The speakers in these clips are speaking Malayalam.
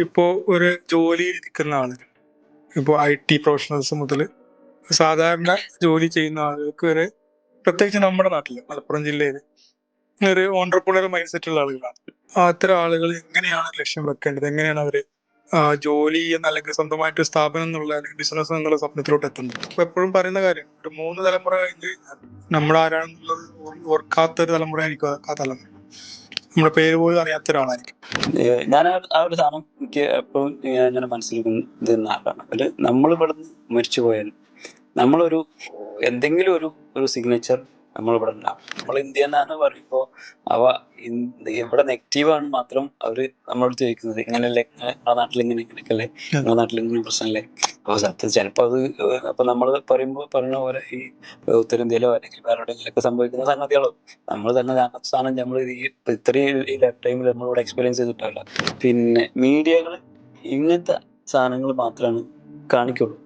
ഇപ്പോൾ ഒരു ജോലിയിൽ ഇരിക്കുന്ന ആളുകൾ, ഇപ്പോൾ IT പ്രൊഫഷണൽസ് മുതൽ സാധാരണ ജോലി ചെയ്യുന്ന ആളുകൾക്ക് വരെ, പ്രത്യേകിച്ച് നമ്മുടെ നാട്ടിൽ മലപ്പുറം ജില്ലയിൽ ഒരു ഓണ്ടർപ്രണർ മൈൻഡ് സെറ്റ് ഉള്ള ആളുകളാണ്. അത്തരം ആളുകൾ എങ്ങനെയാണ് ലക്ഷ്യം വെക്കേണ്ടത്? എങ്ങനെയാണ് അവർ ജോലി എന്ന അല്ലെങ്കിൽ സ്വന്തമായിട്ട് സ്ഥാപനം എന്നുള്ള അല്ലെങ്കിൽ ബിസിനസ് എന്നുള്ള സ്വപ്നത്തിലോട്ട് എത്തുന്നത്? അപ്പൊ എപ്പോഴും പറയുന്ന കാര്യം, ഒരു 3 തലമുറ കഴിഞ്ഞ് നമ്മൾ ആരാണെന്നുള്ളത് ഓർക്കാത്തൊരു തലമുറ ആയിരിക്കും ആ തലമുറ. നമ്മുടെ പേര് പോലും അറിയാത്ത ഒരാളായിരിക്കും. ഞാൻ ആ ഒരു സാധനം എനിക്ക് എപ്പോഴും ഞാൻ മനസ്സിൽ നിന്ന ആളാണ്. അതിൽ നമ്മൾ ഇവിടുന്ന് മരിച്ചു പോയാൽ നമ്മളൊരു എന്തെങ്കിലും ഒരു സിഗ്നേച്ചർ നമ്മളിവിടെ ഉണ്ടാവും. നമ്മൾ ഇന്ത്യ എന്നാണ് പറയുമ്പോൾ അവ ഇവിടെ നെഗറ്റീവാണ് മാത്രം അവര് നമ്മളോട് ചോദിക്കുന്നത്. ഇങ്ങനെയല്ലേ നിങ്ങളുടെ നാട്ടിൽ ഇങ്ങനെയൊക്കെയല്ലേ, നിങ്ങളുടെ നാട്ടിൽ ഇങ്ങനെ പ്രശ്നമല്ലേ? അപ്പോൾ സത്യം ചിലപ്പോൾ അത് അപ്പൊ നമ്മൾ പറയുന്ന പോലെ ഈ ഉത്തരേന്ത്യയിലോ അല്ലെങ്കിൽ വേറെ എവിടെയെങ്കിലൊക്കെ സംഭവിക്കുന്ന സംഗതികളോ നമ്മൾ തന്നെ സ്ഥാനം നമ്മൾ ഇത്രയും ഈ ലൈഫ് ടൈമിൽ നമ്മളിവിടെ എക്സ്പീരിയൻസ് ചെയ്തിട്ടല്ല. പിന്നെ മീഡിയകൾ ഇങ്ങനത്തെ സാധനങ്ങൾ മാത്രമാണ് കാണിക്കുള്ളൂ.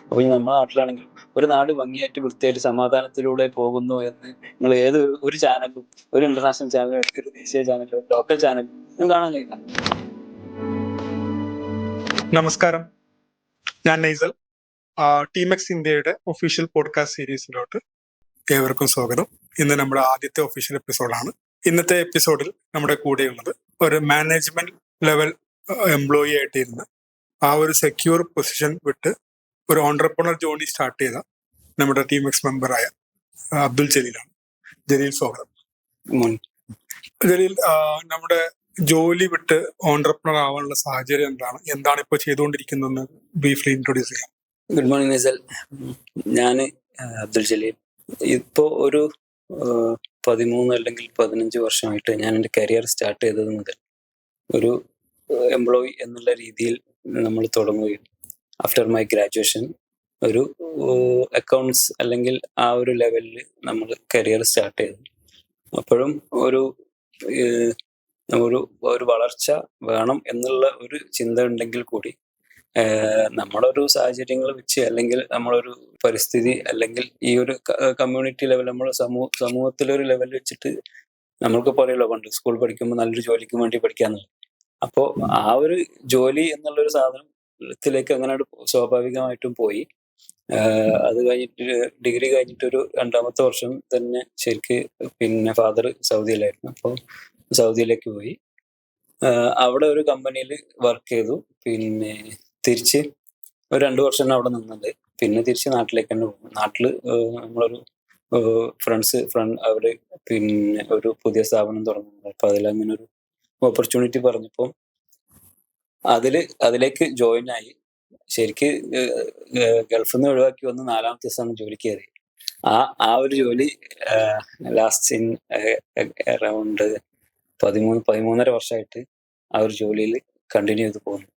അപ്പൊ നമ്മുടെ നാട്ടിലാണെങ്കിൽ ഒരു നാട് ഭംഗിയായിട്ട് വൃത്തിയായിട്ട് സമാധാനത്തിലൂടെ പോകുന്നു എന്ന് നിങ്ങൾ ഏത് ഒരു ചാനലും, ഒരു ഇന്റർനാഷണൽ ചാനലും, ഒരു ദേശീയ ചാനലും, ലോക്കൽ ചാനലും കാണാൻ കഴിയില്ല. നമസ്കാരം, ഞാൻ നൈസൽ. ടീമെക്സ് ഇന്ത്യയുടെ ഒഫീഷ്യൽ പോഡ്കാസ്റ്റ് സീരീസിലോട്ട് ഏവർക്കും സ്വാഗതം. ഇന്ന് നമ്മുടെ ആദ്യത്തെ ഒഫീഷ്യൽ എപ്പിസോഡാണ്. ഇന്നത്തെ എപ്പിസോഡിൽ നമ്മുടെ കൂടെയുള്ളത് ഒരു മാനേജ്മെന്റ് ലെവൽ എംപ്ലോയി ആയിട്ടിരുന്ന് ആ ഒരു സെക്യൂർ പൊസിഷൻ വിട്ട് ഒരു ഓണ്ടർപ്രണർ ജേർണി സ്റ്റാർട്ട് ചെയ്ത നമ്മുടെ ടീമെക്സ് മെമ്പറായ അബ്ദുൽ ജലീലാണ്. ജലീൽ, സ്വാഗതം. ജലീൽ, നമ്മുടെ ജോലി വിട്ട് ഓണ്ടർപ്രണർ ആവാനുള്ള സാഹചര്യം എന്താണ് ഇപ്പോൾ ചെയ്തുകൊണ്ടിരിക്കുന്നതെന്ന് ബ്രീഫ്ലി ഇൻട്രൊഡ്യൂസ് ചെയ്യാം. Good morning nasal. ഞാൻ അബ്ദുൽ ജലീൽ. ഇപ്പോൾ ഒരു 13 അല്ലെങ്കിൽ 15 വർഷമായിട്ട് ഞാൻ എൻ്റെ കരിയർ സ്റ്റാർട്ട് ചെയ്തത് മുതൽ ഒരു എംപ്ലോയി എന്നുള്ള രീതിയിൽ നമ്മൾ തുടങ്ങുകയും ആഫ്റ്റർ മൈ ഗ്രാജുവേഷൻ ഒരു അക്കൗണ്ട്സ് അല്ലെങ്കിൽ ആ ഒരു ലെവലിൽ നമ്മൾ കരിയർ സ്റ്റാർട്ട് ചെയ്തു. അപ്പോഴും ഒരു വളർച്ച വേണം എന്നുള്ള ഒരു ചിന്ത ഉണ്ടെങ്കിൽ കൂടി നമ്മുടെ ഒരു സാഹചര്യങ്ങൾ വെച്ച് അല്ലെങ്കിൽ നമ്മളൊരു പരിസ്ഥിതി അല്ലെങ്കിൽ ഈ ഒരു കമ്മ്യൂണിറ്റി ലെവൽ, നമ്മുടെ സമൂഹത്തിലൊരു ലെവൽ വെച്ചിട്ട് നമ്മൾക്ക് പറയുമല്ലോ പണ്ട് സ്കൂൾ പഠിക്കുമ്പോൾ നല്ലൊരു ജോലിക്ക് വേണ്ടി പഠിക്കാന്നുള്ളത്. അപ്പോൾ ആ ഒരു ജോലി എന്നുള്ളൊരു സാധനത്തിലേക്ക് അങ്ങനെ സ്വാഭാവികമായിട്ടും പോയി. അത് കഴിഞ്ഞിട്ട് ഡിഗ്രി കഴിഞ്ഞിട്ടൊരു 2ാമത്തെ വർഷം തന്നെ ശരിക്ക് പിന്നെ ഫാദർ സൗദിയിലായിരുന്നു. അപ്പോൾ സൗദിയിലേക്ക് പോയി അവിടെ ഒരു കമ്പനിയിൽ വർക്ക് ചെയ്തു. പിന്നെ തിരിച്ച് ഒരു 2 വർഷം അവിടെ നിന്നത്. പിന്നെ തിരിച്ച് നാട്ടിലേക്ക് തന്നെ പോകും. നാട്ടില് നമ്മളൊരു ഫ്രണ്ട് അവര് പിന്നെ ഒരു പുതിയ സ്ഥാപനം തുടങ്ങുന്നത്. അപ്പൊ അതിലങ്ങനെ ഒരു ഓപ്പർച്യൂണിറ്റി പറഞ്ഞപ്പോൾ അതിലേക്ക് ജോയിൻ ആയി. ശരിക്ക് ഗൾഫിൽ നിന്ന് ഒഴിവാക്കി വന്ന് 4ാമത്തെ ദിവസമാണ് ജോലിക്ക് കയറി. ആ ഒരു ജോലി ലാസ്റ്റ് ഇൻ അറൗണ്ട് 13.5 വർഷമായിട്ട് ആ ഒരു ജോലിയിൽ കണ്ടിന്യൂ ചെയ്ത് പോകുന്നു.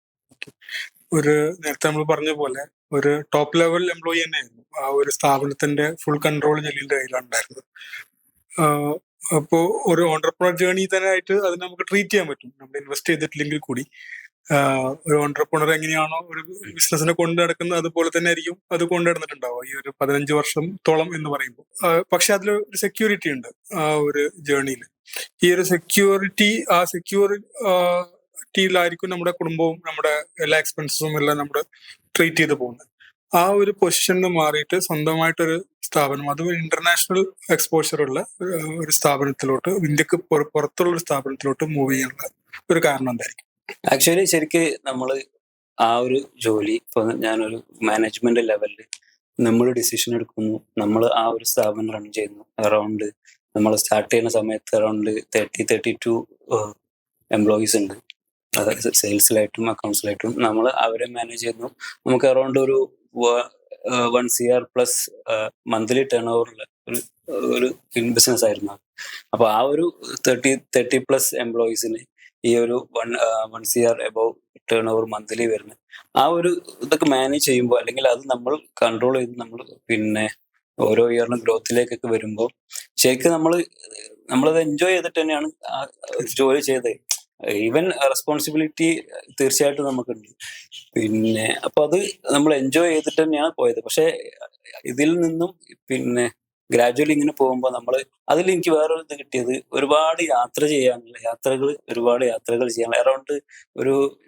നേരത്തെ നമ്മൾ പറഞ്ഞ പോലെ ഒരു ടോപ്പ് ലെവൽ എംപ്ലോയി തന്നെയായിരുന്നു. ആ ഒരു സ്ഥാപനത്തിന്റെ ഫുൾ കൺട്രോൾ ജലീലിന്റെ കയ്യിലുണ്ടായിരുന്നത്. അപ്പോൾ ഒരു ഓണ്ടർപ്രണർ ജേർണി തന്നെ ആയിട്ട് അത് നമുക്ക് ട്രീറ്റ് ചെയ്യാൻ പറ്റും, നമ്മൾ ഇൻവെസ്റ്റ് ചെയ്തിട്ടില്ലെങ്കിൽ കൂടി. ഒരു ഓണ്ടർപ്രണർ എങ്ങനെയാണോ ഒരു ബിസിനസിനെ കൊണ്ടു നടക്കുന്നത് അതുപോലെ തന്നെ ആയിരിക്കും അത് കൊണ്ടു നടന്നിട്ടുണ്ടാവുക ഈ ഒരു 15 വർഷത്തോളം എന്ന് പറയുമ്പോൾ. പക്ഷെ അതിൽ ഒരു സെക്യൂരിറ്റി ഉണ്ട് ആ ഒരു ജേർണിയിൽ. ഈ ഒരു സെക്യൂരിറ്റിയിലായിരിക്കും നമ്മുടെ കുടുംബവും നമ്മുടെ എല്ലാ എക്സ്പെൻസസും എല്ലാം നമ്മൾ ട്രീറ്റ് ചെയ്ത് പോകുന്നത്. ആ ഒരു പൊസിഷനിൽ മാറിയിട്ട് സ്വന്തമായിട്ടൊരു സ്ഥാപനം, അതും ഇന്റർനാഷണൽ എക്സ്പോഷർ ഉള്ള ഒരു സ്ഥാപനത്തിലോട്ട്, ഇന്ത്യക്ക് പുറത്തുള്ള ഒരു സ്ഥാപനത്തിലോട്ട് മൂവ് ചെയ്യാനുള്ള ഒരു കാരണം എന്തായിരിക്കും? ആക്ച്വലി ശരിക്ക് നമ്മൾ ആ ഒരു ജോലി, ഇപ്പൊ ഞാനൊരു മാനേജ്മെന്റ് ലെവലിൽ നമ്മൾ ഡിസിഷൻ എടുക്കുന്നു, നമ്മൾ ആ ഒരു സ്ഥാപനം റൺ ചെയ്യുന്നു. അറൗണ്ട് നമ്മൾ സ്റ്റാർട്ട് ചെയ്യുന്ന സമയത്ത് അറൗണ്ട് 32 എംപ്ലോയീസ് ഉണ്ട്. അതായത് സെയിൽസിലായിട്ടും അക്കൗണ്ട്സിലായിട്ടും നമ്മൾ അവരെ മാനേജ് ചെയ്യുന്നു. നമുക്ക് അറൗണ്ട് ഒരു 1 CR plus monthly turn over ഉള്ള ഒരു ബിസിനസ് ആയിരുന്നു. അപ്പൊ ആ ഒരു 30+ എംപ്ലോയീസിന് ഈ ഒരു 1 CR above turn over monthly വരുന്നത്, ആ ഒരു ഇതൊക്കെ മാനേജ് ചെയ്യുമ്പോൾ അല്ലെങ്കിൽ അത് നമ്മൾ കൺട്രോൾ ചെയ്ത് നമ്മൾ പിന്നെ ഓരോ ഇയറിനും ഗ്രോത്തിലേക്കൊക്കെ വരുമ്പോൾ ശരിക്കും നമ്മളത് എൻജോയ് ചെയ്തിട്ട് തന്നെയാണ് ആ ജോലി ചെയ്തത്. ഈവൻ റെസ്പോൺസിബിലിറ്റി തീർച്ചയായിട്ടും നമുക്കുണ്ട്. പിന്നെ അപ്പൊ അത് നമ്മൾ എൻജോയ് ചെയ്തിട്ട് തന്നെയാണ് പോയത്. പക്ഷെ ഇതിൽ നിന്നും പിന്നെ ഗ്രാജുവലി ഇങ്ങനെ പോകുമ്പോൾ നമ്മൾ അതിൽ എനിക്ക് വേറൊരു ഇത് കിട്ടിയത് ഒരുപാട് യാത്ര ചെയ്യാനുള്ള ഒരുപാട് യാത്രകൾ ചെയ്യാനുള്ള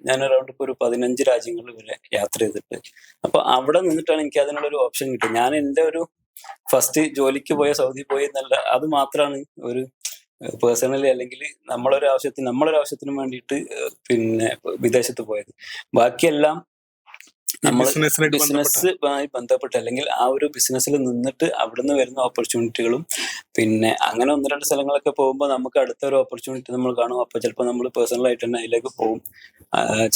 ഞാൻ അറൗണ്ട് ഇപ്പൊ ഒരു 15 രാജ്യങ്ങളിൽ വരെ യാത്ര ചെയ്തിട്ട്. അപ്പൊ അവിടെ നിന്നിട്ടാണ് എനിക്ക് അതിനുള്ള ഒരു ഓപ്ഷൻ കിട്ടിയത്. ഞാൻ എന്റെ ഒരു ഫസ്റ്റ് ജോലിക്ക് പോയ സൗദി പോയി എന്നല്ല, അത് മാത്രമാണ് ഒരു പേഴ്സണലി അല്ലെങ്കിൽ നമ്മളൊരു ആവശ്യത്തിന് വേണ്ടിയിട്ട് പിന്നെ വിദേശത്ത് പോയത്. ബാക്കിയെല്ലാം നമ്മൾ ബിസിനസ്സുമായി ബന്ധപ്പെട്ട് അല്ലെങ്കിൽ ആ ഒരു ബിസിനസ്സിൽ നിന്നിട്ട് അവിടുന്ന് വരുന്ന ഓപ്പർച്യൂണിറ്റികളും പിന്നെ അങ്ങനെ 1-2 സ്ഥലങ്ങളൊക്കെ പോകുമ്പോൾ നമുക്ക് അടുത്ത ഒരു ഓപ്പർച്യൂണിറ്റി നമ്മൾ കാണും. അപ്പൊ ചിലപ്പോൾ നമ്മൾ പേഴ്സണലായിട്ട് തന്നെ അതിലേക്ക് പോകും.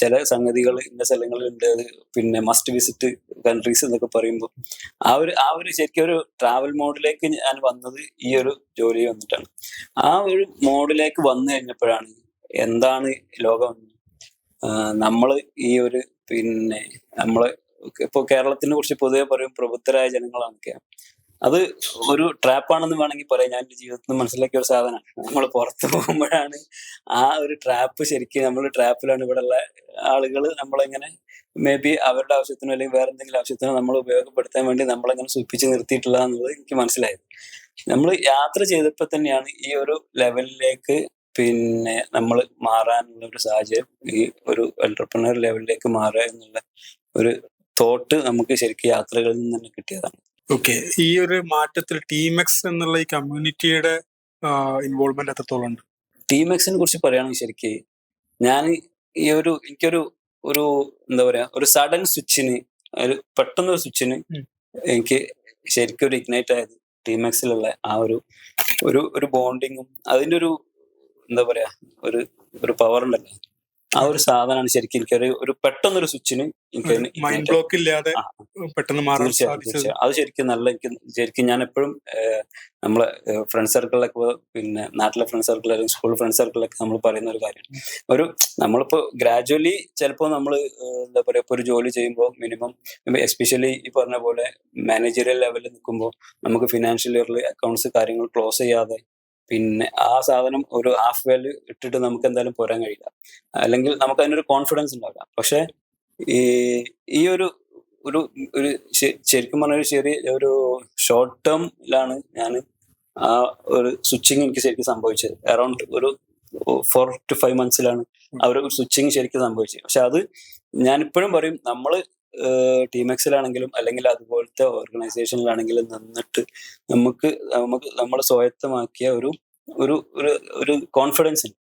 ചില സംഗതികൾ ഇന്ന സ്ഥലങ്ങളുണ്ട്, പിന്നെ മസ്റ്റ് വിസിറ്റ് കൺട്രീസ് എന്നൊക്കെ പറയുമ്പോൾ ആ ഒരു ശരിക്കും ഒരു ട്രാവൽ മോഡിലേക്ക് ഞാൻ വന്നത് ഈ ഒരു ജോലി വന്നിട്ടാണ്. ആ ഒരു മോഡിലേക്ക് വന്നു കഴിഞ്ഞപ്പോഴാണ് എന്താണ് ലോകം. നമ്മള് ഈ ഒരു പിന്നെ നമ്മള് ഇപ്പൊ കേരളത്തിനെ കുറിച്ച് പൊതുവെ പറയും പ്രബുദ്ധരായ ജനങ്ങളാണൊക്കെയാണ്. അത് ഒരു ട്രാപ്പാണെന്ന് വേണമെങ്കിൽ പറയാം. ഞാൻ എന്റെ ജീവിതത്തിൽ മനസ്സിലാക്കിയ ഒരു സാധനമാണ്. നമ്മൾ പുറത്തു പോകുമ്പോഴാണ് ആ ഒരു ട്രാപ്പ് ശരിക്കും നമ്മൾ ട്രാപ്പിലാണ്. ഇവിടെ ഉള്ള ആളുകൾ നമ്മളെങ്ങനെ മേ ബി അവരുടെ ആവശ്യത്തിനോ അല്ലെങ്കിൽ വേറെ എന്തെങ്കിലും ആവശ്യത്തിനോ നമ്മൾ ഉപയോഗപ്പെടുത്താൻ വേണ്ടി നമ്മളെങ്ങനെ സൂചിപ്പിച്ച് നിർത്തിയിട്ടില്ല എന്നുള്ളത് എനിക്ക് മനസ്സിലായത്. നമ്മൾ യാത്ര ചെയ്തപ്പോൾ തന്നെയാണ് ഈ ഒരു ലെവലിലേക്ക് പിന്നെ നമ്മൾ മാറാനുള്ള ഒരു സാഹചര്യം, ഈ ഒരു എന്റർപ്രണർ ലെവലിലേക്ക് മാറുക എന്നുള്ള ഒരു തോട്ട് നമുക്ക് ശരിക്കും യാത്രകളിൽ നിന്ന് തന്നെ കിട്ടിയതാണ്. ഓക്കെ, ഈ ഒരു മാറ്റത്തിൽ ടീമെക്സ് എന്നുള്ള ഈ കമ്മ്യൂണിറ്റിയുടെ ഇൻവോൾവ്മെന്റ് എത്രത്തോളം ഉണ്ട്? ടീമെക്സിനെ കുറിച്ച് പറയുകയാണെങ്കിൽ ശരിക്ക് ഞാൻ എനിക്കൊരു എന്താ പറയാ, ഒരു സഡൻ സ്വിച്ചിന്, പെട്ടെന്നൊരു സ്വിച്ചിന് എനിക്ക് ശരിക്കും ഒരു ഇഗ്നൈറ്റ് ആയത് ടീമെക്സിലുള്ള ആ ഒരു ബോണ്ടിങ്ങും അതിന്റെ ഒരു എന്താ പറയാ ഒരു പവർ ഉണ്ടല്ലോ, ആ ഒരു സാധനമാണ് ശരിക്കും എനിക്ക് ഒരു പെട്ടെന്നൊരു സ്വിച്ചിന് മൈൻഡ് ബ്ലോക്ക് ഇല്ലാതെ പെട്ടെന്ന് മാറാൻ സാധിച്ചത്. അത് ശരിക്കും ഞാൻ എപ്പോഴും നമ്മളെ ഫ്രണ്ട് സർക്കിളിലൊക്കെ, പിന്നെ നാട്ടിലെ ഫ്രണ്ട് സർക്കിൾ അല്ലെങ്കിൽ സ്കൂൾ ഫ്രണ്ട് സർക്കിളിലൊക്കെ നമ്മൾ പറയുന്ന ഒരു കാര്യമാണ്. നമ്മളിപ്പോ ഗ്രാജുവലി ചിലപ്പോൾ നമ്മൾ എന്താ പറയാ ഇപ്പൊ ഒരു ജോലി ചെയ്യുമ്പോൾ മിനിമം എസ്പെഷ്യലി ഈ പറഞ്ഞ പോലെ മാനേജറിയൽ ലെവലിൽ നിൽക്കുമ്പോൾ നമുക്ക് ഫിനാൻഷ്യൽ ഇയറിൽ അക്കൗണ്ട്സ് കാര്യങ്ങൾ ക്ലോസ് ചെയ്യാതെ പിന്നെ ആ സാധനം ഒരു ഹാഫ് വേൽ ഇട്ടിട്ട് നമുക്ക് എന്തായാലും പോരാൻ കഴിയില്ല, അല്ലെങ്കിൽ നമുക്ക് അതിനൊരു കോൺഫിഡൻസ് ഉണ്ടാവില്ല. പക്ഷെ ഈ ഒരു ശരിക്കും പറഞ്ഞ ഒരു ഷോർട്ട് ടേമിലാണ് ഞാൻ ആ ഒരു സ്വിച്ചിങ് എനിക്ക് ശരിക്കും സംഭവിച്ചത്. അറൌണ്ട് ഒരു 4 to 5 months ആ ഒരു സ്വിച്ചിങ് ശരിക്കും സംഭവിച്ചത്. പക്ഷെ അത് ഞാനിപ്പോഴും പറയും, നമ്മള് ടീമെക്സിലാണെങ്കിലും അല്ലെങ്കിൽ അതുപോലത്തെ ഓർഗനൈസേഷനിലാണെങ്കിലും നിന്നിട്ട് നമ്മൾ സ്വായത്തമാക്കിയ ഒരു കോൺഫിഡൻസ് ഉണ്ട്.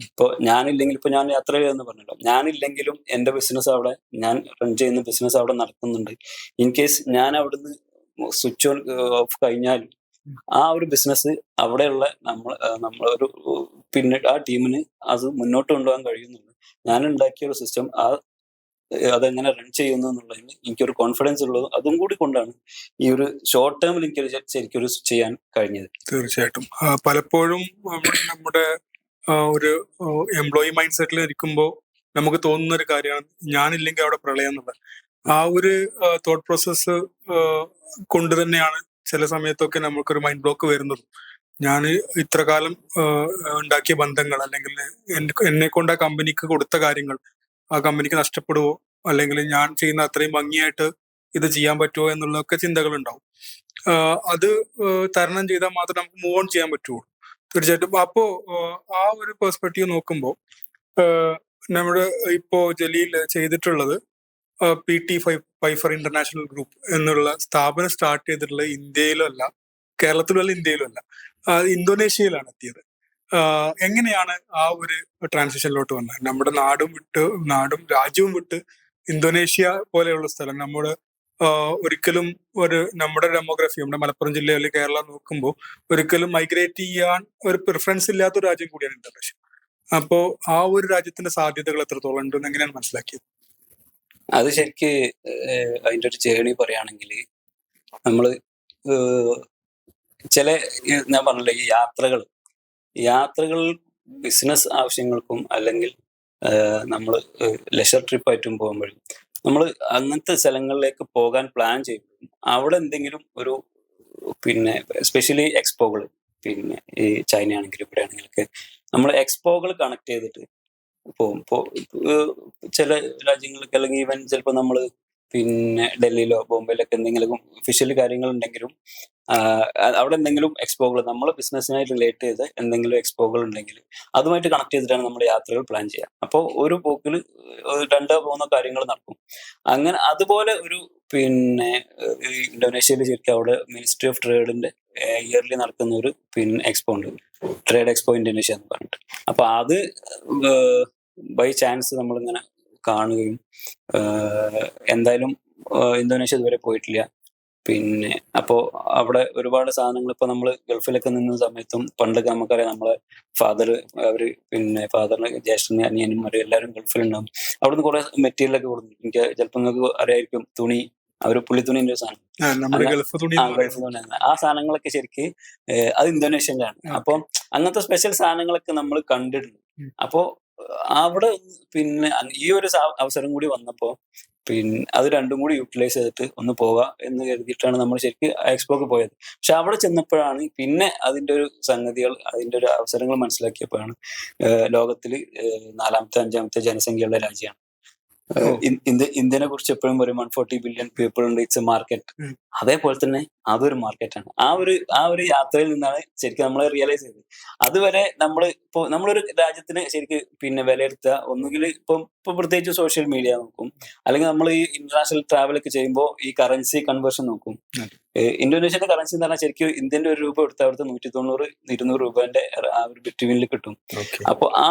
ഇപ്പൊ ഞാനില്ലെങ്കിൽ, ഇപ്പൊ ഞാൻ യാത്ര ചെയ്തെന്ന് പറഞ്ഞല്ലോ, ഞാനില്ലെങ്കിലും എന്റെ ബിസിനസ് അവിടെ, ഞാൻ റൺ ചെയ്യുന്ന ബിസിനസ് അവിടെ നടക്കുന്നുണ്ട്. ഇൻ കേസ് ഞാൻ അവിടുന്ന് സ്വിച്ച് ഓൺ ഓഫ് കഴിഞ്ഞാൽ ആ ഒരു ബിസിനസ് അവിടെയുള്ള നമ്മളൊരു പിന്നെ ആ ടീമിന് അത് മുന്നോട്ട് കൊണ്ടുപോകാൻ കഴിയുന്നുണ്ട്. ഞാൻ ഉണ്ടാക്കിയ ഒരു സിസ്റ്റം അതെങ്ങനെ റൺ ചെയ്യുന്നു എന്നുള്ളതിൽ എനിക്കൊരു കോൺഫിഡൻസ് ഉള്ളത് അതും കൂടി കൊണ്ടാണ് ഈ ഒരു ഷോർട്ട് ടേമിൽ എനിക്ക് ശരിക്കും ചെയ്യാൻ കഴിഞ്ഞത്. തീർച്ചയായിട്ടും പലപ്പോഴും നമ്മുടെ ഒരു എംപ്ലോയി മൈൻഡ് സെറ്റിൽ ഇരിക്കുമ്പോൾ നമുക്ക് തോന്നുന്ന ഒരു കാര്യമാണ് ഞാനില്ലെങ്കിൽ അവിടെ പ്രളയം എന്നുള്ളത്. ആ ഒരു തോട്ട് പ്രോസസ്സ് കൊണ്ട് തന്നെയാണ് ചില സമയത്തൊക്കെ നമുക്കൊരു മൈൻഡ് ബ്ലോക്ക് വരുന്നത്. ഞാൻ ഇത്ര കാലം ഉണ്ടാക്കിയ ബന്ധങ്ങൾ അല്ലെങ്കിൽ എന്നെ കൊണ്ട് ആ കമ്പനിക്ക് കൊടുത്ത കാര്യങ്ങൾ ആ കമ്പനിക്ക് നഷ്ടപ്പെടുവോ, അല്ലെങ്കിൽ ഞാൻ ചെയ്യുന്ന അത്രയും ഭംഗിയായിട്ട് ഇത് ചെയ്യാൻ പറ്റുമോ എന്നുള്ളതൊക്കെ ചിന്തകൾ ഉണ്ടാവും. അത് തരണം ചെയ്താൽ മാത്രമേ നമുക്ക് മൂവ് ഓൺ ചെയ്യാൻ പറ്റുള്ളൂ. തീർച്ചയായിട്ടും. അപ്പോ ആ ഒരു പെർസ്പെക്റ്റീവ് നോക്കുമ്പോൾ നമ്മുടെ ഇപ്പോ ജലീൽ ചെയ്തിട്ടുള്ളത് PT പൈഫർ ഇന്റർനാഷണൽ ഗ്രൂപ്പ് എന്നുള്ള സ്ഥാപനം സ്റ്റാർട്ട് ചെയ്തിട്ടുള്ളത് ഇന്ത്യയിലും അല്ല, കേരളത്തിലും അല്ല, ഇന്ത്യയിലും അല്ല, ഇന്തോനേഷ്യയിലാണ് എത്തിയത്. എങ്ങനെയാണ് ആ ഒരു ട്രാൻസിഷനിലോട്ട് വന്നത്? നമ്മുടെ നാടും രാജ്യവും വിട്ട് ഇന്തോനേഷ്യ പോലെയുള്ള സ്ഥലം നമ്മുടെ ഒരിക്കലും നമ്മുടെ ഡെമോഗ്രഫി, നമ്മുടെ മലപ്പുറം ജില്ല അല്ലെങ്കിൽ കേരളം നോക്കുമ്പോൾ ഒരിക്കലും മൈഗ്രേറ്റ് ചെയ്യാൻ ഒരു പ്രിഫറൻസ് ഇല്ലാത്ത ഒരു രാജ്യം കൂടിയാണ് ഇന്തോനേഷ്യ. അപ്പോ ആ ഒരു രാജ്യത്തിന്റെ സാധ്യതകൾ എത്രത്തോളം ഉണ്ടെന്ന് എങ്ങനെയാണ് മനസ്സിലാക്കിയത്? അത് ശരിക്ക് അതിന്റെ ഒരു ജേണി പറയുകയാണെങ്കിൽ നമ്മള് ഞാൻ പറഞ്ഞില്ലേ, ഈ യാത്രകൾ ബിസിനസ് ആവശ്യങ്ങൾക്കും അല്ലെങ്കിൽ നമ്മൾ ലെഷർ ട്രിപ്പ് ആയിട്ടും പോകുമ്പോഴും നമ്മൾ അങ്ങനത്തെ സ്ഥലങ്ങളിലേക്ക് പോകാൻ പ്ലാൻ ചെയ്യുമ്പോഴും അവിടെ എന്തെങ്കിലും പിന്നെ എസ്പെഷ്യലി എക്സ്പോകൾ, പിന്നെ ഈ ചൈന ആണെങ്കിലും ഇവിടെ ആണെങ്കിലൊക്കെ നമ്മൾ എക്സ്പോകൾ കണക്ട് ചെയ്തിട്ട് പോകും. ചില രാജ്യങ്ങൾക്ക് അല്ലെങ്കിൽ ഈവൻ ചിലപ്പോൾ നമ്മൾ പിന്നെ ഡൽഹിയിലോ ബോംബെയിലൊക്കെ എന്തെങ്കിലും ഒഫീഷ്യൽ കാര്യങ്ങൾ ഉണ്ടെങ്കിലും അവിടെ എന്തെങ്കിലും എക്സ്പോകൾ നമ്മളെ ബിസിനസ്സിനായി റിലേറ്റ് ചെയ്ത് എന്തെങ്കിലും എക്സ്പോകൾ ഉണ്ടെങ്കിൽ അതുമായിട്ട് കണക്ട് ചെയ്തിട്ടാണ് നമ്മൾ യാത്രകൾ പ്ലാൻ ചെയ്യുക. അപ്പോൾ ഒരു പോക്കിൽ 2-3 കാര്യങ്ങൾ നടക്കും. അങ്ങനെ അതുപോലെ ഒരു പിന്നെ ഇന്തോനേഷ്യയിൽ ശരിക്കും അവിടെ മിനിസ്ട്രി ഓഫ് ട്രേഡിന്റെ ഇയർലി നടക്കുന്ന ഒരു എക്സ്പോ ഉണ്ട്, ട്രേഡ് എക്സ്പോ ഇന്തോനേഷ്യ എന്ന് പറഞ്ഞിട്ട്. അപ്പൊ അത് ബൈ ചാൻസ് നമ്മളിങ്ങനെ കാണുകയും എന്തായാലും ഇന്തോനേഷ്യ ഇതുവരെ പോയിട്ടില്ല. പിന്നെ അപ്പോൾ അവിടെ ഒരുപാട് സാധനങ്ങൾ ഇപ്പൊ നമ്മൾ ഗൾഫിലൊക്കെ നിന്ന സമയത്തും പണ്ടൊക്കെ നമുക്കറിയാം നമ്മളെ ഫാദർ അവര് ഫാദറിന് ജ്യേഷ്ഠനും അനിയനും എല്ലാവരും ഗൾഫിലുണ്ടാവും. അവിടുന്ന് കുറെ മെറ്റീരിയലൊക്കെ കൊടുക്കും. എനിക്ക് ചിലപ്പോൾ നിങ്ങൾക്ക് അറിയായിരിക്കും തുണി, അവര് പുള്ളിത്തുണിന്റെ സാധനം, ഗൾഫ് തുണി ഗൾഫ് തുണി ആ സാധനങ്ങളൊക്കെ ശരിക്ക് അത് ഇന്തോനേഷ്യയിലാണ്. അപ്പം അങ്ങനത്തെ സ്പെഷ്യൽ സാധനങ്ങളൊക്കെ നമ്മൾ കണ്ടിട്ടുണ്ട്. അപ്പോ അവിടെ ഈ ഒരു അവസരം കൂടി വന്നപ്പോ അത് രണ്ടും കൂടി യൂട്ടിലൈസ് ചെയ്തിട്ട് ഒന്ന് പോകാം എന്ന് കരുതിയിട്ടാണ് നമ്മൾ ശരിക്കും എക്സ്പോക്ക് പോയത്. പക്ഷെ അവിടെ ചെന്നപ്പോഴാണ് പിന്നെ അതിന്റെ ഒരു സംഗതികൾ, അതിന്റെ ഒരു അവസരങ്ങൾ മനസ്സിലാക്കിയപ്പോഴാണ് ലോകത്തിൽ 4ാമത്തെ 5ാമത്തെ ജനസംഖ്യയുള്ള രാജ്യമാണ് ഇന്ത്യനെ കുറിച്ച് എപ്പോഴും പറയും 140 ബില്യൺ പീപ്പിൾ ഉണ്ട്, ഇറ്റ്സ് എ മാർക്കറ്റ്. അതേപോലെ തന്നെ അതൊരു മാർക്കറ്റാണ്. ആ ഒരു യാത്രയിൽ നിന്നാണ് ശരിക്കും നമ്മൾ റിയലൈസ് ചെയ്തത്. അതുവരെ നമ്മളൊരു രാജ്യത്തിന് ശരിക്കും വിലയിരുത്തുക ഒന്നുകിൽ ഇപ്പൊ പ്രത്യേകിച്ച് സോഷ്യൽ മീഡിയ നോക്കും, അല്ലെങ്കിൽ നമ്മൾ ഈ ഇന്റർനാഷണൽ ട്രാവൽ ഒക്കെ ചെയ്യുമ്പോൾ ഈ കറൻസി കൺവേർഷൻ നോക്കും. ഇന്തോനേഷ്യന്റെ കറൻസി എന്ന് പറഞ്ഞാൽ ശരിക്കും ഇന്ത്യന്റെ ഒരു രൂപ എടുത്താൽ അവിടുത്തെ 190-200 രൂപന്റെ ആ ഒരു ബിറ്റ്വീനിൽ കിട്ടും. അപ്പൊ ആ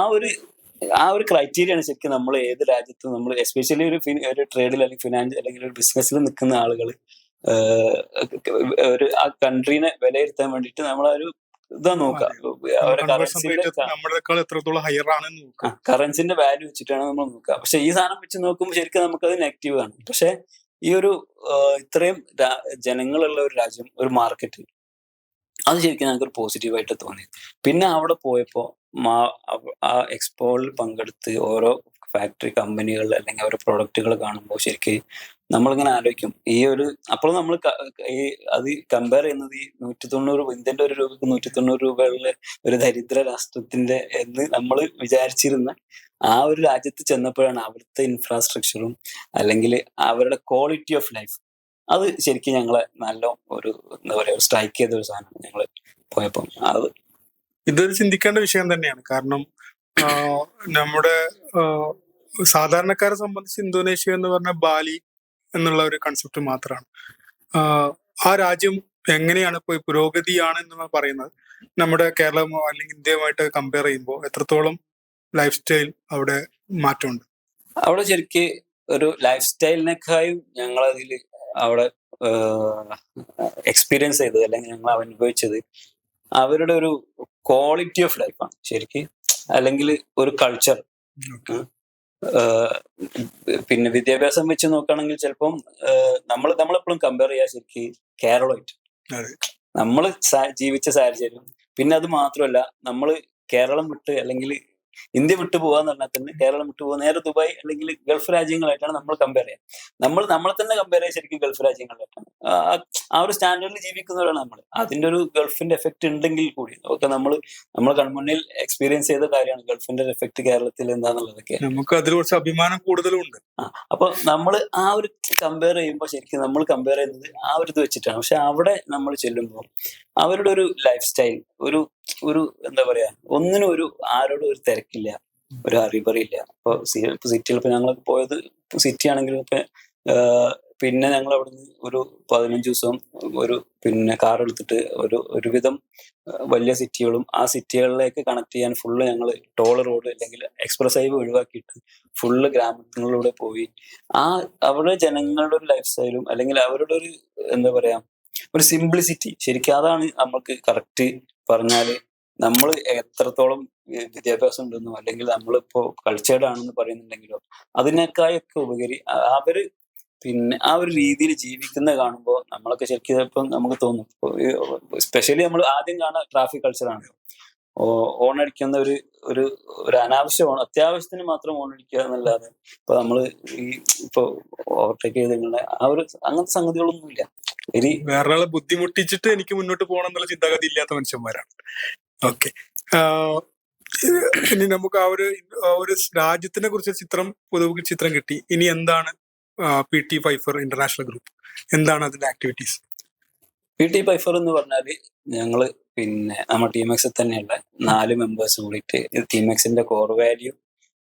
ഒരു ക്രൈറ്റീരിയ ആണ് ശരിക്കും നമ്മൾ ഏത് രാജ്യത്തും നമ്മൾ എസ്പെഷ്യലി ഒരു ട്രേഡിൽ അല്ലെങ്കിൽ ഫിനാൻസ് അല്ലെങ്കിൽ ഒരു ബിസിനസ്സിൽ നിൽക്കുന്ന ആളുകൾ ആ കൺട്രീനെ വിലയിരുത്താൻ വേണ്ടിയിട്ട് നമ്മളൊരു ഇതാ നോക്കാം, കറൻസിന്റെ വാല്യൂ വെച്ചിട്ടാണ് നമ്മൾ നോക്കുക. പക്ഷെ ഈ സാധനം വെച്ച് നോക്കുമ്പോൾ ശരിക്കും നമുക്കത് നെഗറ്റീവ് ആണ്. പക്ഷെ ഈ ഒരു ഇത്രയും ജനങ്ങളുള്ള ഒരു രാജ്യം, ഒരു മാർക്കറ്റ്, അത് ശരിക്കും ഞങ്ങൾക്കൊരു പോസിറ്റീവായിട്ട് തോന്നി. പിന്നെ അവിടെ പോയപ്പോ ആ എക്സ്പോയിൽ പങ്കെടുത്ത് ഓരോ ഫാക്ടറി കമ്പനികൾ അല്ലെങ്കിൽ ഓരോ പ്രൊഡക്റ്റുകൾ കാണുമ്പോൾ ശരിക്കും നമ്മളിങ്ങനെ ആലോചിക്കും അപ്പോൾ നമ്മൾ അത് കമ്പയർ ചെയ്യുന്നത് ഈ 190 ഇന്ത്യന്റെ ഒരു രൂപയ്ക്ക് 190 രൂപയുള്ള ഒരു ദരിദ്ര രാഷ്ട്രത്തിന്റെ എന്ന് നമ്മൾ വിചാരിച്ചിരുന്ന ആ ഒരു രാജ്യത്ത് ചെന്നപ്പോഴാണ് അവിടുത്തെ ഇൻഫ്രാസ്ട്രക്ചറും അല്ലെങ്കിൽ അവരുടെ ക്വാളിറ്റി ഓഫ് ലൈഫ് അത് ശരിക്കും ഞങ്ങളെ നല്ല ഒരു എന്താ പറയാ സ്ട്രൈക്ക് ചെയ്ത ഒരു സാധനമാണ് ഞങ്ങൾ പോയപ്പോൾ. അത് ഇതൊരു ചിന്തിക്കേണ്ട വിഷയം തന്നെയാണ്. കാരണം നമ്മുടെ സാധാരണക്കാരെ സംബന്ധിച്ച് ഇന്തോനേഷ്യ എന്ന് പറഞ്ഞ ബാലി എന്നുള്ള ഒരു കൺസെപ്റ്റ് മാത്രമാണ്. ആ രാജ്യം എങ്ങനെയാണ് ഇപ്പോൾ പുരോഗതിയാണ് എന്ന് പറയുന്നത് നമ്മുടെ കേരളമോ അല്ലെങ്കിൽ ഇന്ത്യയുമായിട്ട് കമ്പയർ ചെയ്യുമ്പോൾ എത്രത്തോളം ലൈഫ് സ്റ്റൈൽ അവിടെ മാറ്റമുണ്ട്? അവിടെ ശരിക്ക് ഒരു ലൈഫ് സ്റ്റൈലിനേക്കാളും ഞങ്ങളതിൽ അവിടെ എക്സ്പീരിയൻസ് ചെയ്തത് അല്ലെങ്കിൽ ഞങ്ങൾ അനുഭവിച്ചത് അവരുടെ ഒരു ക്വാളിറ്റി ഓഫ് ലൈഫാണ് ശരിക്ക്, അല്ലെങ്കിൽ ഒരു കൾച്ചർ. വിദ്യാഭ്യാസം വെച്ച് നോക്കുകയാണെങ്കിൽ ചിലപ്പം നമ്മളെപ്പോഴും കമ്പയർ ചെയ്യാൻ ശരിക്ക് കേരളമായിട്ട് നമ്മൾ ജീവിച്ച സാഹചര്യം. പിന്നെ അത് മാത്രമല്ല, നമ്മൾ കേരളം വിട്ട് അല്ലെങ്കിൽ ഇന്ത്യ വിട്ടു പോകാന്ന് പറഞ്ഞാൽ തന്നെ കേരളം വിട്ടു പോകുക നേരെ ദുബായ് അല്ലെങ്കിൽ ഗൾഫ് രാജ്യങ്ങളായിട്ടാണ് നമ്മൾ കമ്പയർ ചെയ്യാം. നമ്മളെ തന്നെ കമ്പയർ ചെയ്യാൻ ശരിക്കും ഗൾഫ് രാജ്യങ്ങളായിട്ടാണ്. ആ ഒരു സ്റ്റാൻഡേർഡിൽ ജീവിക്കുന്നവരാണ് നമ്മൾ. അതിന്റെ ഒരു ഗൾഫിന്റെ എഫക്ട് ഉണ്ടെങ്കിൽ കൂടി ഒക്കെ നമ്മൾ കൺമുന്നിൽ എക്സ്പീരിയൻസ് ചെയ്ത കാര്യമാണ് ഗൾഫിന്റെ എഫക്ട് കേരളത്തിൽ എന്താന്നുള്ളതൊക്കെ. നമുക്ക് അതിൽ കുറച്ച് അഭിമാനം കൂടുതലുണ്ട്. അപ്പൊ നമ്മൾ ആ ഒരു കമ്പയർ ചെയ്യുമ്പോൾ ശരിക്കും നമ്മൾ കമ്പയർ ചെയ്യുന്നത് ആ ഒരു ഇത് വെച്ചിട്ടാണ്. പക്ഷെ അവിടെ നമ്മൾ ചെല്ലുമ്പോൾ അവരുടെ ഒരു ലൈഫ് സ്റ്റൈൽ, ഒരു എന്താ പറയാ, ഒന്നിനും ആരോടും ഒരു തിരക്കില്ല, ഒരു അറിവറിയില്ല. ഇപ്പൊ സിറ്റിയിൽ ഇപ്പൊ ഞങ്ങൾ പോയത് സിറ്റി ആണെങ്കിലും പിന്നെ ഞങ്ങൾ അവിടുന്ന് ഒരു 15 ദിവസം കാർ എടുത്തിട്ട് ഒരുവിധം വലിയ സിറ്റികളും ആ സിറ്റികളിലേക്ക് കണക്ട് ചെയ്യാൻ ഫുള്ള് ഞങ്ങൾ ടോൾ റോഡ് അല്ലെങ്കിൽ എക്സ്പ്രസ് ഹൈവേ ഒഴിവാക്കിയിട്ട് ഫുള്ള് ഗ്രാമങ്ങളിലൂടെ പോയി. അവിടെ ജനങ്ങളുടെ ഒരു ലൈഫ് സ്റ്റൈലും അല്ലെങ്കിൽ അവരുടെ ഒരു എന്താ പറയാ ഒരു സിംപ്ലിസിറ്റി, ശരിക്കും അതാണ് നമുക്ക് കറക്റ്റ് പറഞ്ഞാല് നമ്മൾ എത്രത്തോളം വിദ്യാഭ്യാസം ഉണ്ടെന്നോ അല്ലെങ്കിൽ നമ്മളിപ്പോ കൾച്ചേർഡ് ആണെന്ന് പറയുന്നുണ്ടെങ്കിലോ അതിനേക്കായൊക്കെ ഉപരി അവര് ആ ഒരു രീതിയിൽ ജീവിക്കുന്ന കാണുമ്പോൾ നമ്മളൊക്കെ ശരിക്കും ഇപ്പം നമുക്ക് തോന്നും. സ്പെഷ്യലി നമ്മൾ ആദ്യം കാണുന്ന ട്രാഫിക് കൾച്ചറാണ്. ഓണടിക്കുന്ന ഒരു അനാവശ്യ അത്യാവശ്യത്തിന് മാത്രം ഓണടിക്കുക എന്നല്ലാതെ ഇപ്പൊ നമ്മള് ഇപ്പൊ ഓവർടേക്ക് ചെയ്ത് അങ്ങനത്തെ സംഗതികളൊന്നുമില്ല. വേറൊരാളെ ബുദ്ധിമുട്ടിച്ചിട്ട് എനിക്ക് മുന്നോട്ട് പോകണം എന്നുള്ള ചിന്താഗതി ഇല്ലാത്ത മനുഷ്യന്മാരാണ്. ഓക്കെ, ഇനി നമുക്ക് ആ ഒരു രാജ്യത്തിനെ കുറിച്ച് പൊതുവെ ചിത്രം കിട്ടി. ഇനി എന്താണ് PT പൈഫർ ഇന്റർനാഷണൽ ഗ്രൂപ്പ്. എന്താണ് അതിന്റെ ആക്ടിവിറ്റീസ്? PT പൈഫർ എന്ന് പറഞ്ഞാല് ഞങ്ങള് നമ്മുടെ ടീമെക്സിൽ തന്നെയുള്ള 4 മെമ്പേഴ്സ് കൂടിയിട്ട് ടീമെക്സിന്റെ കോർ വാല്യൂ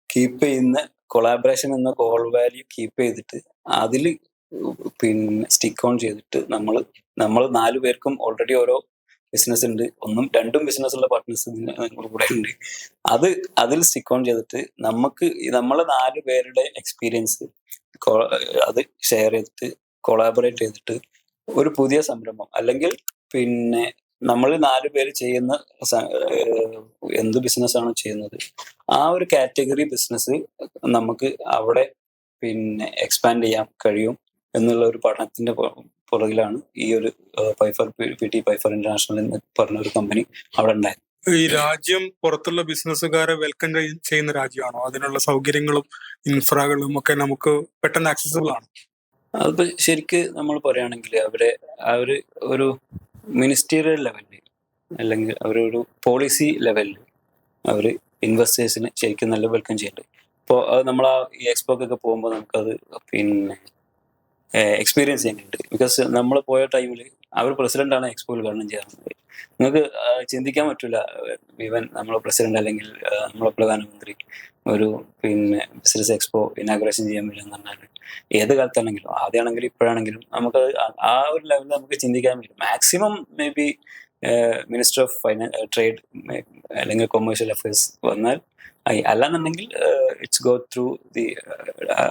കീപ്പ് ചെയ്യുന്ന, കൊളാബറേഷൻ എന്ന കോർ വാല്യൂ കീപ്പ് ചെയ്തിട്ട് അതിൽ സ്റ്റിക്ക് ഓൺ ചെയ്തിട്ട് നമ്മൾ 4 പേർക്കും ഓൾറെഡി ഓരോ ബിസിനസ് ഉണ്ട്, 1ഉം 2ഉം ബിസിനസ് ഉള്ള പാർട്ട്നേഴ്സ് കൂടെ ഉണ്ട്. അതിൽ സ്റ്റിക്ക് ഓൺ ചെയ്തിട്ട് നമ്മളെ 4 പേരുടെ എക്സ്പീരിയൻസ് അത് ഷെയർ ചെയ്തിട്ട് കൊളാബറേറ്റ് ചെയ്തിട്ട് ഒരു പുതിയ സംരംഭം, അല്ലെങ്കിൽ നമ്മൾ 4 പേര് ചെയ്യുന്ന എന്ത് ബിസിനസ് ആണോ ചെയ്യുന്നത് ആ ഒരു കാറ്റഗറി ബിസിനസ് നമുക്ക് അവിടെ എക്സ്പാൻഡ് ചെയ്യാൻ കഴിയും എന്നുള്ള ഒരു പഠനത്തിന്റെ പുറകിലാണ് ഈ ഒരു PT പൈഫർ ഇന്റർനാഷണൽ എന്ന് പറഞ്ഞ ഒരു കമ്പനി അവിടെ ഉണ്ടായത്. ഈ രാജ്യം പുറത്തുള്ള ബിസിനസ്സുകാരെ വെൽക്കം ചെയ്യുന്ന രാജ്യമാണോ? അതിനുള്ള സൗകര്യങ്ങളും ഇൻഫ്രകളും ഒക്കെ നമുക്ക് പെട്ടെന്ന് ആക്സസിബിൾ ആണ്? അതിപ്പോ ശരിക്ക് നമ്മൾ പറയുകയാണെങ്കിൽ അവര് ഒരു മിനിസ്റ്റീരിയൽ ലെവലിൽ അല്ലെങ്കിൽ അവരൊരു പോളിസി ലെവലിൽ അവർ ഇൻവെസ്റ്റേഴ്സിന് ശരിക്കും നല്ല വെൽക്കം ചെയ്യുന്നുണ്ട്. ഇപ്പോൾ അത് നമ്മൾ ഈ എക്സ്പോക്കൊക്കെ പോകുമ്പോൾ നമുക്കത് എക്സ്പീരിയൻസ് ചെയ്യുന്നുണ്ട്. ബിക്കോസ് നമ്മൾ പോയ ടൈമിൽ അവർ പ്രസിഡന്റാണ് എക്സ്പോയിൽ ഉദ്ഘാടനം ചെയ്യാറുള്ളത്. നിങ്ങൾക്ക് ചിന്തിക്കാൻ പറ്റില്ല, ഈവൻ നമ്മളെ പ്രസിഡന്റ് അല്ലെങ്കിൽ നമ്മളെ പ്രധാനമന്ത്രി ഒരു ബിസിനസ് എക്സ്പോ ഇനാഗ്രേഷൻ ചെയ്യാൻ പറ്റുമെന്ന് പറഞ്ഞാൽ ഏത് കാലത്താണെങ്കിലും, ആദ്യമാണെങ്കിലും ഇപ്പോഴാണെങ്കിലും നമുക്ക് ആ ഒരു ലെവലിൽ നമുക്ക് ചിന്തിക്കാൻ പറ്റും. Maximum may be minister of trade അല്ലെങ്കിൽ കൊമേഴ്ഷ്യൽ അഫയേഴ്സ് വന്നാൽ, അല്ലാന്നുണ്ടെങ്കിൽ ഇറ്റ്സ് ഗോ ത്രൂ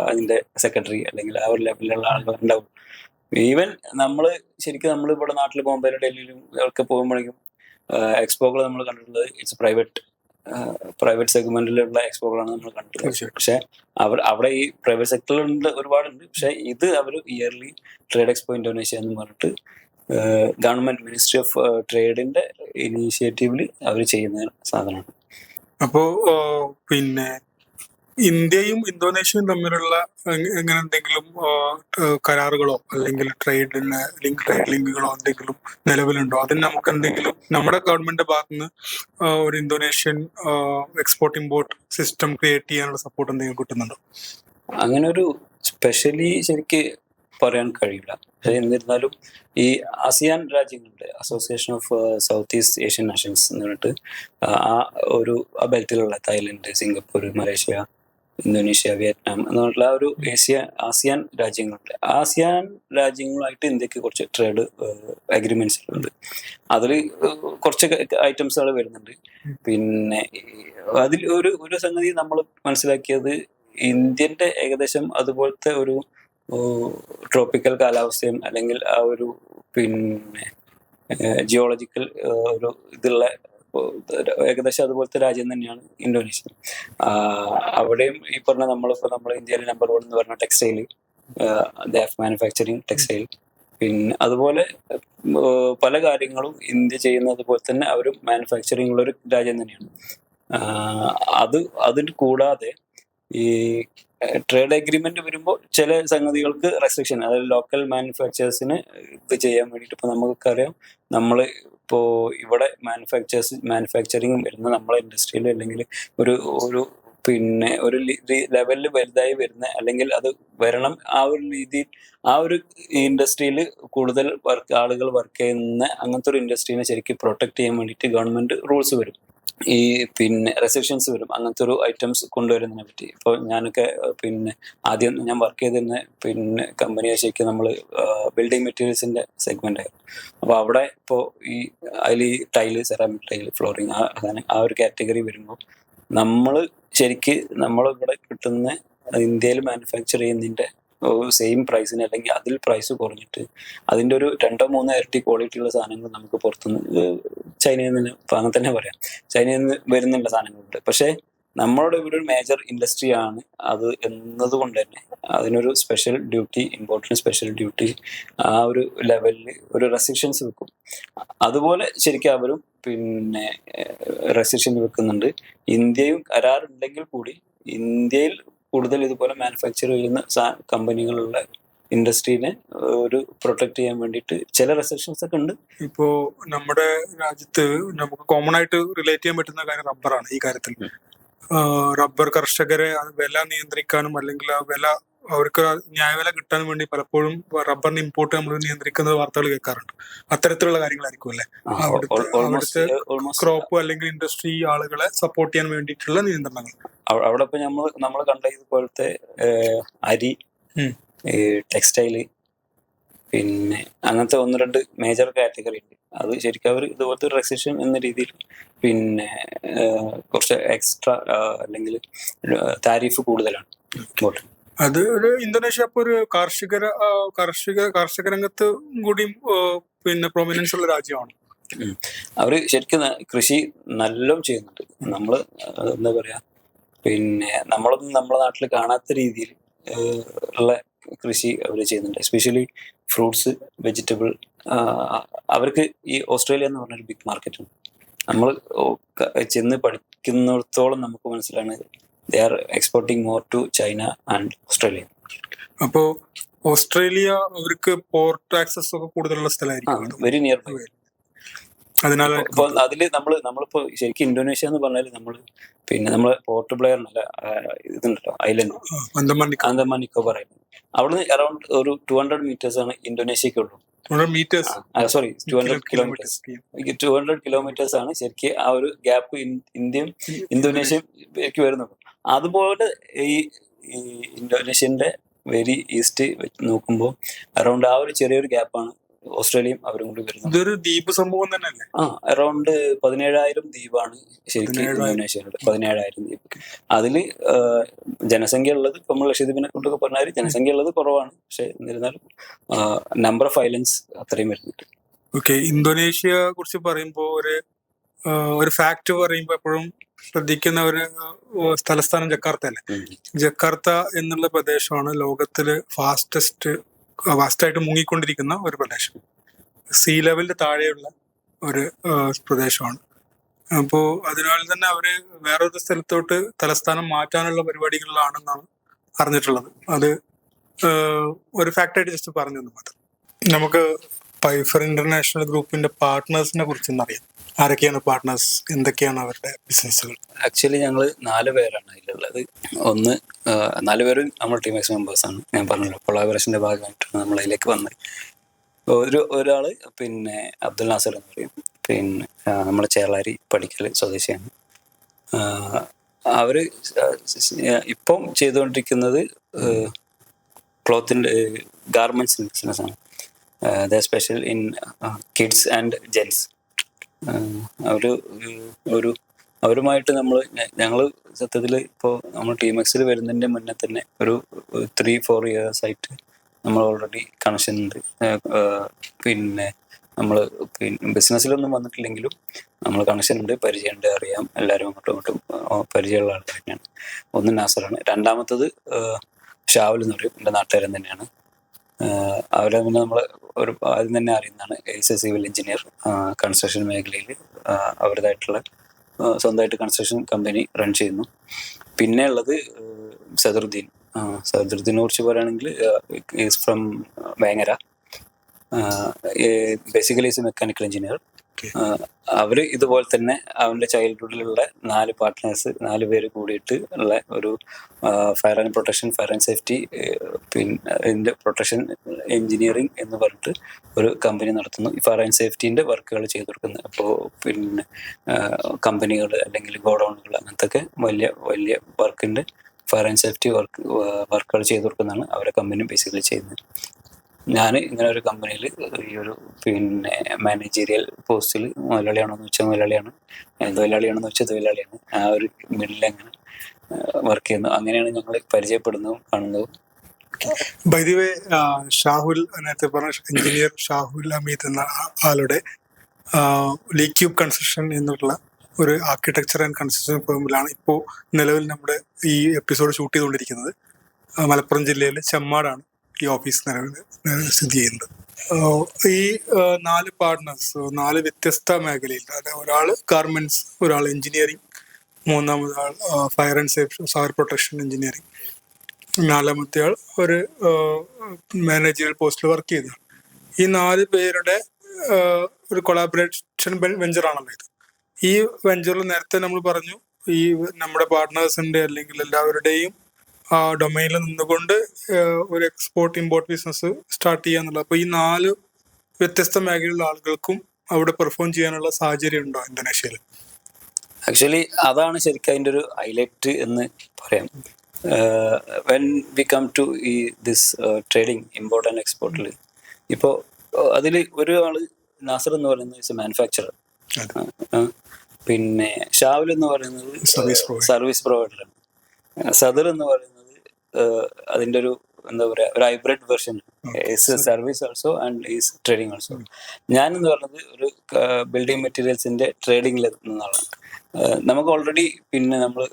അതിന്റെ സെക്രട്ടറി അല്ലെങ്കിൽ ആ ഒരു ലെവലിലുള്ള ആളുകൾ ഉണ്ടാവും. ഈവൻ ശരിക്കും നമ്മളിവിടെ നാട്ടിൽ ബോംബെയിലും ഡൽഹിയിലും ഒക്കെ പോകുമ്പോഴേക്കും എക്സ്പോകൾ നമ്മൾ കണ്ടിട്ടുള്ളത് ഇറ്റ്സ് പ്രൈവറ്റ് സെഗ്മെന്റിലുള്ള എക്സ്പോകളാണ് നമ്മൾ കണ്ടിട്ടുള്ളത്. പക്ഷെ അവിടെ ഈ പ്രൈവറ്റ് സെക്ടറിലുണ്ട്, ഒരുപാടുണ്ട്. പക്ഷെ ഇത് അവർ ഇയർലി ട്രേഡ് എക്സ്പോ ഇന്തോനേഷ്യ എന്ന് പറഞ്ഞിട്ട് ഗവൺമെന്റ് മിനിസ്ട്രി ഓഫ് ട്രേഡിന്റെ ഇനീഷ്യേറ്റീവില് അവർ ചെയ്യുന്ന സാധനമാണ്. അപ്പോ ഇന്ത്യയും ഇന്തോനേഷ്യയും തമ്മിലുള്ള എങ്ങനെ എന്തെങ്കിലും കരാറുകളോ അല്ലെങ്കിൽ ട്രേഡ് ലിങ്കുകളോ എന്തെങ്കിലും നിലവിലുണ്ടോ? അതിന് നമുക്ക് എന്തെങ്കിലും നമ്മുടെ ഗവൺമെന്റിന്റെ ഭാഗത്തുനിന്ന് ഒരു Indonesian export import system create ചെയ്യാനുള്ള സപ്പോർട്ട് എന്തെങ്കിലും കിട്ടുന്നുണ്ടോ? അങ്ങനെ ഒരു സ്പെഷ്യലി ശരിക്ക് പറയാൻ കഴിയില്ല. പക്ഷെ എന്നിരുന്നാലും ഈ ആസിയാൻ രാജ്യങ്ങളുടെ association of south east Asian nations എന്ന് പറഞ്ഞിട്ട് ആ ബെൽറ്റിലുള്ള Thailand, Singapore, Malaysia, Indonesia, Vietnam എന്നുള്ള ഒരു ആസിയാൻ രാജ്യങ്ങളുണ്ട്. ആസിയാൻ രാജ്യങ്ങളുമായിട്ട് ഇന്ത്യക്ക് കുറച്ച് ട്രേഡ് അഗ്രിമെന്റ്സ് ഉണ്ട്. അതിൽ കുറച്ച് ഐറ്റംസുകൾ വരുന്നുണ്ട്. അതിൽ ഒരു സംഗതി നമ്മൾ മനസ്സിലാക്കിയത്, ഇന്ത്യന്റെ ഏകദേശം അതുപോലത്തെ ഒരു ട്രോപ്പിക്കൽ കാലാവസ്ഥയും അല്ലെങ്കിൽ ആ ഒരു ജിയോളജിക്കൽ ഒരു ഇതുള്ള ഏകദേശം അതുപോലത്തെ രാജ്യം തന്നെയാണ് ഇന്തോനേഷ്യ. അവിടെയും ഈ പറഞ്ഞ നമ്മൾ ഇന്ത്യയിലെ നമ്പർ 1 എന്ന് പറഞ്ഞ ടെക്സ്റ്റൈൽ, മാനുഫാക്ചറിങ് ടെക്സ്റ്റൈൽ, അതുപോലെ പല കാര്യങ്ങളും ഇന്ത്യ ചെയ്യുന്നത് പോലെ തന്നെ അവരും മാനുഫാക്ചറിങ് ഉള്ള ഒരു രാജ്യം തന്നെയാണ്. അതിന് കൂടാതെ ഈ ട്രേഡ് അഗ്രിമെന്റ് വരുമ്പോൾ ചില സംഗതികൾക്ക് റെസ്ട്രിക്ഷൻ, അതായത് ലോക്കൽ മാനുഫാക്ചേഴ്സിന് ഇത് ചെയ്യാൻ വേണ്ടിയിട്ട് ഇപ്പൊ നമുക്കറിയാം, ഇപ്പോ ഇവിടെ മാനുഫാക്ചറിങ് വരുന്ന നമ്മളെ ഇൻഡസ്ട്രിയിൽ അല്ലെങ്കിൽ ഒരു ഒരു ലെവലിൽ വലുതായി വരുന്ന അല്ലെങ്കിൽ അത് വരണം ആ ഒരു രീതിയിൽ ആ ഒരു ഇൻഡസ്ട്രിയിൽ കൂടുതൽ ആളുകൾ വർക്ക് ചെയ്യുന്ന അങ്ങനത്തെ ഒരു ഇൻഡസ്ട്രീനെ ശരിക്കും പ്രൊട്ടക്ട് ചെയ്യാൻ വേണ്ടിയിട്ട് ഗവൺമെന്റ് റൂൾസ് വരും, ഈ റെസ്ട്രിക്ഷൻസ് വരും അങ്ങനത്തെ ഒരു ഐറ്റംസ് കൊണ്ടുവരുന്നതിനെ പറ്റി. ഇപ്പോൾ ഞാനൊക്കെ ആദ്യം ഞാൻ വർക്ക് ചെയ്തിരുന്ന കമ്പനിയെ ശരിക്കും നമ്മൾ ബിൽഡിംഗ് മെറ്റീരിയൽസിന്റെ സെഗ്മെന്റ് ആയിരുന്നു. അപ്പോൾ അവിടെ ഇപ്പോൾ അതിൽ ഈ ടൈല്, സെറാമിക് ടൈല്, ഫ്ലോറിങ് ആ ഒരു കാറ്റഗറി വരുമ്പോൾ നമ്മളിവിടെ കിട്ടുന്ന ഇന്ത്യയിൽ മാനുഫാക്ചർ ചെയ്യുന്നതിന്റെ സെയിം പ്രൈസിന് അല്ലെങ്കിൽ അതിൽ പ്രൈസ് കുറഞ്ഞിട്ട് അതിന്റെ ഒരു 2-3 ഇരട്ടി ക്വാളിറ്റി ഉള്ള സാധനങ്ങൾ നമുക്ക് പുറത്തുനിന്ന് ചൈനയിൽ നിന്ന് അങ്ങനെ തന്നെ പറയാം, ചൈനയിൽ നിന്ന് വരുന്നുള്ള സാധനങ്ങളുണ്ട്. പക്ഷെ നമ്മളുടെ ഇവിടെ ഒരു മേജർ ഇൻഡസ്ട്രി ആണ് അത് എന്നതുകൊണ്ട് തന്നെ അതിനൊരു special duty, important special duty ആ ഒരു ലെവലിൽ ഒരു റെസ്ട്രിക്ഷൻസ് വെക്കും. അതുപോലെ ശരിക്കും അവരും റെസ്ട്രിക്ഷൻ വെക്കുന്നുണ്ട്. ഇന്ത്യയും കരാറുണ്ടെങ്കിൽ കൂടി ഇന്ത്യയിൽ കൂടുതൽ ഇതുപോലെ മാനുഫാക്ചർ ചെയ്യുന്ന കമ്പനികളുള്ള ഇൻഡസ്ട്രീനെ ഒരു പ്രൊട്ടക്ട് ചെയ്യാൻ വേണ്ടിയിട്ട് ചില റെസ്ട്രിക്ഷൻസ് ഒക്കെ ഉണ്ട്. ഇപ്പോ നമ്മുടെ രാജ്യത്ത് നമുക്ക് കോമൺ ആയിട്ട് റിലേറ്റ് ചെയ്യാൻ പറ്റുന്ന കാര്യം റബ്ബറാണ്. ഈ കാര്യത്തിൽ റബ്ബർ കർഷകരെ വില നിയന്ത്രിക്കാനും അല്ലെങ്കിൽ ആ വില അവർക്ക് ന്യായവില കിട്ടാൻ വേണ്ടി പലപ്പോഴും റബ്ബറിന് ഇമ്പോർട്ട് നമ്മൾ നിയന്ത്രിക്കുന്ന വാർത്തകൾ കേൾക്കാറുണ്ട്. അത്തരത്തിലുള്ള കാര്യങ്ങളായിരിക്കും അല്ലെ അവിടുത്തെ ക്രോപ്പ് അല്ലെങ്കിൽ ഇൻഡസ്ട്രി ആളുകളെ സപ്പോർട്ട് ചെയ്യാൻ വേണ്ടിയിട്ടുള്ള നിയന്ത്രണങ്ങൾ. അവിടെ ഇപ്പൊ നമ്മൾ കണ്ട ഇതുപോലത്തെ അരി, ടെക്സ്റ്റൈല്, പിന്നെ അങ്ങനത്തെ 1-2 മേജർ കാറ്റഗറി ഉണ്ട്. അത് ശരിക്കും അവർ ഇതുപോലത്തെ ഒരു റെസിഷൻ എന്ന രീതിയിൽ പിന്നെ കുറച്ച് എക്സ്ട്രാ അല്ലെങ്കിൽ താരിഫ് കൂടുതലാണ്. അത് ഒരു ഇന്തോനേഷ്യ ഇപ്പൊ ഒരു കാർഷിക രംഗത്ത് കൂടി പിന്നെ പ്രൊമിനൻസ് ഉള്ള രാജ്യമാണ്. അവര് ശരിക്കും കൃഷി നല്ലോണം ചെയ്യുന്നുണ്ട്. നമ്മള് എന്താ പറയാ, പിന്നെ നമ്മളൊന്നും നമ്മുടെ നാട്ടിൽ കാണാത്ത രീതിയിൽ ഉള്ള കൃഷി അവർ ചെയ്യുന്നുണ്ട്. Especially fruits, vegetable. അവർക്ക് ഈ ഓസ്ട്രേലിയ എന്ന് പറഞ്ഞൊരു ബിഗ് മാർക്കറ്റാണ്. നമ്മൾ ചെന്ന് പഠിക്കുന്നിടത്തോളം നമുക്ക് മനസ്സിലാണ് they are exporting more to China and Australia. അപ്പോ ഓസ്ട്രേലിയ അവർക്ക് പോർട്ട് ആക്സസ് ഒക്കെ കൂടുതലുള്ള സ്ഥലമായിരിക്കും, വെരി നിയർ ബൈ. അതിനാൽ അതില് നമ്മളിപ്പോ ശരിക്കും ഇന്തോനേഷ്യ എന്ന് പറഞ്ഞാൽ പിന്നെ നമ്മള് പോർട്ട് ബ്ലെയർ ഇതുണ്ടല്ലോ, ഐലൻഡ് അന്തമാൻ നിക്കോബാർ ഐലൻഡ്. അവിടുന്ന് അറൌണ്ട് ഒരു 200 meters ആണ് ഇന്തോനേഷ്യക്കുള്ളൂ. 200 kilometers ആണ് ശരിക്കും ആ ഒരു ഗ്യാപ്പ് ഇന്ത്യയും ഇന്തോനേഷ്യക്ക് വരുന്നത്. അതുപോലെ ഈ ഇന്തോനേഷ്യന്റെ വെരി ഈസ്റ്റ് നോക്കുമ്പോൾ അറൌണ്ട് ആ ഒരു ചെറിയൊരു ഗ്യാപ്പാണ് ഓസ്ട്രേലിയയും അവരും കൂടി വരുന്നത്. ഇതൊരു ദ്വീപ് സമൂഹം തന്നെയല്ലേ? അറൌണ്ട് 17,000 ദ്വീപാണ് ശരിക്കും ഇന്തോനേഷ്യയിലുള്ളത്. 17,000 ദ്വീപ്. അതില് ജനസംഖ്യ ഉള്ളത് ഇപ്പൊ നമ്മൾ ലക്ഷദ്വീപിനെ കൊണ്ടൊക്കെ പറഞ്ഞാൽ ജനസംഖ്യ ഉള്ളത് കുറവാണ്. പക്ഷെ എന്നിരുന്നാലും നമ്പർ ഓഫ് ഐലൻഡ്സ് അത്രയും വരുന്നുണ്ട്. ഓക്കെ, ഇന്തോനേഷ്യ കുറിച്ച് പറയുമ്പോൾ ഒരു ഫാക്ട് പറയുമ്പോൾ എപ്പോഴും ശ്രദ്ധിക്കുന്ന ഒരു തലസ്ഥാനം ജക്കാർത്ത അല്ലേ? ജക്കാർത്ത എന്നുള്ള പ്രദേശമാണ് ലോകത്തില് ഫാസ്റ്റായിട്ട് മുങ്ങിക്കൊണ്ടിരിക്കുന്ന ഒരു പ്രദേശം. സീ ലെവലിന്റെ താഴെയുള്ള ഒരു പ്രദേശമാണ്. അപ്പോ അതിനാൽ തന്നെ അവര് വേറൊരു സ്ഥലത്തോട്ട് തലസ്ഥാനം മാറ്റാനുള്ള പരിപാടികളിലാണെന്നാണ് അറിഞ്ഞിട്ടുള്ളത്. അത് ഒരു ഫാക്ടായിട്ട് ജസ്റ്റ് പറഞ്ഞു മാത്രം. നമുക്ക് പൈഫർ ഇന്റർനാഷണൽ ഗ്രൂപ്പിന്റെ പാർട്ട്നേഴ്സിനെ കുറിച്ചൊന്നും അറിയാം. ആരൊക്കെയാണ് പാർട്ട്നേഴ്സ്, എന്തൊക്കെയാണ് അവരുടെ ബിസിനസ്സുകൾ? ആക്ച്വലി ഞങ്ങൾ 4 പേരാണ് അതിലുള്ളത്. 4 പേരും നമ്മൾ ടീമെക്സ് മെമ്പേഴ്സ് ആണ്. ഞാൻ പറഞ്ഞല്ലോ, കൊളാബറേഷന്റെ ഭാഗമായിട്ടാണ് നമ്മൾ അതിലേക്ക് വന്നത്. ഒരാള് പിന്നെ അബ്ദുൽ നാസർ എന്ന് പറയും, പിന്നെ നമ്മുടെ ചേളാരി പടിക്കൽ സ്വദേശിയാണ്. അവര് ഇപ്പം ചെയ്തുകൊണ്ടിരിക്കുന്നത് ക്ലോത്തിന്റെ ഗാർമെന്റ്സ് ബിസിനസ് ആണ്. Special in kids and gents. അവരുമായിട്ട് ഞങ്ങൾ സത്യത്തിൽ ഇപ്പോൾ നമ്മൾ ടീമെക്സിൽ വരുന്നതിൻ്റെ മുന്നേ തന്നെ ഒരു 3-4 years ആയിട്ട് നമ്മൾ ഓൾറെഡി കണക്ഷൻ ഉണ്ട്. പിന്നെ നമ്മൾ ബിസിനസ്സിലൊന്നും വന്നിട്ടില്ലെങ്കിലും നമ്മൾ കണക്ഷൻ ഉണ്ട്, പരിചയമുണ്ട്, അറിയാം. എല്ലാവരും അങ്ങോട്ടും പരിചയമുള്ള ആൾക്കാർ തന്നെയാണ്. ഒന്ന് നാസറാണ്, രണ്ടാമത്തത് ഷാവുൽ എന്ന് പറയും, എൻ്റെ നാട്ടുകാരൻ തന്നെയാണ്. അവരെ പിന്നെ നമ്മൾ ആദ്യം തന്നെ അറിയുന്നതാണ്. എ സിവിൽ എഞ്ചിനീയർ, കൺസ്ട്രക്ഷൻ മേഖലയിൽ അവരുടേതായിട്ടുള്ള സ്വന്തമായിട്ട് കൺസ്ട്രക്ഷൻ കമ്പനി റൺ ചെയ്യുന്നു. പിന്നെ ഉള്ളത് സദറുദ്ദീനെ കുറിച്ച് പറയുകയാണെങ്കിൽ is from Vengara. Basically is mechanical engineer. അവര് ഇതുപോലെ തന്നെ അവന്റെ ചൈൽഡ്ഹുഡിലുള്ള 4 പാർട്ട്നേഴ്സ്, 4 പേര് കൂടിയിട്ട് ഉള്ള ഒരു fire and protection, fire and safety, പിന്നെ പ്രൊട്ടക്ഷൻ എഞ്ചിനീയറിംഗ് എന്ന് പറഞ്ഞിട്ട് ഒരു കമ്പനി നടത്തുന്നു. ഈ ഫയർ ആൻഡ് സേഫ്റ്റിന്റെ വർക്കുകൾ ചെയ്തു കൊടുക്കുന്നത്. അപ്പോൾ പിന്നെ കമ്പനികൾ അല്ലെങ്കിൽ ഗോഡൌണുകൾ അങ്ങനത്തെ വലിയ വലിയ വർക്കിന്റെ ഫയർ ആൻഡ് സേഫ്റ്റി വർക്കുകൾ ചെയ്തു കൊടുക്കുന്നതാണ് അവരെ കമ്പനി ബേസിക്കലി ചെയ്യുന്നത്. ഞാൻ ഇങ്ങനെ ഒരു കമ്പനിയിൽ ഈ ഒരു പിന്നെ മാനേജീരിയൽ പോസ്റ്റിൽ മുതലാളിയാണെന്ന് വെച്ചാൽ മുതലാളിയാണ്, തൊഴിലാളിയാണെന്ന് വെച്ചാൽ തൊഴിലാളിയാണ്. ആ ഒരു മിഡിൽ അങ്ങനെ വർക്ക് ചെയ്യുന്നു. അങ്ങനെയാണ് ഞങ്ങൾ പരിചയപ്പെടുന്നതും കാണുന്നതും. ബൈ ദി വേ, ഷാഹുൽ നേരത്തെ പറഞ്ഞ എഞ്ചിനീയർ ഷാഹുൽ അമീദ് എന്ന ആളുടെ ലീ ക്യൂബ് കൺസ്ട്രക്ഷൻ എന്നുള്ള ഒരു ആർക്കിടെക്ചർ ആൻഡ് കൺസ്ട്രക്ഷൻ ഫേമിലാണ് ഇപ്പോൾ നിലവിൽ നമ്മുടെ ഈ എപ്പിസോഡ് ഷൂട്ട് ചെയ്തുകൊണ്ടിരിക്കുന്നത്. മലപ്പുറം ജില്ലയിലെ ചെമ്മാടാണ് ഈ ഓഫീസ് നിലവിൽ സ്ഥിതി ചെയ്യുന്നത്. ഈ 4 പാർട്ട്നേഴ്സ് 4 വ്യത്യസ്ത മേഖലയിൽ, അതായത് ഒരാൾ ഗാർമെന്റ്സ്, ഒരാൾ എഞ്ചിനീയറിംഗ്, മൂന്നാമത് ആൾ fire and safety fire protection engineering, 4-മത്തെ ആൾ ഒരു മാനേജറിയൽ പോസ്റ്റിൽ വർക്ക് ചെയ്തതാണ്. ഈ 4 പേരുടെ ഒരു കൊളാബറേഷൻ വെഞ്ചറാണല്ലോ ഇത്. ഈ വെഞ്ചറിൽ നേരത്തെ നമ്മൾ പറഞ്ഞു, ഈ നമ്മുടെ പാർട്ട്നേഴ്സിന്റെ അല്ലെങ്കിൽ എല്ലാവരുടെയും ആ ഡൊമൈനിൽ നിന്നുകൊണ്ട് ഒരു എക്സ്പോർട്ട് ഇമ്പോർട്ട് ബിസിനസ് സ്റ്റാർട്ട് ചെയ്യാന്നുള്ളത്. അപ്പൊ ഈ 4 വ്യത്യസ്ത മേഖലയിലുള്ള ആളുകൾക്കും അവിടെ പെർഫോം ചെയ്യാനുള്ള സാഹചര്യം ഉണ്ടോ ഇന്തോനേഷ്യയിൽ? ആക്ച്വലി അതാണ് ശരിക്കും അതിൻ്റെ ഒരു ഹൈലൈറ്റ് എന്ന് പറയാം. വെൻ വി കം ടു ഈ ദിസ് ട്രേഡിങ് ഇമ്പോർട്ട് ആൻഡ് എക്സ്പോർട്ടിൽ, ഇപ്പോൾ അതിൽ ഒരാള് നാസർ എന്ന് പറയുന്നത് മാനുഫാക്ചറർ, പിന്നെ ഷാവുൽ എന്ന് പറയുന്നത് സർവീസ് പ്രൊവൈഡറാണ്, സദർ എന്ന് പറയുന്നത് അതിൻ്റെ ഒരു എന്താ പറയാ ഒരു hybrid version, service also and is trading also. ഞാൻ എന്ന് പറയുന്നത് ഒരു ബിൽഡിംഗ് മെറ്റീരിയൽസിന്റെ ട്രേഡിംഗിൽ നിന്നാണ്. നമുക്ക് ഓൾറെഡി പിന്നെ നമ്മൾ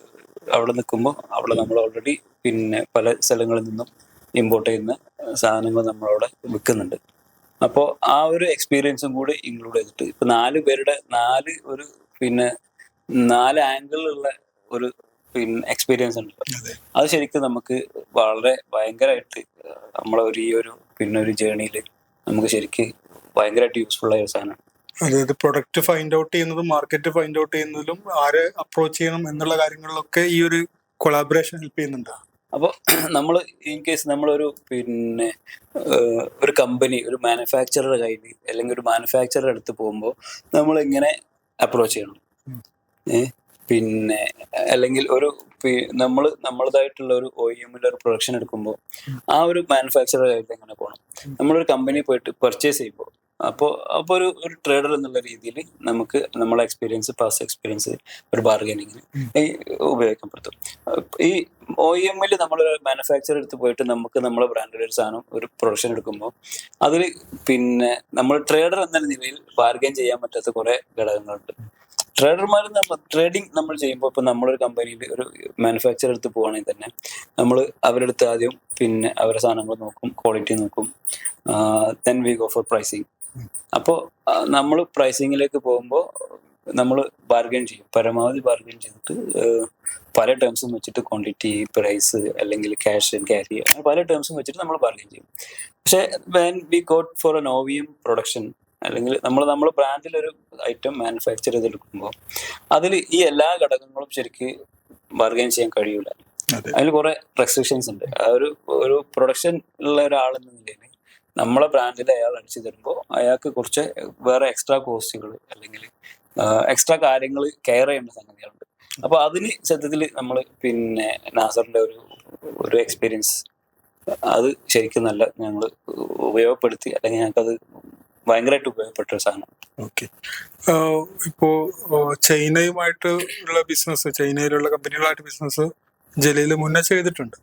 അവിടെ നിൽക്കുമ്പോൾ അവിടെ നമ്മൾ ഓൾറെഡി പിന്നെ പല സ്ഥലങ്ങളിൽ നിന്നും ഇമ്പോർട്ട് ചെയ്യുന്ന സാധനങ്ങൾ നമ്മളവിടെ വിൽക്കുന്നുണ്ട്. അപ്പോൾ ആ ഒരു എക്സ്പീരിയൻസും കൂടി ഇൻക്ലൂഡ് ചെയ്തിട്ട് ഇപ്പൊ 4 പേരുടെ 4 ഒരു പിന്നെ 4 ആംഗിളിലുള്ള ഒരു പിന്നെ എക്സ്പീരിയൻസ് ഉണ്ട്. അത് ശരിക്കും നമുക്ക് വളരെ ഭയങ്കരമായിട്ട് നമ്മളെ ഒരു ഈ ഒരു പിന്നെ ഒരു ജേണിയിൽ നമുക്ക് ശരിക്കും ഭയങ്കരമായിട്ട് യൂസ്ഫുൾ ആയ ഒരു സാധനമാണ്. അതായത് പ്രൊഡക്റ്റ് ഫൈൻഡ് ഔട്ട് ചെയ്യുന്നതും മാർക്കറ്റ് ഫൈൻഡ് ഔട്ട് ചെയ്യുന്നതിലും ആരെ അപ്രോച്ച് ചെയ്യണം എന്നുള്ള കാര്യങ്ങളിലൊക്കെ ഈ ഒരു കൊളാബറേഷൻ ഹെൽപ്പ് ചെയ്യുന്നുണ്ട്. അപ്പോൾ നമ്മൾ ഇൻ കേസ് നമ്മളൊരു പിന്നെ ഒരു കമ്പനി ഒരു മാനുഫാക്ചറുടെ കയ്യിൽ അല്ലെങ്കിൽ ഒരു മാനുഫാക്ചറുടെ അടുത്ത് പോകുമ്പോൾ നമ്മൾ എങ്ങനെ അപ്രോച്ച് ചെയ്യണം, പിന്നെ അല്ലെങ്കിൽ ഒരു നമ്മളതായിട്ടുള്ള ഒരു OEM-ൽ ഒരു പ്രൊഡക്ഷൻ എടുക്കുമ്പോൾ ആ ഒരു മാനുഫാക്ചറുടെ കയ്യിൽ എങ്ങനെ പോകണം, നമ്മളൊരു കമ്പനി പോയിട്ട് പർച്ചേസ് ചെയ്യുമ്പോൾ അപ്പോൾ ഒരു ട്രേഡർ എന്നുള്ള രീതിയിൽ നമുക്ക് നമ്മളെ എക്സ്പീരിയൻസ് പാസ്റ്റ് എക്സ്പീരിയൻസ് ഒരു ബാർഗനിങ്ങിന് ഉപയോഗപ്പെടുത്തും. ഈ OEM-ൽ നമ്മളൊരു മാനുഫാക്ചർ എടുത്ത് പോയിട്ട് നമുക്ക് നമ്മളെ ബ്രാൻഡിൽ ഒരു സാധനം ഒരു പ്രൊഡക്ഷൻ എടുക്കുമ്പോൾ അതിൽ പിന്നെ നമ്മൾ ട്രേഡർ എന്ന നിലയിൽ ബാർഗൻ ചെയ്യാൻ പറ്റാത്ത കുറെ ഘടകങ്ങളുണ്ട്. ട്രേഡർമാർ ട്രേഡിങ് നമ്മൾ ചെയ്യുമ്പോൾ ഇപ്പൊ നമ്മളൊരു കമ്പനിയിൽ ഒരു മാനുഫാക്ചർ എടുത്ത് പോവുകയാണെങ്കിൽ തന്നെ നമ്മൾ അവരുടെ അടുത്ത് ആദ്യം പിന്നെ അവരുടെ സാധനങ്ങൾ നോക്കും, ക്വാളിറ്റി നോക്കും, then we go for pricing. അപ്പോൾ നമ്മൾ പ്രൈസിങ്ങിലേക്ക് പോകുമ്പോൾ നമ്മൾ ബാർഗൻ ചെയ്യും, പരമാവധി ബാർഗൻ ചെയ്തിട്ട് പല ടേംസും വെച്ചിട്ട് ക്വാണ്ടിറ്റി, പ്രൈസ് അല്ലെങ്കിൽ ക്യാഷ് ആൻഡ് ക്യാരി, അങ്ങനെ പല ടേംസും വെച്ചിട്ട് നമ്മൾ ബാർഗൻ ചെയ്യും. പക്ഷെ when we got for an OEM production അല്ലെങ്കിൽ നമ്മൾ ബ്രാൻഡിൽ ഒരു ഐറ്റം മാനുഫാക്ചർ ചെയ്തെടുക്കുമ്പോൾ അതിൽ ഈ എല്ലാ ഘടകങ്ങളും ശരിക്ക് ബാർഗൈൻ ചെയ്യാൻ കഴിയൂല. അതിൽ കുറെ റെസ്ട്രിക്ഷൻസ് ഉണ്ട്. ഒരു പ്രൊഡക്ഷൻ ഉള്ള ഒരാളെന്ന നിലയിൽ നമ്മളെ ബ്രാൻഡിൽ അയാൾ അടിച്ചു തരുമ്പോൾ അയാൾക്ക് കുറച്ച് വേറെ എക്സ്ട്രാ കോസ്റ്റുകൾ അല്ലെങ്കിൽ എക്സ്ട്രാ കാര്യങ്ങൾ കെയർ ചെയ്യേണ്ട സംഗതികളുണ്ട്. അപ്പൊ അതിന് സത്യത്തിൽ നമ്മൾ പിന്നെ നാസറിന്റെ ഒരു എക്സ്പീരിയൻസ് അത് ശരിക്കും നല്ല ഞങ്ങൾ ഉപയോഗപ്പെടുത്തി, അല്ലെങ്കിൽ ഞങ്ങൾക്കത് ഭയങ്കരമായിട്ട് ഉപയോഗപ്പെട്ട ഒരു സാധനം. ഓക്കെ, ഇപ്പോ ചൈനയുമായിട്ട് ഉള്ള ബിസിനസ്, ചൈനയിലുള്ള കമ്പനികളായിട്ട് ബിസിനസ് ജലീൽ മുന്നേ ചെയ്തിട്ടുണ്ട്.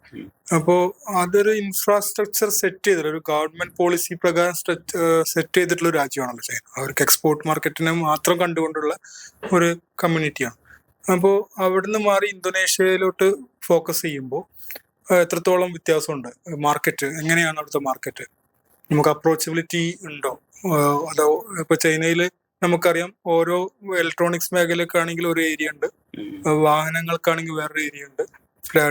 അപ്പോൾ അതൊരു ഇൻഫ്രാസ്ട്രക്ചർ സെറ്റ് ചെയ്തിട്ട് ഒരു ഗവൺമെന്റ് പോളിസി പ്രകാരം സെറ്റ് ചെയ്തിട്ടുള്ള ഒരു രാജ്യമാണല്ലോ ചൈന. അവർക്ക് എക്സ്പോർട്ട് മാർക്കറ്റിനെ മാത്രം കണ്ടുകൊണ്ടുള്ള ഒരു കമ്മ്യൂണിറ്റിയാണ്. അപ്പോൾ അവിടുന്ന് മാറി ഇന്തോനേഷ്യയിലോട്ട് ഫോക്കസ് ചെയ്യുമ്പോൾ എത്രത്തോളം വ്യത്യാസമുണ്ട് മാർക്കറ്റ്? എങ്ങനെയാണ് അവിടുത്തെ മാർക്കറ്റ്? നമുക്ക് അപ്രോച്ചബിലിറ്റി ഉണ്ടോ? അതോ ഇപ്പൊ ചൈനയില് നമുക്കറിയാം ഓരോ ഇലക്ട്രോണിക്സ് മേഖലക്കാണെങ്കിൽ ഒരു ഏരിയ ഉണ്ട്, വാഹനങ്ങൾക്കാണെങ്കിൽ വേറൊരു ഏരിയ ഉണ്ട്,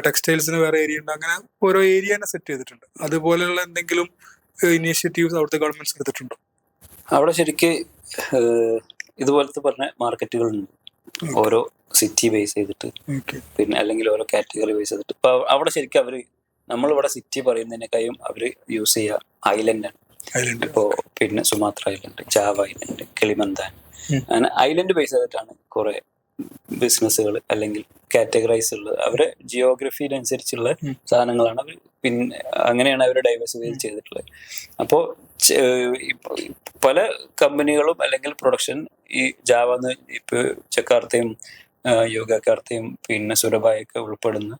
ടെക്സ്റ്റൈൽസിന് വേറെ ഏരിയ ഉണ്ട്, അങ്ങനെ ഓരോ ഏരിയ തന്നെ സെറ്റ് ചെയ്തിട്ടുണ്ട്. അതുപോലെയുള്ള എന്തെങ്കിലും ഇനീഷ്യേറ്റീവ്സ് അവിടുത്തെ ഗവൺമെന്റ്സ് എടുത്തിട്ടുണ്ടോ? അവിടെ ശരിക്ക് ഇതുപോലത്തെ പറഞ്ഞ മാർക്കറ്റുകളുണ്ട്, ഓരോ സിറ്റി ബേസ് ചെയ്തിട്ട്, പിന്നെ അല്ലെങ്കിൽ ഓരോ കാറ്റഗറി ബേസ് ചെയ്തിട്ട്. ഇപ്പൊ അവിടെ ശരിക്കും അവര് നമ്മളിവിടെ സിറ്റി പറയുന്നതിനേക്കാളും അവര് യൂസ് ചെയ്യുക ഐലൻഡാണ്. ഇപ്പോ പിന്നെ സുമാത്ര ഐലൻഡ്, ജാവ ഐലൻഡ്, കിളിമന്താൻ, അങ്ങനെ ഐലൻഡ് ബേസ് ചെയ്തിട്ടാണ് കുറെ ബിസിനസ്സുകൾ അല്ലെങ്കിൽ കാറ്റഗറൈസ് ഉള്ളത്. അവരെ ജിയോഗ്രഫിയിലനുസരിച്ചുള്ള സാധനങ്ങളാണ് അവർ, പിന്നെ അങ്ങനെയാണ് അവർ ഡൈവേഴ്സിഫൈ ചെയ്തിട്ടുള്ളത്. അപ്പോൾ പല കമ്പനികളും അല്ലെങ്കിൽ പ്രൊഡക്ഷൻ ഈ ജാവന്ന് ഇപ്പൊ ജക്കാർത്തയും യോഗാർത്തയും പിന്നെ സുരബായൊക്കെ ഉൾപ്പെടുന്ന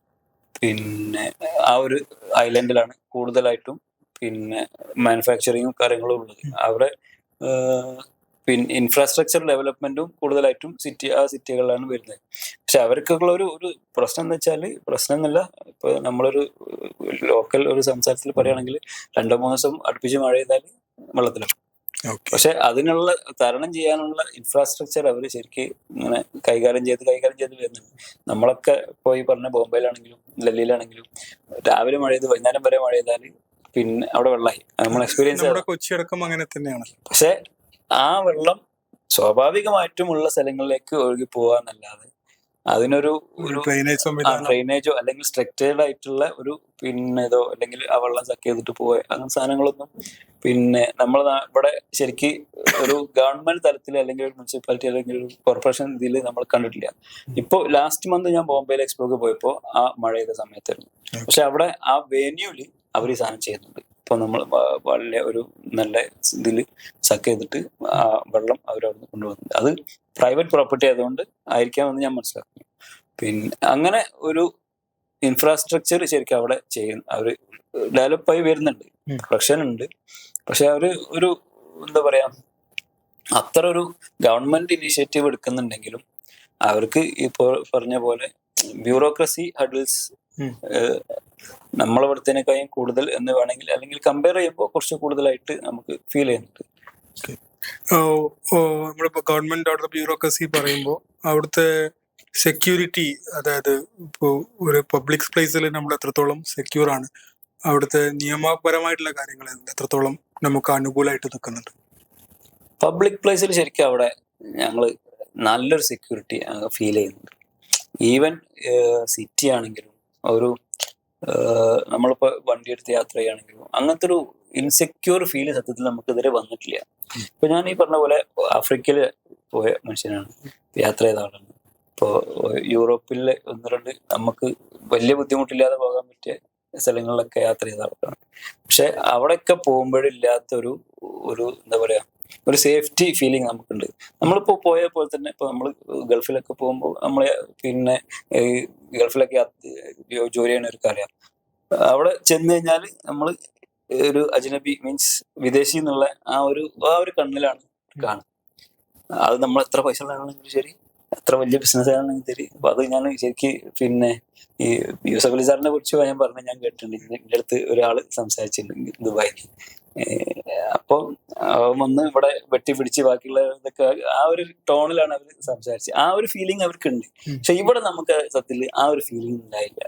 പിന്നെ ആ ഒരു ഐലൻഡിലാണ് കൂടുതലായിട്ടും പിന്നെ മാനുഫാക്ചറിങ്ങും കാര്യങ്ങളും ഉള്ളത്. അവിടെ പിന്നെ ഇൻഫ്രാസ്ട്രക്ചർ ഡെവലപ്മെന്റും കൂടുതലായിട്ടും ആ സിറ്റികളിലാണ് വരുന്നത്. പക്ഷെ അവർക്കുള്ള ഒരു പ്രശ്നം എന്ന് വെച്ചാൽ, പ്രശ്നം എന്നല്ല, ഇപ്പൊ നമ്മളൊരു ലോക്കൽ ഒരു സംസാരത്തിൽ പറയുകയാണെങ്കിൽ 2-3 ദിവസം അടുപ്പിച്ച് മഴ ചെയ്താൽ വെള്ളത്തിലാവും. പക്ഷെ അതിനുള്ള തരണം ചെയ്യാനുള്ള ഇൻഫ്രാസ്ട്രക്ചർ അവർ ശരിക്കും ഇങ്ങനെ കൈകാര്യം ചെയ്ത് വരുന്നുണ്ട്. നമ്മളൊക്കെ പോയി പറഞ്ഞ ബോംബെയിലാണെങ്കിലും ഡൽഹിയിലാണെങ്കിലും രാവിലെ മഴ ചെയ്ത് വൈകുന്നേരം വരെ മഴ ചെയ്താൽ പിന്നെ അവിടെ വെള്ളമായി. നമ്മൾ എക്സ്പീരിയൻസ് കൊച്ചി അടക്കം അങ്ങനെ തന്നെയാണ്. പക്ഷെ ആ വെള്ളം സ്വാഭാവികമായിട്ടുമുള്ള സ്ഥലങ്ങളിലേക്ക് ഒഴുകി പോവാന്നല്ലാതെ അതിനൊരു ഡ്രെയിനേജ് സംവിധാനം, ഡ്രെയിനേജോ അല്ലെങ്കിൽ സ്ട്രക്ചേർഡ് ആയിട്ടുള്ള ഒരു ഇതോ അല്ലെങ്കിൽ ആ വെള്ളം സക്ക് ചെയ്തിട്ട് പോയ അങ്ങനെ സാധനങ്ങളൊന്നും നമ്മൾ ഇവിടെ ശരിക്ക് ഒരു ഗവൺമെന്റ് തലത്തിൽ അല്ലെങ്കിൽ ഒരു മുനിസിപ്പാലിറ്റി അല്ലെങ്കിൽ ഒരു കോർപ്പറേഷൻ ഇതിൽ നമ്മൾ കണ്ടിട്ടില്ല. ഇപ്പൊ ലാസ്റ്റ് മന്ത് ഞാൻ ബോംബെയിൽ എക്സ്പോക്ക് പോയപ്പോ ആ മഴ പെയ്ത സമയത്തായിരുന്നു. പക്ഷെ അവിടെ ആ വെന്യൂല് അവർ ഈ സാധനം ചെയ്യുന്നുണ്ട്. ഇപ്പൊ നമ്മൾ വളരെ ഒരു നല്ല ഇതിൽ സക്ക് ചെയ്തിട്ട് ആ വെള്ളം അവരവിടെ കൊണ്ടുവന്നിട്ടുണ്ട്. അത് പ്രൈവറ്റ് പ്രോപ്പർട്ടി ആയതുകൊണ്ട് ആയിരിക്കാമെന്ന് ഞാൻ മനസ്സിലാക്കുന്നു. അങ്ങനെ ഒരു ഇൻഫ്രാസ്ട്രക്ചർ ശരിക്കും അവിടെ ചെയ്യുന്നു. അവര് ഡെവലപ്പായി വരുന്നുണ്ട്, പ്രൊഡക്ഷൻ ഉണ്ട്. പക്ഷെ അവര് എന്താ പറയാ, അത്ര ഒരു ഗവൺമെന്റ് ഇനിഷ്യേറ്റീവ് എടുക്കുന്നുണ്ടെങ്കിലും അവർക്ക് ഇപ്പോൾ പറഞ്ഞ പോലെ ബ്യൂറോക്രസി ഹഡിൽസ് നമ്മളിവിടത്തേനേക്കാളും കൂടുതൽ എന്ന് വേണമെങ്കിൽ, അല്ലെങ്കിൽ കമ്പയർ ചെയ്യുമ്പോൾ കുറച്ച് കൂടുതലായിട്ട് നമുക്ക് ഫീൽ ചെയ്യുന്നുണ്ട്. നമ്മളിപ്പോ ഗവൺമെന്റ് അവിടുത്തെ ബ്യൂറോക്രസി പറയുമ്പോൾ അവിടുത്തെ സെക്യൂരിറ്റി, അതായത് ഇപ്പോൾ ഒരു പബ്ലിക് പ്ലേസിൽ നമ്മൾ എത്രത്തോളം സെക്യൂർ ആണ്, അവിടുത്തെ നിയമപരമായിട്ടുള്ള കാര്യങ്ങൾ എത്രത്തോളം നമുക്ക് അനുകൂലമായിട്ട് നിൽക്കുന്നുണ്ട്? പബ്ലിക് പ്ലേസിൽ ശരിക്കും അവിടെ ഞങ്ങള് നല്ലൊരു സെക്യൂരിറ്റി ഫീൽ ചെയ്യുന്നുണ്ട്. ഈവൻ സിറ്റി ആണെങ്കിലും ഒരു നമ്മളിപ്പോ വണ്ടി എടുത്ത് യാത്ര ചെയ്യുകയാണെങ്കിലും അങ്ങനത്തെ ഒരു ഇൻസെക്യൂർ ഫീൽ സത്യത്തിൽ നമുക്ക് ഇതുവരെ വന്നിട്ടില്ല. ഇപ്പൊ ഞാൻ ഈ പറഞ്ഞ പോലെ ആഫ്രിക്കയില് പോയ മനുഷ്യനാണ്, യാത്ര ചെയ്ത ആളാണ്. ഇപ്പോ യൂറോപ്പിലെ 1-2 നമുക്ക് വലിയ ബുദ്ധിമുട്ടില്ലാതെ പോകാൻ പറ്റിയ സ്ഥലങ്ങളിലൊക്കെ യാത്ര ചെയ്ത ആൾക്കാണ്. പക്ഷെ അവിടെയൊക്കെ പോകുമ്പോഴില്ലാത്തൊരു എന്താ പറയാ, ഒരു സേഫ്റ്റി ഫീലിംഗ് നമുക്കുണ്ട്. നമ്മളിപ്പോ പോയ പോലെ തന്നെ ഇപ്പൊ നമ്മൾ ഗൾഫിലൊക്കെ പോകുമ്പോൾ നമ്മളെ ഗൾഫിലൊക്കെ ജോലി ചെയ്യുന്നവർക്ക് അറിയാം, അവിടെ ചെന്ന് കഴിഞ്ഞാൽ നമ്മൾ ഒരു അജ്നബി മീൻസ് വിദേശി എന്നുള്ള ആ ഒരു കണ്ണിലാണ് കാണുന്നത്. അത് നമ്മൾ എത്ര പൈസ ഉള്ളതാണെങ്കിലും ശരി, എത്ര വലിയ ബിസിനസ് ആണെങ്കിലും ശരി. അപ്പൊ അത് ഞാൻ ശരിക്ക് ഈ യൂസഫ് അലി സാറിനെ കുറിച്ച് ഞാൻ ഞാൻ കേട്ടിട്ടുണ്ട്. എൻ്റെ അടുത്ത് ഒരാള് സംസാരിച്ചിട്ടുണ്ട് ദുബായിൽ. അപ്പൊ വന്ന് ഇവിടെ വെട്ടി പിടിച്ച് ബാക്കിയുള്ള ഇതൊക്കെ ആ ഒരു ടോണിലാണ് അവർ സംസാരിച്ചത്. ആ ഒരു ഫീലിംഗ് അവർക്കുണ്ട്. പക്ഷെ ഇവിടെ നമുക്ക് സത്യത്തിൽ ആ ഒരു ഫീലിംഗ് ഉണ്ടായില്ല.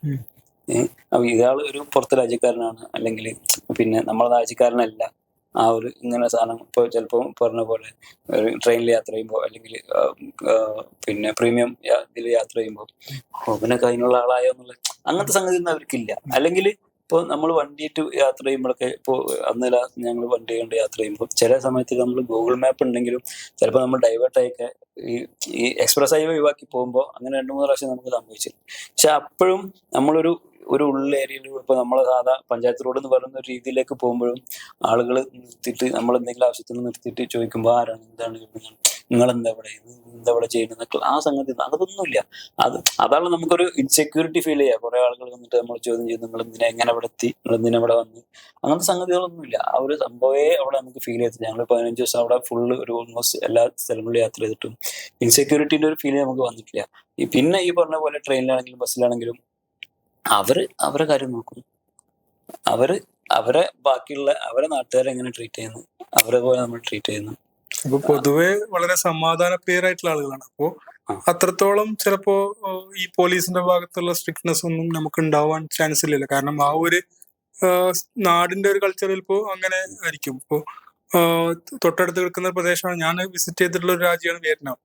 അപ്പൊ ഇയാൾ ഒരു പുറത്തെ രാജ്യക്കാരനാണ്, അല്ലെങ്കിൽ നമ്മളെ രാജ്യക്കാരനല്ല. ആ ഒരു ഇങ്ങനെ സാധനം ഇപ്പൊ ചിലപ്പോ പറഞ്ഞ പോലെ ട്രെയിനിൽ യാത്ര ചെയ്യുമ്പോൾ അല്ലെങ്കിൽ പ്രീമിയം ഇതിൽ യാത്ര ചെയ്യുമ്പോൾ അവനൊക്കെ അതിനുള്ള ആളായോ എന്നുള്ള അങ്ങനത്തെ സംഗതി ഒന്നും അവർക്കില്ല. അല്ലെങ്കിൽ ഇപ്പോൾ നമ്മൾ വണ്ടിയിട്ട് യാത്ര ചെയ്യുമ്പോഴൊക്കെ, ഇപ്പോൾ അന്ന് ഞങ്ങൾ വണ്ടി കൊണ്ട് യാത്ര ചെയ്യുമ്പോൾ ചില സമയത്ത് നമ്മൾ ഗൂഗിൾ മാപ്പ് ഉണ്ടെങ്കിലും ചിലപ്പോൾ നമ്മൾ ഡൈവേർട്ടായൊക്കെ ഈ എക്സ്പ്രസ് ഹൈവേ ഒഴിവാക്കി പോകുമ്പോൾ അങ്ങനെ 2-3 പ്രാവശ്യം നമുക്ക് സംഭവിച്ചു. പക്ഷെ അപ്പോഴും നമ്മളൊരു ഉള്ള ഏരിയയിൽ ഇപ്പൊ നമ്മളെ സാധാ പഞ്ചായത്ത് റോഡ് എന്ന് പറയുന്ന ഒരു രീതിയിലേക്ക് പോകുമ്പോഴും ആളുകൾ നിർത്തിയിട്ട് നമ്മൾ എന്തെങ്കിലും ആവശ്യത്തിന് നിർത്തിയിട്ട് ചോദിക്കുമ്പോൾ ആരാണ്, എന്താണ്, നിങ്ങൾ എന്താ ഇവിടെ ചെയ്യുന്നതൊക്കെ ആ സംഗതി അതൊന്നുമില്ല. അതാണ് നമുക്കൊരു ഇൻസെക്യൂരിറ്റി ഫീൽ ചെയ്യുക. കുറെ ആളുകൾ വന്നിട്ട് നമ്മൾ ചോദ്യം ചെയ്ത് നിങ്ങൾ എങ്ങനെ ഇവിടെ എത്തി, നിങ്ങൾ എന്തിനാ ഇവിടെ വന്ന്, അങ്ങനത്തെ സംഗതികളൊന്നുമില്ല. ആ ഒരു സംഭവമേ അവിടെ നമുക്ക് ഫീൽ ചെയ്തത്. ഞങ്ങൾ 15 ദിവസം അവിടെ ഫുള്ള് ഒരു ഓൾമോസ്റ്റ് എല്ലാ സ്ഥലങ്ങളിലും യാത്ര ചെയ്തിട്ടും ഇൻസെക്യൂരിറ്റിന്റെ ഒരു ഫീൽ നമുക്ക് വന്നിട്ടില്ല. ഈ പറഞ്ഞ പോലെ ട്രെയിനിലാണെങ്കിലും ബസ്സിലാണെങ്കിലും അവരെ കാര്യം നോക്കും. അവരെ നാട്ടുകാരെ എങ്ങനെ ട്രീറ്റ് ചെയ്യുന്നു, അവരെ പോലെ നമ്മൾ ട്രീറ്റ് ചെയ്യുന്നു. അപ്പൊ പൊതുവെ വളരെ സമാധാന പ്രിയരായിട്ടുള്ള ആളുകളാണ്. അപ്പോ അത്രത്തോളം ചിലപ്പോ ഈ പോലീസിന്റെ ഭാഗത്തുള്ള സ്ട്രിക്ട്നെസ് ഒന്നും നമുക്ക് ഉണ്ടാവാൻ ചാൻസ് ഇല്ലല്ലോ. കാരണം ആ ഒരു നാടിന്റെ ഒരു കൾച്ചറിൽ ഇപ്പോ അങ്ങനെ ആയിരിക്കും. ഇപ്പോ തൊട്ടടുത്ത് കിടക്കുന്ന പ്രദേശമാണ്, ഞാൻ വിസിറ്റ് ചെയ്തിട്ടുള്ള ഒരു രാജ്യമാണ് വിയറ്റ്നാം.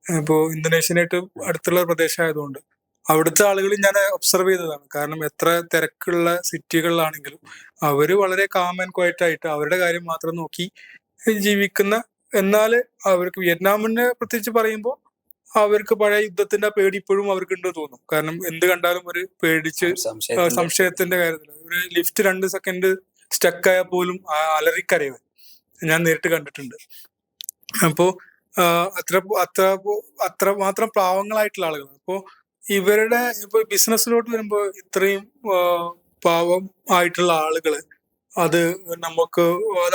ഇപ്പോ ഇന്തോനേഷ്യനായിട്ട് അടുത്തുള്ള പ്രദേശമായതുകൊണ്ട് അവിടുത്തെ ആളുകൾ ഞാൻ ഒബ്സർവ് ചെയ്തതാണ്. കാരണം എത്ര തിരക്കുള്ള സിറ്റികളിലാണെങ്കിലും അവര് വളരെ കാം ആൻഡ് ക്വയറ്റ് ആയിട്ട് അവരുടെ കാര്യം മാത്രം നോക്കി ജീവിക്കുന്ന, എന്നാൽ അവർക്ക് വിയറ്റ്നാമിനെ പ്രത്യേകിച്ച് പറയുമ്പോൾ അവർക്ക് പഴയ യുദ്ധത്തിന്റെ പേടി ഇപ്പോഴും അവർക്ക് ഉണ്ട് തോന്നും. കാരണം എന്ത് കണ്ടാലും ഒരു പേടിച്ച് സംശയത്തിന്റെ കാര്യത്തിൽ ഒരു ലിഫ്റ്റ് 2 സെക്കൻഡ് സ്റ്റക്കായാൽ പോലും അലറിക്കരയുക ഞാൻ നേരിട്ട് കണ്ടിട്ടുണ്ട്. അപ്പോ അത്ര മാത്രം പാവങ്ങളായിട്ടുള്ള ആളുകൾ. അപ്പോ ഇവരുടെ ഇപ്പൊ ബിസിനസ്സിലോട്ട് വരുമ്പോൾ ഇത്രയും പാവം ആയിട്ടുള്ള ആളുകള് അത്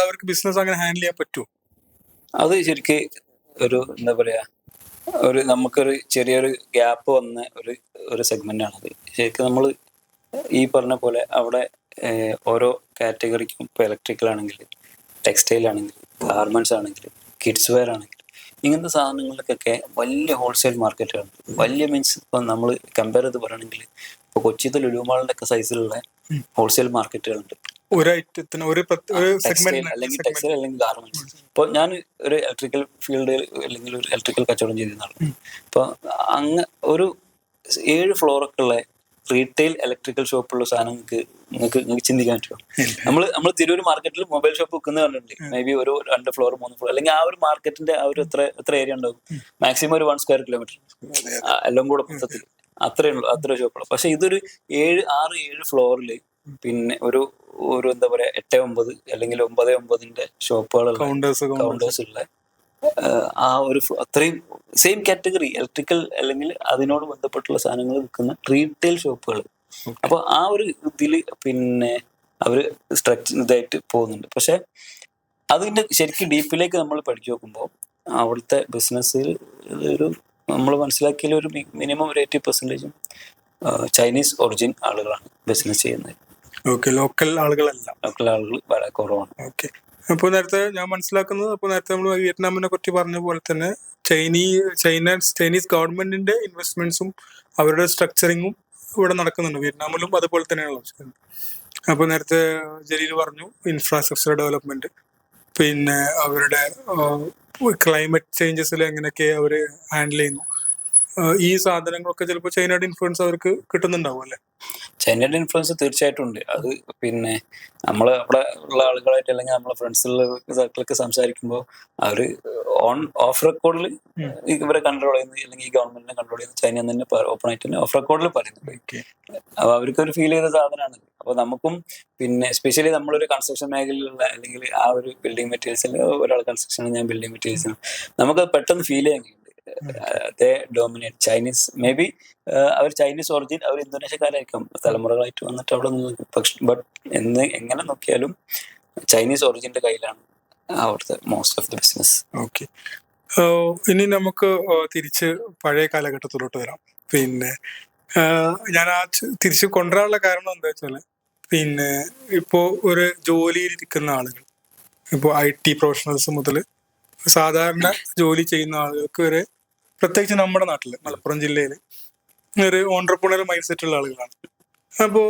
അവർക്ക് ബിസിനസ് അങ്ങനെ ഹാൻഡിൽ ചെയ്യാൻ പറ്റുമോ? അത് ശരിക്ക് ഒരു എന്താ പറയാ, നമുക്കൊരു ചെറിയൊരു ഗ്യാപ്പ് വന്ന ഒരു സെഗ്മെന്റ് ആണത്. ശരിക്കും നമ്മൾ ഈ പറഞ്ഞ പോലെ അവിടെ ഓരോ കാറ്റഗറിക്കും ഇപ്പൊ ഇലക്ട്രിക്കൽ ആണെങ്കിൽ, ടെക്സ്റ്റൈൽ ആണെങ്കിൽ, ഗാർമെന്റ്സ് ആണെങ്കിൽ, കിഡ്സ് വെയർ ആണെങ്കിൽ, ഇങ്ങനത്തെ സാധനങ്ങൾക്കൊക്കെ വലിയ ഹോൾസെയിൽ മാർക്കറ്റുകളുണ്ട്. വലിയ മീൻസ് ഇപ്പൊ നമ്മൾ കമ്പയർ ചെയ്ത് പറയുകയാണെങ്കിൽ ഇപ്പൊ കൊച്ചിയിലെ ലുലുമാളിന്റെ ഒക്കെ സൈസിലുള്ള ഹോൾസെയിൽ മാർക്കറ്റുകളുണ്ട്. അല്ലെങ്കിൽ ടെക്സ്റ്റൈൽ അല്ലെങ്കിൽ ഗാർമെന്റ്സ്. ഇപ്പൊ ഞാൻ ഒരു ഇലക്ട്രിക്കൽ ഫീൽഡ് അല്ലെങ്കിൽ ഒരു ഇലക്ട്രിക്കൽ കച്ചവടം ചെയ്തിരുന്ന ആളാണ്. അപ്പൊ ഒരു 7 ഫ്ലോറൊക്കെ ഉള്ള റീറ്റെയിൽ ഇലക്ട്രിക്കൽ ഷോപ്പുള്ള സാധനം നിങ്ങൾക്ക് ചിന്തിക്കാൻ പറ്റുമോ? നമ്മൾ തിരൂർ മാർക്കറ്റിൽ മൊബൈൽ ഷോപ്പ് വെക്കുന്ന കണ്ടിട്ടുണ്ട്. മേ ബി ഒരു 2 ഫ്ലോർ 3 ഫ്ലോർ, അല്ലെങ്കിൽ ആ ഒരു മാർക്കറ്റിന്റെ ആ ഒരു എത്ര ഏരിയ ഉണ്ടാവും? മാക്സിമം ഒരു 1 സ്ക്വയർ കിലോമീറ്റർ എല്ലാം കൂടെ മൊത്തത്തിൽ അത്രേ ഉള്ളൂ, അത്ര ഷോപ്പുള്ളൂ. പക്ഷെ ഇതൊരു 6-7 ഫ്ലോറിൽ പിന്നെ ഒരു എന്താ പറയാ 8-9 അല്ലെങ്കിൽ 9-9 ഷോപ്പുകളുള്ള കൗണ്ടേഴ്സ് ഉള്ള ആ ഒരു അത്രയും സെയിം കാറ്റഗറി ഇലക്ട്രിക്കൽ അല്ലെങ്കിൽ അതിനോട് ബന്ധപ്പെട്ടുള്ള സാധനങ്ങൾ വിൽക്കുന്ന റീറ്റെയിൽ ഷോപ്പുകൾ. അപ്പൊ ആ ഒരു ഇതില് പിന്നെ അവര് ഇതായിട്ട് പോകുന്നുണ്ട്. പക്ഷെ അതിന്റെ ശരിക്കും ഡീപ്പിലേക്ക് നമ്മൾ പഠിച്ചു നോക്കുമ്പോൾ അവിടുത്തെ ബിസിനസ്സിൽ ഒരു നമ്മൾ മനസ്സിലാക്കിയ ഒരു മിനിമം ഒരു 80% ചൈനീസ് ഒറിജിൻ ആളുകളാണ് ബിസിനസ് ചെയ്യുന്നത്. ലോക്കൽ ആളുകളല്ല, ലോക്കൽ ആളുകൾ വളരെ കുറവാണ്. ഓക്കെ. അപ്പോൾ നേരത്തെ ഞാൻ മനസ്സിലാക്കുന്നത്, അപ്പോൾ നേരത്തെ നമ്മൾ വിയറ്റ്നാമിനെ കുറിച്ച് പറഞ്ഞ പോലെ തന്നെ ചൈനീസ് ഗവൺമെന്റിന്റെ ഇൻവെസ്റ്റ്മെന്റ്സും അവരുടെ സ്ട്രക്ചറിങ്ങും ഇവിടെ നടക്കുന്നുണ്ട്. വിയറ്റ്നാമിലും അതുപോലെ തന്നെയാണ്. അപ്പോൾ നേരത്തെ ജലീൽ പറഞ്ഞു ഇൻഫ്രാസ്ട്രക്ചർ ഡെവലപ്മെന്റ്, പിന്നെ അവരുടെ ക്ലൈമറ്റ് ചേഞ്ചസിൽ എങ്ങനെയൊക്കെ അവർ ഹാൻഡിൽ ചെയ്യുന്നു, ഈ സാധനങ്ങളൊക്കെ ചിലപ്പോൾ ചൈനയുടെ ഇൻഫ്ലുവൻസ് അവർക്ക് കിട്ടുന്നുണ്ടാവും അല്ലെ? ചൈനയുടെ ഇൻഫ്ലുവൻസ് തീർച്ചയായിട്ടും ഉണ്ട്. അത് പിന്നെ നമ്മൾ അവിടെ ഉള്ള ആളുകളായിട്ട് അല്ലെങ്കിൽ നമ്മളെ ഫ്രണ്ട്സുള്ള സർക്കിളൊക്കെ സംസാരിക്കുമ്പോൾ അവര് ഓഫ് റെക്കോർഡിൽ ഇവരെ കൺട്രോൾ ചെയ്യുന്നത് അല്ലെങ്കിൽ ഈ ഗവൺമെന്റിനെ കൺട്രോൾ ചെയ്യുന്നത് ചൈന തന്നെ ഓപ്പൺ ആയിട്ട് തന്നെ ഓഫ് റെക്കോർഡിൽ പറയുന്നുണ്ട്. അപ്പൊ അവർക്ക് ഒരു ഫീൽ ചെയ്ത സാധനമാണ്. അപ്പൊ നമുക്കും പിന്നെ എസ്പെഷ്യലി നമ്മളൊരു കൺസ്ട്രക്ഷൻ മേഖലയിലുള്ള അല്ലെങ്കിൽ ആ ഒരു ബിൽഡിംഗ് മെറ്റീരിയൽസിൽ ഒരാൾ കൺസ്ട്രക്ഷൻ, ഞാൻ ബിൽഡിംഗ് മെറ്റീരിയൽസിൽ നമുക്ക് പെട്ടെന്ന് ഫീൽ ചെയ്യാൻ ഡോമിനേറ്റ് ചൈനീസ്. മേ ബി അവർ ചൈനീസ് ഒറിജിൻ, അവർ ഇന്തോനേഷ്യക്കാരായിരിക്കും, തലമുറകളായിട്ട് വന്നിട്ട് അവിടെ നിന്ന്. പക്ഷെ ബട്ട് എങ്ങനെ നോക്കിയാലും ചൈനീസ് ഒറിജിന്റെ കയ്യിലാണ് അവിടുത്തെ most of the business. Okay, ഇനി നമുക്ക് തിരിച്ച് പഴയ കാലഘട്ടത്തിലോട്ട് വരാം. പിന്നെ ഞാൻ തിരിച്ച് കൊണ്ടുവരാനുള്ള കാരണം എന്താ വെച്ചാല്, പിന്നെ ഇപ്പോ ഒരു ജോലിയിൽ ഇരിക്കുന്ന ആളുകൾ, ഇപ്പോൾ IT പ്രൊഫഷണൽസ് മുതൽ സാധാരണ ജോലി ചെയ്യുന്ന ആളുകൾക്ക് വരെ, പ്രത്യേകിച്ച് നമ്മുടെ നാട്ടില് മലപ്പുറം ജില്ലയിൽ ഒരു ഓൺട്രപ്രണർ മൈൻഡ് സെറ്റ് ഉള്ള ആളുകളാണ്. അപ്പോൾ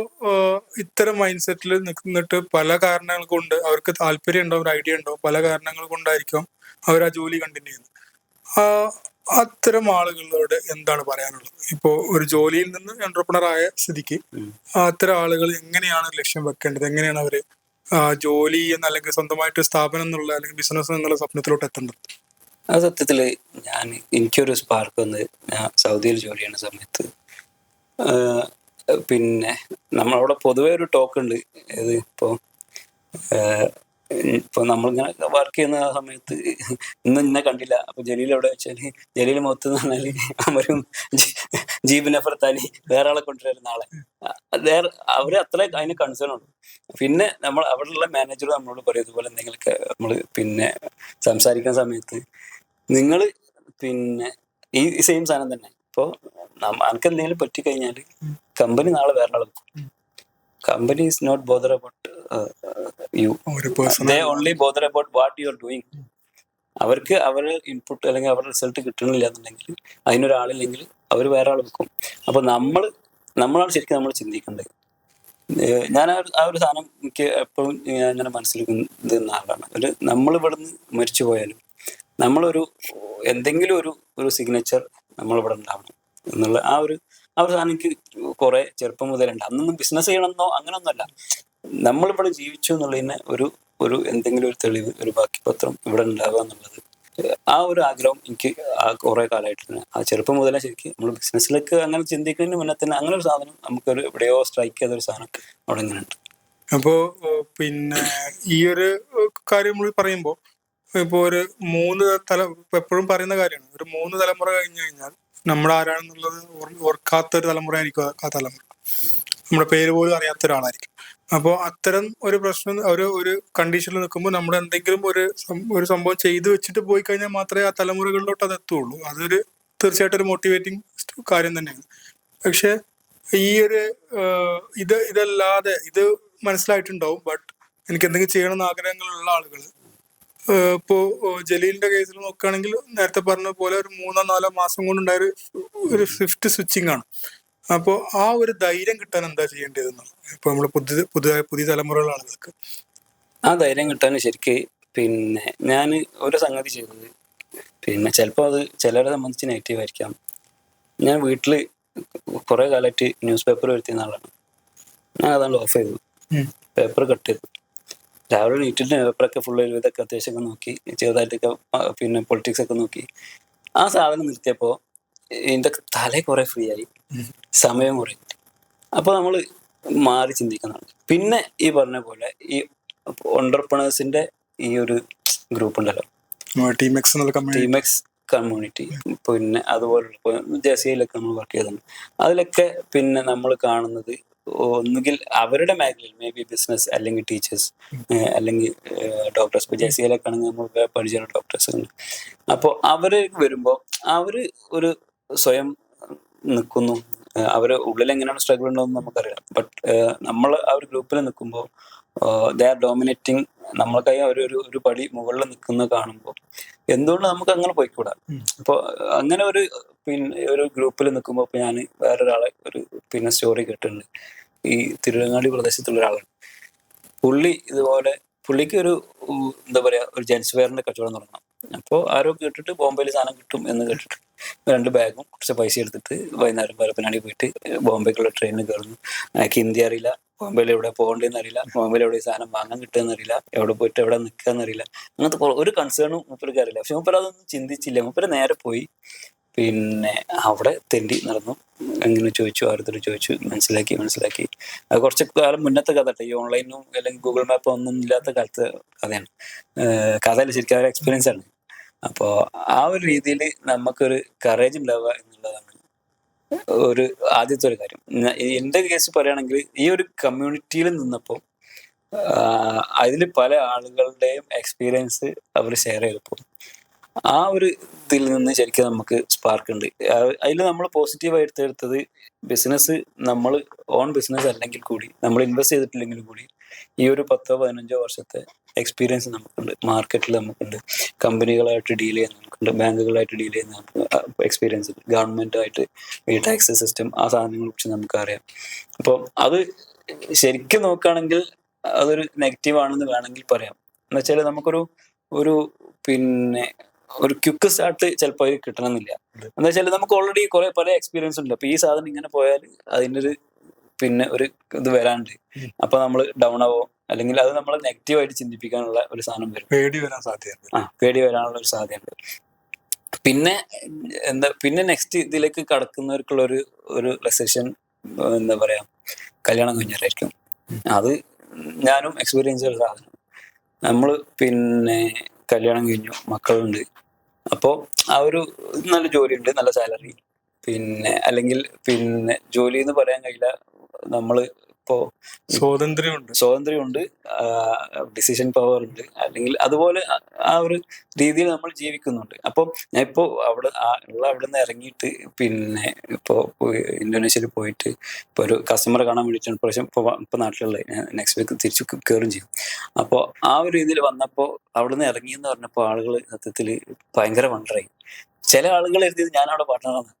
ഇത്തരം മൈൻഡ് സെറ്റിൽ നിന്നിട്ട് പല കാരണങ്ങൾ കൊണ്ട് അവർക്ക് താല്പര്യം ഉണ്ടാവും, ഒരു ഐഡിയ ഉണ്ടാവും, പല കാരണങ്ങൾ കൊണ്ടായിരിക്കും അവർ ആ ജോലി കണ്ടിന്യൂ ചെയ്യുന്നത്. അത്തരം ആളുകളോട് എന്താണ് പറയാനുള്ളത്? ഇപ്പോൾ ഒരു ജോലിയിൽ നിന്ന് ഓൺട്രപ്രണർ ആയ സ്ഥിതിക്ക് അത്തരം ആളുകൾ എങ്ങനെയാണ് ലക്ഷ്യം വെക്കേണ്ടത്? എങ്ങനെയാണ് അവര് ജോലി എന്ന അല്ലെങ്കിൽ സ്വന്തമായിട്ട് സ്ഥാപനം എന്നുള്ള അല്ലെങ്കിൽ ബിസിനസ് എന്നുള്ള സ്വപ്നത്തിലോട്ട് എത്തേണ്ടത്? ആ സത്യത്തില് എനിക്കൊരു സ്പാർക്ക് വന്ന് ഞാൻ സൗദിയിൽ ജോലി ചെയ്യുന്ന സമയത്ത്, പിന്നെ നമ്മളവിടെ പൊതുവെ ഒരു ടോക്ക് ഉണ്ട്. ഇത് ഇപ്പൊ നമ്മളിങ്ങനെ വർക്ക് ചെയ്യുന്ന ആ സമയത്ത് ഇന്നെ കണ്ടില്ല, അപ്പൊ ജലീൽ എവിടെ വെച്ചാല് ജലീൽ മൊത്തം എന്ന് പറഞ്ഞാല് അവരും ജീബിനെ പുറത്താലി വേറെ ആളെ കൊണ്ടുവരുന്ന ആളെ അവര് അത്ര അതിന് കൺസേൺ ഉണ്ട്. പിന്നെ നമ്മൾ അവിടെയുള്ള മാനേജർ നമ്മളോട് പറയും ഇതുപോലെ എന്തെങ്കിലുമൊക്കെ നമ്മള് പിന്നെ സംസാരിക്കുന്ന സമയത്ത്, നിങ്ങൾ പിന്നെ ഈ സെയിം സാധനം തന്നെ, ഇപ്പോൾ നമുക്ക് എന്തെങ്കിലും പറ്റിക്കഴിഞ്ഞാൽ കമ്പനി നാളെ വേറെ ആളെ വെക്കും. Company is not bother about you, they only bother about what you are doing. അവർക്ക് അവരുടെ ഇൻപുട്ട് അല്ലെങ്കിൽ അവരുടെ റിസൾട്ട് കിട്ടണില്ല എന്നുണ്ടെങ്കിൽ, അതിനൊരാളില്ലെങ്കിൽ അവർ വേറെ ആൾ വെക്കും. അപ്പൊ നമ്മളാണ് ശരിക്കും നമ്മൾ ചിന്തിക്കേണ്ടത്. ഞാൻ ആ ഒരു സാധനം എനിക്ക് എപ്പോഴും ഞാൻ ഇങ്ങനെ മനസ്സിലാക്കുന്ന ആളാണ്. നമ്മൾ ഇവിടുന്ന് മരിച്ചു പോയാലും നമ്മളൊരു എന്തെങ്കിലും ഒരു സിഗ്നേച്ചർ നമ്മളിവിടെ ഉണ്ടാവണം എന്നുള്ള ആ ഒരു സാധനം എനിക്ക് കുറെ ചെറുപ്പം മുതലുണ്ട്. അന്നൊന്നും ബിസിനസ് ചെയ്യണമെന്നോ അങ്ങനൊന്നുമല്ല, നമ്മളിവിടെ ജീവിച്ചു എന്നുള്ളതിന് ഒരു എന്തെങ്കിലും ഒരു തെളിവ്, ഒരു ബാക്കി പത്രം ഇവിടെ ഉണ്ടാവുക എന്നുള്ളത്, ആ ഒരു ആഗ്രഹം എനിക്ക് ആ കുറെ കാലമായിട്ട് തന്നെ, ആ ചെറുപ്പം മുതലേ ശരിക്കും നമ്മൾ ബിസിനസ്സിലേക്ക് അങ്ങനെ ചിന്തിക്കുന്നതിന് മുന്നേ തന്നെ അങ്ങനെ ഒരു സാധനം നമുക്കൊരു എവിടെയോ സ്ട്രൈക്ക് ചെയ്തൊരു സാധനം അവിടെ ഇങ്ങനെ ഉണ്ട്. അപ്പോ പിന്നെ ഈ ഒരു കാര്യം നമ്മൾ പറയുമ്പോൾ, ഇപ്പൊ ഒരു 3 എപ്പോഴും പറയുന്ന കാര്യമാണ്, ഒരു 3 തലമുറ കഴിഞ്ഞു കഴിഞ്ഞാൽ നമ്മൾ ആരാണെന്നുള്ളത് ഓർക്കാത്തൊരു തലമുറ ആയിരിക്കും ആ തലമുറ. നമ്മുടെ പേര് പോലും അറിയാത്ത ഒരാളായിരിക്കും. അപ്പോൾ അത്തരം ഒരു പ്രശ്നം ഒരു കണ്ടീഷനിൽ നിൽക്കുമ്പോൾ നമ്മൾ എന്തെങ്കിലും ഒരു സംഭവം ചെയ്തു വെച്ചിട്ട് പോയി കഴിഞ്ഞാൽ മാത്രമേ ആ തലമുറകളിലോട്ട് അത് എത്തുള്ളൂ. അതൊരു തീർച്ചയായിട്ടും ഒരു മോട്ടിവേറ്റിംഗ് കാര്യം തന്നെയാണ്. പക്ഷെ ഈ ഒരു ഇതല്ലാതെ ഇത് മനസ്സിലായിട്ടുണ്ടാവും, ബട്ട് എനിക്ക് എന്തെങ്കിലും ചെയ്യണമെന്ന് ആഗ്രഹങ്ങളുള്ള ആളുകൾ, ഇപ്പോ ജലീലിന്റെ കേസിൽ നോക്കുകയാണെങ്കിൽ നേരത്തെ പറഞ്ഞ പോലെ ഒരു 3-4 മാസം കൊണ്ടുണ്ടായ ഒരു ഷിഫ്റ്റ് സ്വിച്ചിങ് ആണ്. അപ്പോൾ ആ ഒരു ധൈര്യം കിട്ടാൻ എന്താ ചെയ്യേണ്ടതെന്നാണ് ഇപ്പൊ നമ്മള് പുതിയ തലമുറയിലുള്ള ആളുകൾക്ക് ആ ധൈര്യം കിട്ടാൻ ശരിക്ക് പിന്നെ ഞാൻ ഒരു സംഗതി ചെയ്തത്, പിന്നെ ചിലപ്പോൾ അത് ചിലരെ സംബന്ധിച്ച് നെഗറ്റീവ് ആയിരിക്കാം. ഞാൻ വീട്ടിൽ കുറെ കാലമായിട്ട് ന്യൂസ് പേപ്പർ വരുത്തുന്ന ആളാണ്. ഞാൻ അതാണ് ഓഫ് ചെയ്തു, പേപ്പർ കട്ട് ചെയ്തു. രാവിലെ നീറ്റിട്ട് പേപ്പറൊക്കെ ഫുൾ ഇതൊക്കെ അത്യാവശ്യമൊക്കെ നോക്കി, ചെറുതായിട്ടൊക്കെ പിന്നെ പൊളിറ്റിക്സ് ഒക്കെ നോക്കി. ആ സാധനം നിർത്തിയപ്പോൾ എൻ്റെ തല കുറെ ഫ്രീ ആയി, സമയം കുറെ. അപ്പൊ നമ്മൾ മാറി ചിന്തിക്കുന്നതാണ്. പിന്നെ ഈ പറഞ്ഞ പോലെ ഈ എന്റർപ്രണേഴ്സിന്റെ ഈ ഒരു ഗ്രൂപ്പ് ഉണ്ടല്ലോ, ടീമെക്സ് കമ്മ്യൂണിറ്റി, പിന്നെ അതുപോലുള്ള ജെസിയിലൊക്കെ നമ്മൾ വർക്ക് ചെയ്തിട്ടുണ്ട്. അതിലൊക്കെ പിന്നെ നമ്മൾ കാണുന്നത് ഒന്നുകിൽ അവരുടെ മേഖലയിൽ മേ ബി ബിസിനസ്, അല്ലെങ്കിൽ ടീച്ചേഴ്സ്, അല്ലെങ്കിൽ ഡോക്ടേഴ്സ്. ഇപ്പൊ ജെസിയിലൊക്കെ ആണെങ്കിൽ നമ്മൾ പരിചയമുള്ള ഡോക്ടേഴ്സ് ഉണ്ട്. അപ്പോൾ അവര് വരുമ്പോൾ അവര് ഒരു സ്വയം നിൽക്കുന്നു. അവര് ഉള്ളിൽ എങ്ങനെയാണ് സ്ട്രഗിൾ ഉണ്ടോന്ന് നമുക്കറിയാം. ബട്ട് നമ്മൾ ആ ഒരു ഗ്രൂപ്പിൽ നിൽക്കുമ്പോൾ ദേ ആർ ഡോമിനേറ്റിംഗ്, നമ്മൾക്കായി ഒരു പടി മുകളിൽ നിൽക്കുന്നത് കാണുമ്പോൾ എന്തുകൊണ്ട് നമുക്ക് അങ്ങനെ പോയിക്കൂടാ. അപ്പോൾ അങ്ങനെ പിന്നെ ഒരു ഗ്രൂപ്പിൽ നിൽക്കുമ്പോൾ ഇപ്പൊ ഞാൻ വേറൊരാളെ പിന്നെ സ്റ്റോറി കേട്ടിട്ടുണ്ട്. ഈ തിരുവങ്ങാടി പ്രദേശത്തുള്ള ഒരാളാണ്. ഇതുപോലെ പുള്ളിക്ക് എന്താ പറയാ, ഒരു ജെൻസ് വെയറിന്റെ കച്ചവടം തുടങ്ങണം. അപ്പോൾ ആരോ കേട്ടിട്ട് ബോംബെയിൽ സാധനം കിട്ടും എന്ന് കേട്ടിട്ട് 2 ബാഗും കുറച്ച് പൈസ എടുത്തിട്ട് വൈകുന്നേരം പരപ്പനാടി പോയിട്ട് ബോംബെക്കുള്ള ട്രെയിനിൽ കയറുന്നു. എനിക്ക് ഹിന്ദി അറിയില്ല, ബോംബെയിൽ എവിടെ പോകേണ്ടതെന്ന് അറിയില്ല, ബോംബെയിൽ എവിടെ സാധനം വാങ്ങാൻ കിട്ടുമെന്ന് അറിയില്ല, എവിടെ പോയിട്ട് എവിടെ നിൽക്കാന്ന് അറിയില്ല. അങ്ങനത്തെ ഒരു കൺസേണും മൂപ്പർക്ക് അറിയില്ല. പക്ഷെ മൂപ്പർ അതൊന്നും ചിന്തിച്ചില്ല. മൂപ്പര് നേരെ പോയി പിന്നെ അവിടെ തെണ്ടി നടന്നു. എങ്ങനെ ചോദിച്ചു, ഓരോരുത്തർ ചോദിച്ചു, മനസ്സിലാക്കി. അത് കുറച്ച് കാലം മുന്നത്തെ കഥ കേട്ടോ, ഈ ഓൺലൈനും അല്ലെങ്കിൽ ഗൂഗിൾ മാപ്പോ ഒന്നും ഇല്ലാത്ത കാലത്ത് കഥയാണ്. കഥയല്ല, ശരിക്കും ഒരു എക്സ്പീരിയൻസ് ആണ്. അപ്പോൾ ആ ഒരു രീതിയിൽ നമുക്കൊരു കറേജ് ഉണ്ടാവുക എന്നുള്ളതാണ് ഒരു ആദ്യത്തെ ഒരു കാര്യം. എൻ്റെ കേസ് പറയുകയാണെങ്കിൽ ഈ ഒരു കമ്മ്യൂണിറ്റിയിൽ നിന്നപ്പോൾ അതിൽ പല ആളുകളുടെയും എക്സ്പീരിയൻസ് അവർ ഷെയർ ചെയ്തപ്പോൾ ആ ഒരു ഇതിൽ നിന്ന് ശരിക്കും നമുക്ക് സ്പാർക്ക് ഉണ്ട്. അതിൽ നമ്മൾ പോസിറ്റീവായി എടുത്തെടുത്തത് ബിസിനസ്, നമ്മൾ ഓൺ ബിസിനസ് അല്ലെങ്കിൽ കൂടി, നമ്മൾ ഇൻവെസ്റ്റ് ചെയ്തിട്ടില്ലെങ്കിൽ കൂടി ഈ ഒരു 10-15 വർഷത്തെ എക്സ്പീരിയൻസ് നമുക്കുണ്ട്. മാർക്കറ്റിൽ നമുക്കുണ്ട്, കമ്പനികളായിട്ട് ഡീൽ ചെയ്യുന്ന നമുക്കുണ്ട്, ബാങ്കുകളായിട്ട് ഡീൽ ചെയ്യുന്ന നമുക്ക് എക്സ്പീരിയൻസ് ഉണ്ട്, ഗവൺമെന്റായിട്ട് ഈ ടാക്സ് സിസ്റ്റം, ആ സാധനങ്ങളെ കുറിച്ച് നമുക്കറിയാം. അപ്പോൾ അത് ശരിക്കും നോക്കുകയാണെങ്കിൽ അതൊരു നെഗറ്റീവ് ആണെന്ന് വേണമെങ്കിൽ പറയാം. എന്ന് വെച്ചാൽ നമുക്കൊരു പിന്നെ ഒരു ക്വിക്ക് സ്റ്റാർട്ട് ചിലപ്പോൾ കിട്ടണമെന്നില്ല. എന്താ വെച്ചാൽ നമുക്ക് ഓൾറെഡി കുറെ പല എക്സ്പീരിയൻസ് ഉണ്ട്. അപ്പൊ ഈ സാധനം ഇങ്ങനെ പോയാൽ അതിൻ്റെ പിന്നെ ഒരു ഇത് വരാണ്ട്, അപ്പൊ നമ്മൾ ഡൗൺ ആവും, അല്ലെങ്കിൽ അത് നമ്മളെ നെഗറ്റീവായിട്ട് ചിന്തിപ്പിക്കാനുള്ള ഒരു സാധനം വരും, പേടി വരാനുള്ള ഒരു സാധ്യതയുണ്ട്. പിന്നെ നെക്സ്റ്റ് ഇതിലേക്ക് കടക്കുന്നവർക്കുള്ള ഒരു റെസഷൻ എന്താ പറയാ, കല്യാണം കഴിഞ്ഞാലായിരിക്കും. അത് ഞാനും എക്സ്പീരിയൻസ് ചെയ്ത സാധനം. നമ്മൾ പിന്നെ കല്യാണം കഴിഞ്ഞു, മക്കളുണ്ട്. അപ്പോൾ ആ നല്ല ജോലിയുണ്ട്, നല്ല സാലറി, പിന്നെ അല്ലെങ്കിൽ പിന്നെ ജോലി എന്ന് പറയാൻ കഴിയില്ല, നമ്മൾ ഇപ്പോ സ്വാതന്ത്ര്യമുണ്ട്, ഡിസിഷൻ പവർ ഉണ്ട്, അല്ലെങ്കിൽ അതുപോലെ ആ ഒരു രീതിയിൽ നമ്മൾ ജീവിക്കുന്നുണ്ട്. അപ്പം ഞാൻ ഇപ്പോൾ അവിടെ നിന്ന് ഇറങ്ങിയിട്ട് പിന്നെ ഇപ്പോൾ ഇന്തോനേഷ്യയിൽ പോയിട്ട് ഇപ്പോൾ ഒരു കസ്റ്റമറെ കാണാൻ വേണ്ടിയിട്ടാണ് പ്രാവശ്യം ഇപ്പോൾ നാട്ടിലുള്ളത്. നെക്സ്റ്റ് വീക്ക് തിരിച്ചു കയറും ചെയ്യും. അപ്പോൾ ആ ഒരു രീതിയിൽ വന്നപ്പോൾ അവിടെ നിന്ന് ഇറങ്ങിയെന്ന് പറഞ്ഞപ്പോൾ ആളുകൾ സത്യത്തിൽ ഭയങ്കര വണ്ടറായി. ചില ആളുകൾ എഴുതിയത് ഞാനവിടെ പാർട്ട്ണറാണ്,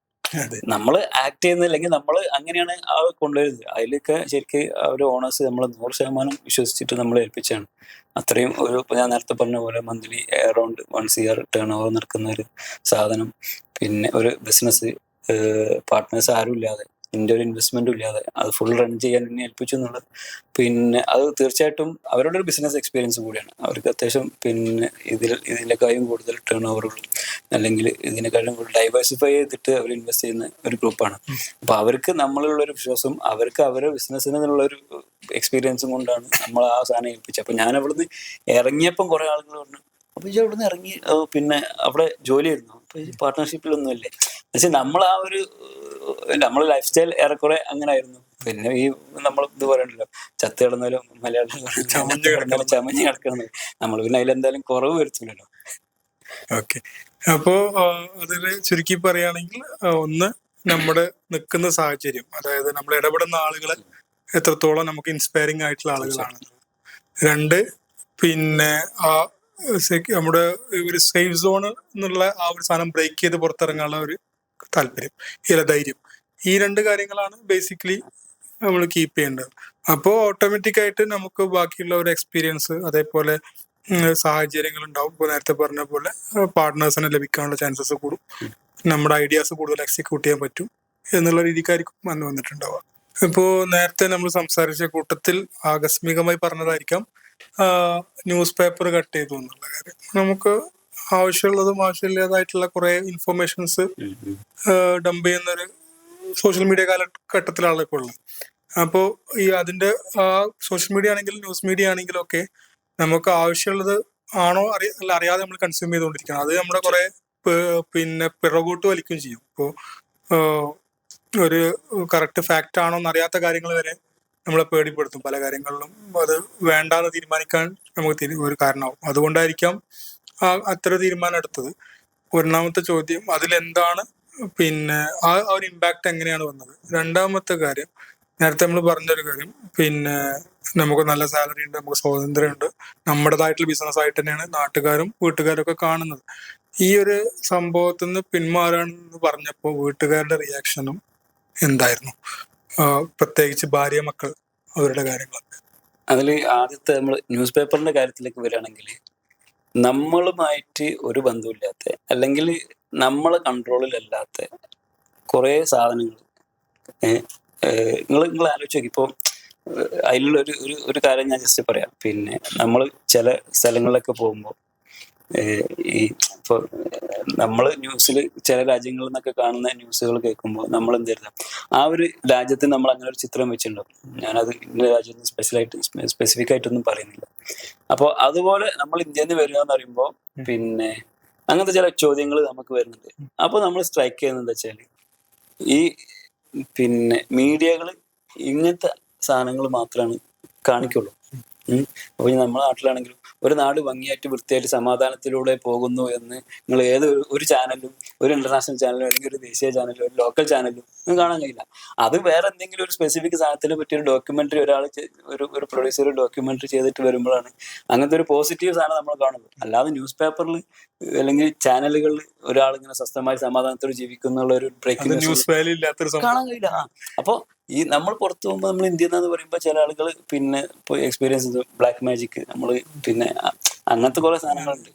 നമ്മൾ ആക്ട് ചെയ്യുന്നില്ലെങ്കിൽ നമ്മൾ അങ്ങനെയാണ് കൊണ്ടുവരുന്നത്. അതിലൊക്കെ ശരിക്കും ഒരു ഓണേഴ്സ് നമ്മൾ 100% വിശ്വസിച്ചിട്ട് നമ്മൾ ഏൽപ്പിച്ചാണ്. അത്രയും ഞാൻ നേരത്തെ പറഞ്ഞ പോലെ monthly around 1 CR turn over നടക്കുന്ന ഒരു സാധനം, പിന്നെ ഒരു ബിസിനസ് പാർട്ട്നേഴ്സ് ആരും ഇല്ലാതെ, എൻ്റെ ഒരു ഇൻവെസ്റ്റ്മെന്റും ഇല്ലാതെ അത് ഫുൾ റൺ ചെയ്യാൻ എന്നെ ഏൽപ്പിച്ചു എന്നുള്ളത് പിന്നെ അത് തീർച്ചയായിട്ടും അവരുടെ ഒരു ബിസിനസ് എക്സ്പീരിയൻസ് കൂടിയാണ്. അവർക്ക് അത്യാവശ്യം പിന്നെ ഇതിനെക്കാളും കൂടുതൽ ടേൺ ഓവറുകളും അല്ലെങ്കിൽ ഇതിനെക്കാളും കൂടുതൽ ഡൈവേഴ്സിഫൈ ചെയ്തിട്ട് അവർ ഇൻവെസ്റ്റ് ചെയ്യുന്ന ഒരു ഗ്രൂപ്പാണ്. അപ്പൊ അവർക്ക് നമ്മളുള്ള ഒരു വിശ്വാസം, അവർക്ക് അവരുടെ ബിസിനസ്സിന് എന്നുള്ള ഒരു എക്സ്പീരിയൻസും കൊണ്ടാണ് നമ്മൾ ആ സാധനം ഏൽപ്പിച്ചത്. അപ്പൊ ഞാൻ അവിടുന്ന് ഇറങ്ങിയപ്പം കുറെ ആളുകൾ പറഞ്ഞു, അപ്പൊ ഈ അവിടുന്ന് ഇറങ്ങി പിന്നെ അവിടെ ജോലി ആയിരുന്നു, അപ്പൊ ഈ പാർട്ട്ണർഷിപ്പിലൊന്നും ഇല്ലേ? പക്ഷെ നമ്മൾ നമ്മളെ ലൈഫ് സ്റ്റൈൽ ഏറെക്കുറെ അങ്ങനെ ആയിരുന്നു. പിന്നെ ഈ നമ്മൾ ഇത് പറയണ്ടല്ലോ, ചത്ത് കിടന്നാലും മലയാളം ചമഞ്ഞ് കിടക്കണം, നമ്മൾ പിന്നെ അതിലെന്തായാലും കുറവ് വരുത്തില്ലല്ലോ. ഓക്കെ, അപ്പോ അതിൽ ചുരുക്കി പറയുകയാണെങ്കിൽ ഒന്ന്, നമ്മുടെ നിൽക്കുന്ന സാഹചര്യം, അതായത് നമ്മൾ ഇടപെടുന്ന ആളുകൾ എത്രത്തോളം നമുക്ക് ഇൻസ്പയറിംഗ് ആയിട്ടുള്ള ആളുകളാണ്. 2, പിന്നെ നമ്മുടെ ഒരു സേഫ് സോൺ എന്നുള്ള ആ ഒരു സാധനം ബ്രേക്ക് ചെയ്ത് പുറത്തിറങ്ങാനുള്ള ഒരു താല്പര്യം, ധൈര്യം. ഈ 2 കാര്യങ്ങളാണ് ബേസിക്കലി നമ്മൾ കീപ്പ് ചെയ്യേണ്ടത്. അപ്പോൾ ഓട്ടോമാറ്റിക് ആയിട്ട് നമുക്ക് ബാക്കിയുള്ള ഒരു എക്സ്പീരിയൻസ്, അതേപോലെ സാഹചര്യങ്ങൾ ഉണ്ടാവും. ഇപ്പോൾ നേരത്തെ പറഞ്ഞ പോലെ പാർട്ട്നേഴ്സിനെ ലഭിക്കാനുള്ള ചാൻസസ് കൂടും, നമ്മുടെ ഐഡിയാസ് കൂടുതൽ എക്സിക്യൂട്ട് ചെയ്യാൻ പറ്റും. എന്നുള്ള രീതിക്കായിരിക്കും വന്നിട്ടുണ്ടാവുക. ഇപ്പോ നേരത്തെ നമ്മൾ സംസാരിച്ച കൂട്ടത്തിൽ ആകസ്മികമായി പറഞ്ഞതായിരിക്കാം ന്യൂസ് പേപ്പർ കട്ട് ചെയ്തു എന്നുള്ള കാര്യം. നമുക്ക് ആവശ്യമുള്ളതും ആവശ്യമില്ലാതായിട്ടുള്ള കുറെ ഇൻഫർമേഷൻസ് ഡംപ് ചെയ്യുന്ന ഒരു സോഷ്യൽ മീഡിയ കാലഘട്ടത്തിലാണ് ഇപ്പോൾ ഉള്ളത്. അപ്പോൾ ഈ അതിന്റെ സോഷ്യൽ മീഡിയ ആണെങ്കിലും ന്യൂസ് മീഡിയ ആണെങ്കിലും ഒക്കെ നമുക്ക് ആവശ്യമുള്ളത് ആണോ അറിയാതെ നമ്മൾ കൺസ്യൂം ചെയ്തുകൊണ്ടിരിക്കണം. അത് നമ്മുടെ കുറെ പിന്നെ പിറകോട്ട് വലിക്കുകയും ചെയ്യും. ഇപ്പോൾ ഒരു കറക്റ്റ് ഫാക്റ്റ് ആണോ എന്നറിയാത്ത കാര്യങ്ങൾ വരെ നമ്മളെ പേടിപ്പെടുത്തും. പല കാര്യങ്ങളിലും അത് വേണ്ടാന്ന് തീരുമാനിക്കാൻ നമുക്ക് ഒരു കാരണമാവും. അതുകൊണ്ടായിരിക്കാം അത്ര തീരുമാനം എടുത്തത്. ഒന്നാമത്തെ ചോദ്യം അതിലെന്താണ് പിന്നെ ആ ഒരു ഇമ്പാക്ട് എങ്ങനെയാണ് വന്നത്. രണ്ടാമത്തെ കാര്യം നേരത്തെ നമ്മൾ പറഞ്ഞൊരു കാര്യം, പിന്നെ നമുക്ക് നല്ല സാലറി ഉണ്ട്, നമുക്ക് സ്വാതന്ത്ര്യമുണ്ട്, നമ്മുടേതായിട്ടുള്ള ബിസിനസ് ആയിട്ട് തന്നെയാണ് നാട്ടുകാരും വീട്ടുകാരും ഒക്കെ കാണുന്നത്. ഈ ഒരു സംഭവത്തിൽ നിന്ന് പിന്മാറാണെന്ന് പറഞ്ഞപ്പോൾ വീട്ടുകാരുടെ റിയാക്ഷനും എന്തായിരുന്നു, പ്രത്യേകിച്ച് ഭാര്യ മക്കൾ അവരുടെ കാര്യങ്ങളൊക്കെ? അതിൽ ആദ്യത്തെ നമ്മൾ ന്യൂസ് പേപ്പറിന്റെ കാര്യത്തിലേക്ക് വരികയാണെങ്കിൽ, നമ്മളുമായിട്ട് ഒരു ബന്ധമില്ലാത്ത അല്ലെങ്കിൽ നമ്മളെ കൺട്രോളിലല്ലാത്ത കുറേ സാധനങ്ങൾ നിങ്ങൾ ആലോചിച്ച് നോക്കി. ഇപ്പോൾ അതിലുള്ള ഒരു കാര്യം ഞാൻ ജസ്റ്റ് പറയാം. പിന്നെ നമ്മൾ ചില സ്ഥലങ്ങളിലൊക്കെ പോകുമ്പോൾ ഈ ഇപ്പോൾ നമ്മൾ ന്യൂസിൽ ചില രാജ്യങ്ങളിൽ നിന്നൊക്കെ കാണുന്ന ന്യൂസുകൾ കേൾക്കുമ്പോൾ നമ്മൾ എന്ത് കരുതാം, ആ ഒരു രാജ്യത്തിന് നമ്മൾ അങ്ങനെ ഒരു ചിത്രം വെച്ചിട്ടുണ്ടാവും. ഞാനത് ഇന്ന രാജ്യത്തിന് സ്പെസിഫിക് ആയിട്ടൊന്നും പറയുന്നില്ല. അപ്പോൾ അതുപോലെ നമ്മൾ ഇന്ത്യയിൽ നിന്ന് വരിക എന്ന് പറയുമ്പോൾ പിന്നെ അങ്ങനത്തെ ചില ചോദ്യങ്ങൾ നമുക്ക് വരുന്നുണ്ട്. അപ്പോൾ നമ്മൾ സ്ട്രൈക്ക് ചെയ്യുന്നത് എന്താ വെച്ചാൽ, ഈ പിന്നെ മീഡിയകൾ ഇങ്ങനത്തെ സാധനങ്ങൾ മാത്രമാണ് കാണിക്കുള്ളൂ. അപ്പോൾ നമ്മളെ നാട്ടിലാണെങ്കിലും ഒരു നാട് ഭംഗിയായിട്ട് വൃത്തിയായിട്ട് സമാധാനത്തിലൂടെ പോകുന്നു എന്ന് നിങ്ങൾ ഒരു ചാനലും, ഒരു ഇന്റർനാഷണൽ ചാനലും അല്ലെങ്കിൽ ഒരു ദേശീയ ചാനലും ഒരു ലോക്കൽ ചാനലും ഒന്നും കാണാൻ കഴിയില്ല. അത് വേറെ എന്തെങ്കിലും ഒരു സ്പെസിഫിക് സാധനത്തിനെ പറ്റി ഒരു ഡോക്യുമെന്ററി ഒരാൾ ഒരു പ്രൊഡ്യൂസർ ഡോക്യുമെന്ററി ചെയ്തിട്ട് വരുമ്പോഴാണ് അങ്ങനത്തെ ഒരു പോസിറ്റീവ് സാധനം നമ്മൾ കാണുന്നത്. അല്ലാതെ ന്യൂസ് പേപ്പറിൽ അല്ലെങ്കിൽ ചാനലുകളിൽ ഒരാളിങ്ങനെ സ്വസ്ഥമായി സമാധാനത്തോടെ ജീവിക്കുന്നുള്ള ഒരു ബ്രേക്കിംഗ് ന്യൂസ് കാണാൻ കഴിയില്ല. അപ്പോൾ ഈ നമ്മൾ പുറത്തു പോകുമ്പോൾ നമ്മൾ ഇന്ത്യയിൽ നിന്ന് പറയുമ്പോൾ ചില ആളുകൾ പിന്നെ ഇപ്പോൾ എക്സ്പീരിയൻസ് ബ്ലാക്ക് മാജിക്, നമ്മൾ പിന്നെ അങ്ങനത്തെ കുറെ സാധനങ്ങളുണ്ട്.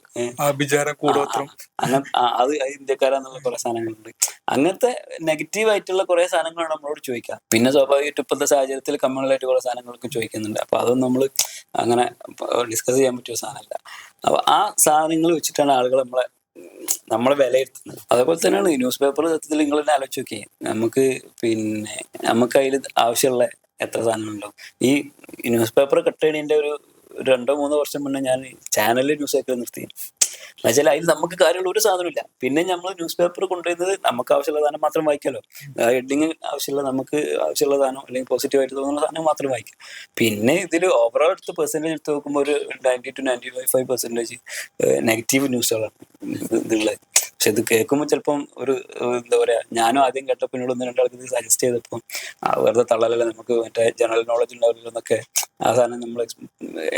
അത് ഇന്ത്യക്കാരാന്നുള്ള കുറെ സാധനങ്ങളുണ്ട്. അങ്ങനത്തെ നെഗറ്റീവ് ആയിട്ടുള്ള കുറെ സാധനങ്ങളാണ് നമ്മളോട് ചോദിക്കുക. പിന്നെ സ്വാഭാവികമായിട്ട് ഇപ്പോഴത്തെ സാഹചര്യത്തിൽ കമ്മ്യൂണലായിട്ട് കുറെ സാധനങ്ങളൊക്കെ ചോദിക്കുന്നുണ്ട്. അപ്പൊ അതൊന്നും നമ്മൾ അങ്ങനെ ഡിസ്കസ് ചെയ്യാൻ പറ്റിയ സാധനമല്ല. അപ്പൊ ആ സാധനങ്ങൾ വെച്ചിട്ടാണ് ആളുകൾ നമ്മളെ വിലയിരുത്തുന്നത്. അതേപോലെ തന്നെയാണ് ന്യൂസ് പേപ്പർ സത്യത്തിൽ നിങ്ങൾ തന്നെ ആലോചിച്ച് നോക്കി. നമുക്ക് അതിൽ ആവശ്യമുള്ള എത്ര സാധനങ്ങളുണ്ടാവും. ഈ ന്യൂസ് പേപ്പർ കട്ട് ചെയ്യണതിന്റെ ഒരു 2-3 വർഷം മുന്നേ ഞാൻ ചാനലിൽ ന്യൂസ് ഒക്കെ നിർത്തി. എന്നുവെച്ചാൽ അതിൽ നമുക്ക് കാര്യമുള്ള ഒരു സാധനമില്ല. പിന്നെ നമ്മൾ ന്യൂസ് പേപ്പർ കൊണ്ടുവരുന്നത് നമുക്ക് ആവശ്യമുള്ള സാധനം മാത്രം വായിക്കാമല്ലോ. ഹെഡിങ് ആവശ്യമുള്ള, നമുക്ക് ആവശ്യമുള്ള സാധനം അല്ലെങ്കിൽ പോസിറ്റീവായിട്ട് തോന്നുന്ന സാധനം മാത്രം വായിക്കാം. പിന്നെ ഇതിൽ ഓവറോൾ എടുത്ത് പെർസെൻറ്റേജ് എടുത്ത് നോക്കുമ്പോൾ ഒരു 90 to 95% നെഗറ്റീവ് ന്യൂസുകളാണ് ഇതുള്ളത്. പക്ഷെ ഇത് കേൾക്കുമ്പോൾ ചിലപ്പം ഒരു എന്താ പറയാ, ഞാനും ആദ്യം കേട്ടപ്പോൾ എന്നോട് 1-2 ആൾക്ക് ഇത് സജസ്റ്റ് ചെയ്തപ്പോൾ വെറുതെ തള്ളലല്ല, നമുക്ക് മറ്റേ ജനറൽ നോളജ് ഉണ്ടാവില്ലല്ലോ എന്നൊക്കെ ആ സാധനം നമ്മൾ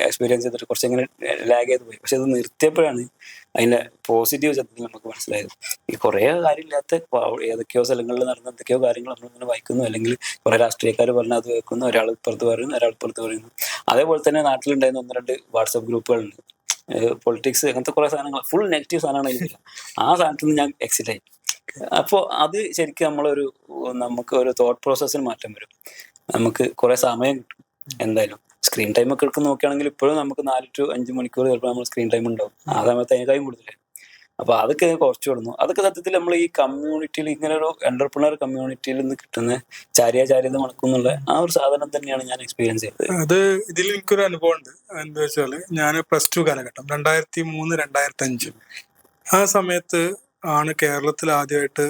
എക്സ്പീരിയൻസ് ചെയ്തിട്ട് കുറച്ചെങ്ങനെ ലാഗ് ചെയ്ത് പോയി. പക്ഷെ അത് നിർത്തിയപ്പോഴാണ് അതിന്റെ പോസിറ്റീവ് സത്യത്തിൽ നമുക്ക് മനസ്സിലായത്. ഈ കുറേ കാര്യമില്ലാത്ത ഏതൊക്കെയോ സ്ഥലങ്ങളിൽ നടന്ന എന്തൊക്കെയോ കാര്യങ്ങൾ നമ്മളിങ്ങനെ വായിക്കുന്നു, അല്ലെങ്കിൽ കുറെ രാഷ്ട്രീയക്കാർ പറഞ്ഞാൽ അത് കേൾക്കുന്നു, ഒരാൾ പുറത്ത് പറയുന്നു, ഒരാൾ പുറത്ത് പറയുന്നു. അതേപോലെ തന്നെ നാട്ടിലുണ്ടായിരുന്ന 1-2 വാട്സപ്പ് ഗ്രൂപ്പുകളുണ്ട്, പൊളിറ്റിക്സ്, അങ്ങനത്തെ കുറെ സാധനങ്ങൾ, ഫുൾ നെഗറ്റീവ് സാധനമാണ് അതിലില്ല. ആ സാധനത്തിൽ നിന്ന് ഞാൻ എക്സിറ്റ് ആയി. അപ്പോൾ അത് ശരിക്കും നമുക്ക് ഒരു തോട്ട് പ്രോസസ്സിന് മാറ്റം വരും. നമുക്ക് കുറെ സമയം കിട്ടും. എന്തായാലും സ്ക്രീൻ ടൈം ഒക്കെ എടുക്കുന്ന നോക്കുകയാണെങ്കിൽ ഇപ്പോഴും നമുക്ക് 4 to 5 മണിക്കൂർ ചിലപ്പോൾ നമ്മൾ സ്ക്രീൻ ടൈം ഉണ്ടാവും. ആ സമയത്ത് അതിനേക്കാളും കൂടുതൽ. അപ്പൊ അതൊക്കെ കുറച്ചു കൊടുന്നു. അതൊക്കെ സത്യത്തിൽ നമ്മൾ ഈ കമ്മ്യൂണിറ്റിയിൽ, ഇങ്ങനെ ഒരു എന്റർപ്രണർ കമ്മ്യൂണിറ്റിയിൽ നിന്ന് കിട്ടുന്ന ചാരിത മണക്കുന്നുള്ള ആ ഒരു സാധനം തന്നെയാണ് ഞാൻ എക്സ്പീരിയൻസ് ചെയ്തത്. അത് ഇതിൽ എനിക്കൊരു അനുഭവം ഉണ്ട്. എന്താ വെച്ചാല്, ഞാൻ +2 കാലഘട്ടം 2003-2005 ആ സമയത്ത് ആണ് കേരളത്തിൽ ആദ്യമായിട്ട്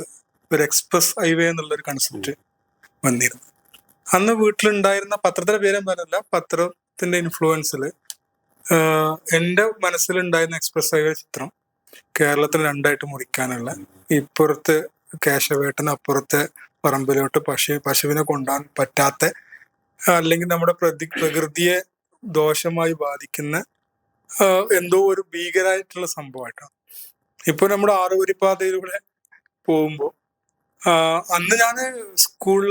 ഒരു എക്സ്പ്രസ് ഹൈവേ എന്നുള്ളൊരു കൺസെപ്റ്റ് വന്നിരുന്നത്. അന്ന് വീട്ടിലുണ്ടായിരുന്ന പത്രത്തിന്റെ പേരും പറഞ്ഞില്ല, പത്രത്തിന്റെ ഇൻഫ്ലുവൻസിൽ എൻ്റെ മനസ്സിലുണ്ടായിരുന്ന എക്സ്പ്രസ് ഹൈവേ ചിത്രം കേരളത്തിൽ 2ആയിട്ട് മുറിക്കാനുള്ള, ഇപ്പുറത്ത് കേശവേട്ടൻ, അപ്പുറത്തെ പറമ്പിലോട്ട് പശുവിനെ കൊണ്ടുപോകാൻ പറ്റാത്ത, അല്ലെങ്കിൽ നമ്മുടെ പ്രകൃതിയെ ദോഷമായി ബാധിക്കുന്ന എന്തോ ഒരു ഭീകരമായിട്ടുള്ള സംഭവമായിട്ടാണ്. ഇപ്പൊ നമ്മുടെ 6 പാതയിലൂടെ പോകുമ്പോൾ അന്ന് ഞാൻ സ്കൂളിൽ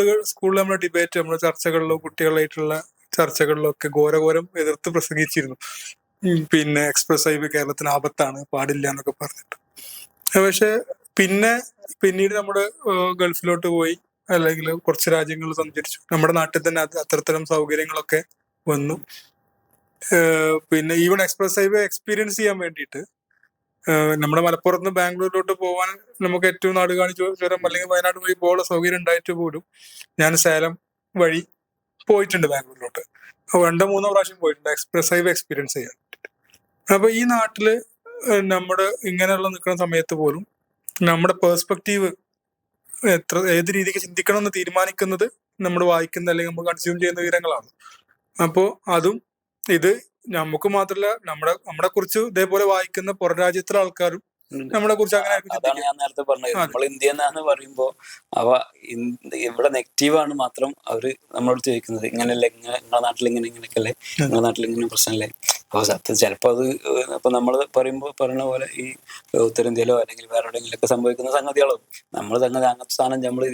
നമ്മുടെ ഡിബേറ്റ്, നമ്മുടെ ചർച്ചകളിലോ കുട്ടികളായിട്ടുള്ള ചർച്ചകളിലോ ഒക്കെ ഘോരഘോരം എതിർത്ത് പ്രസംഗിച്ചിരുന്നു. പിന്നെ എക്സ്പ്രസ് ഹൈവേ കേരളത്തിന് ആപത്താണ്, പാടില്ല എന്നൊക്കെ പറഞ്ഞിട്ട്. പക്ഷെ പിന്നീട് നമ്മുടെ ഗൾഫിലോട്ട് പോയി അല്ലെങ്കിൽ കുറച്ച് രാജ്യങ്ങൾ സഞ്ചരിച്ചു. നമ്മുടെ നാട്ടിൽ തന്നെ അത്തരത്തരം സൗകര്യങ്ങളൊക്കെ വന്നു. പിന്നെ ഈവൻ എക്സ്പ്രസ് ഹൈവേ എക്സ്പീരിയൻസ് ചെയ്യാൻ വേണ്ടിയിട്ട് നമ്മുടെ മലപ്പുറത്ത് നിന്ന് ബാംഗ്ലൂരിലോട്ട് പോകാൻ നമുക്ക് ഏറ്റവും നാട് കാണിച്ചു ചുരം അല്ലെങ്കിൽ വയനാട് വഴി പോകാനുള്ള സൗകര്യം ഉണ്ടായിട്ട് പോലും ഞാൻ സേലം വഴി പോയിട്ടുണ്ട് ബാംഗ്ലൂരിലോട്ട്. 2-3 പ്രാവശ്യം പോയിട്ടുണ്ട് എക്സ്പ്രസ് ഹൈവേ എക്സ്പീരിയൻസ് ചെയ്യാൻ. അപ്പൊ ഈ നാട്ടില് നമ്മുടെ ഇങ്ങനെയുള്ള നിൽക്കുന്ന സമയത്ത് പോലും നമ്മുടെ പേഴ്സ്പെക്റ്റീവ് ഏത് രീതിക്ക് ചിന്തിക്കണം എന്ന് തീരുമാനിക്കുന്നത് നമ്മൾ വായിക്കുന്ന അല്ലെങ്കിൽ നമ്മൾ കൺസ്യൂം ചെയ്യുന്ന വിവരങ്ങളാണ്. അപ്പോ അതും ഇത് നമുക്ക് മാത്രല്ല നമ്മളെ കുറിച്ച് ഇതേപോലെ വായിക്കുന്ന പുറം രാജ്യത്തിലെ ആൾക്കാരും നമ്മളെ കുറിച്ച് അങ്ങനെ അതാണ് ഞാൻ നേരത്തെ പറഞ്ഞത്. നമ്മൾ ഇന്ത്യ എന്നാന്ന് പറയുമ്പോ ഇവിടെ നെഗറ്റീവ് ആണ് മാത്രം അവര് നമ്മളോട് ചോദിക്കുന്നത്. ഇങ്ങനെയല്ലേ, നിങ്ങളുടെ നാട്ടിൽ ഇങ്ങനെയൊക്കെയല്ലേ, നിങ്ങളുടെ നാട്ടിൽ ഇങ്ങനെ പ്രശ്നമല്ലേ. അപ്പൊ സത്യം ചിലപ്പോ അത് ഇപ്പൊ നമ്മൾ പറയുന്ന പോലെ ഈ ഉത്തരേന്ത്യയിലോ അല്ലെങ്കിൽ വേറെ എവിടെയെങ്കിലൊക്കെ സംഭവിക്കുന്ന സംഗതികളോ നമ്മൾ സംഗതി അങ്ങനത്തെ സാധനം നമ്മൾ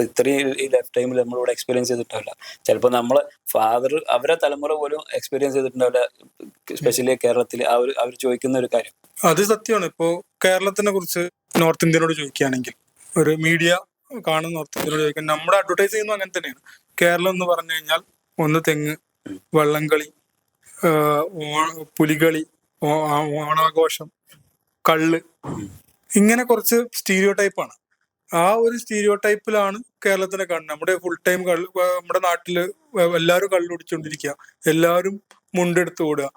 ഇത്രയും ഈ ലൈഫ് ടൈമിൽ നമ്മളിവിടെ എക്സ്പീരിയൻസ് ചെയ്തിട്ടില്ല. ചിലപ്പോൾ നമ്മളെ ഫാദർ അവരെ തലമുറ പോലും എക്സ്പീരിയൻസ് ചെയ്തിട്ടുണ്ടാവില്ല. സ്പെഷ്യലി കേരളത്തിൽ അവർ ചോദിക്കുന്ന ഒരു കാര്യം അത് സത്യമാണ്. ഇപ്പോ കേരളത്തിനെ കുറിച്ച് നോർത്ത് ഇന്ത്യനോട് ചോദിക്കുകയാണെങ്കിൽ, ഒരു മീഡിയ കാണുന്ന നോർത്ത് ഇന്ത്യനോട് ചോദിക്കാൻ നമ്മുടെ അഡ്വർടൈസ് ചെയ്യുന്നത് അങ്ങനെ തന്നെയാണ്. കേരളം എന്ന് പറഞ്ഞു കഴിഞ്ഞാൽ ഒന്ന് തെങ്ങ്, വള്ളംകളി, പുലികളി, ഓണാഘോഷം, കള്ള്, ഇങ്ങനെ കുറച്ച് സ്റ്റീരിയോ ടൈപ്പാണ്. ആ ഒരു സ്റ്റീരിയോ ടൈപ്പിലാണ് കേരളത്തിനെ കാണുന്നത്. നമ്മുടെ ഫുൾ ടൈം നമ്മുടെ നാട്ടില് എല്ലാവരും കള്ളുടിച്ചോണ്ടിരിക്കുക, എല്ലാവരും മുണ്ടെടുത്ത് ഓടുക,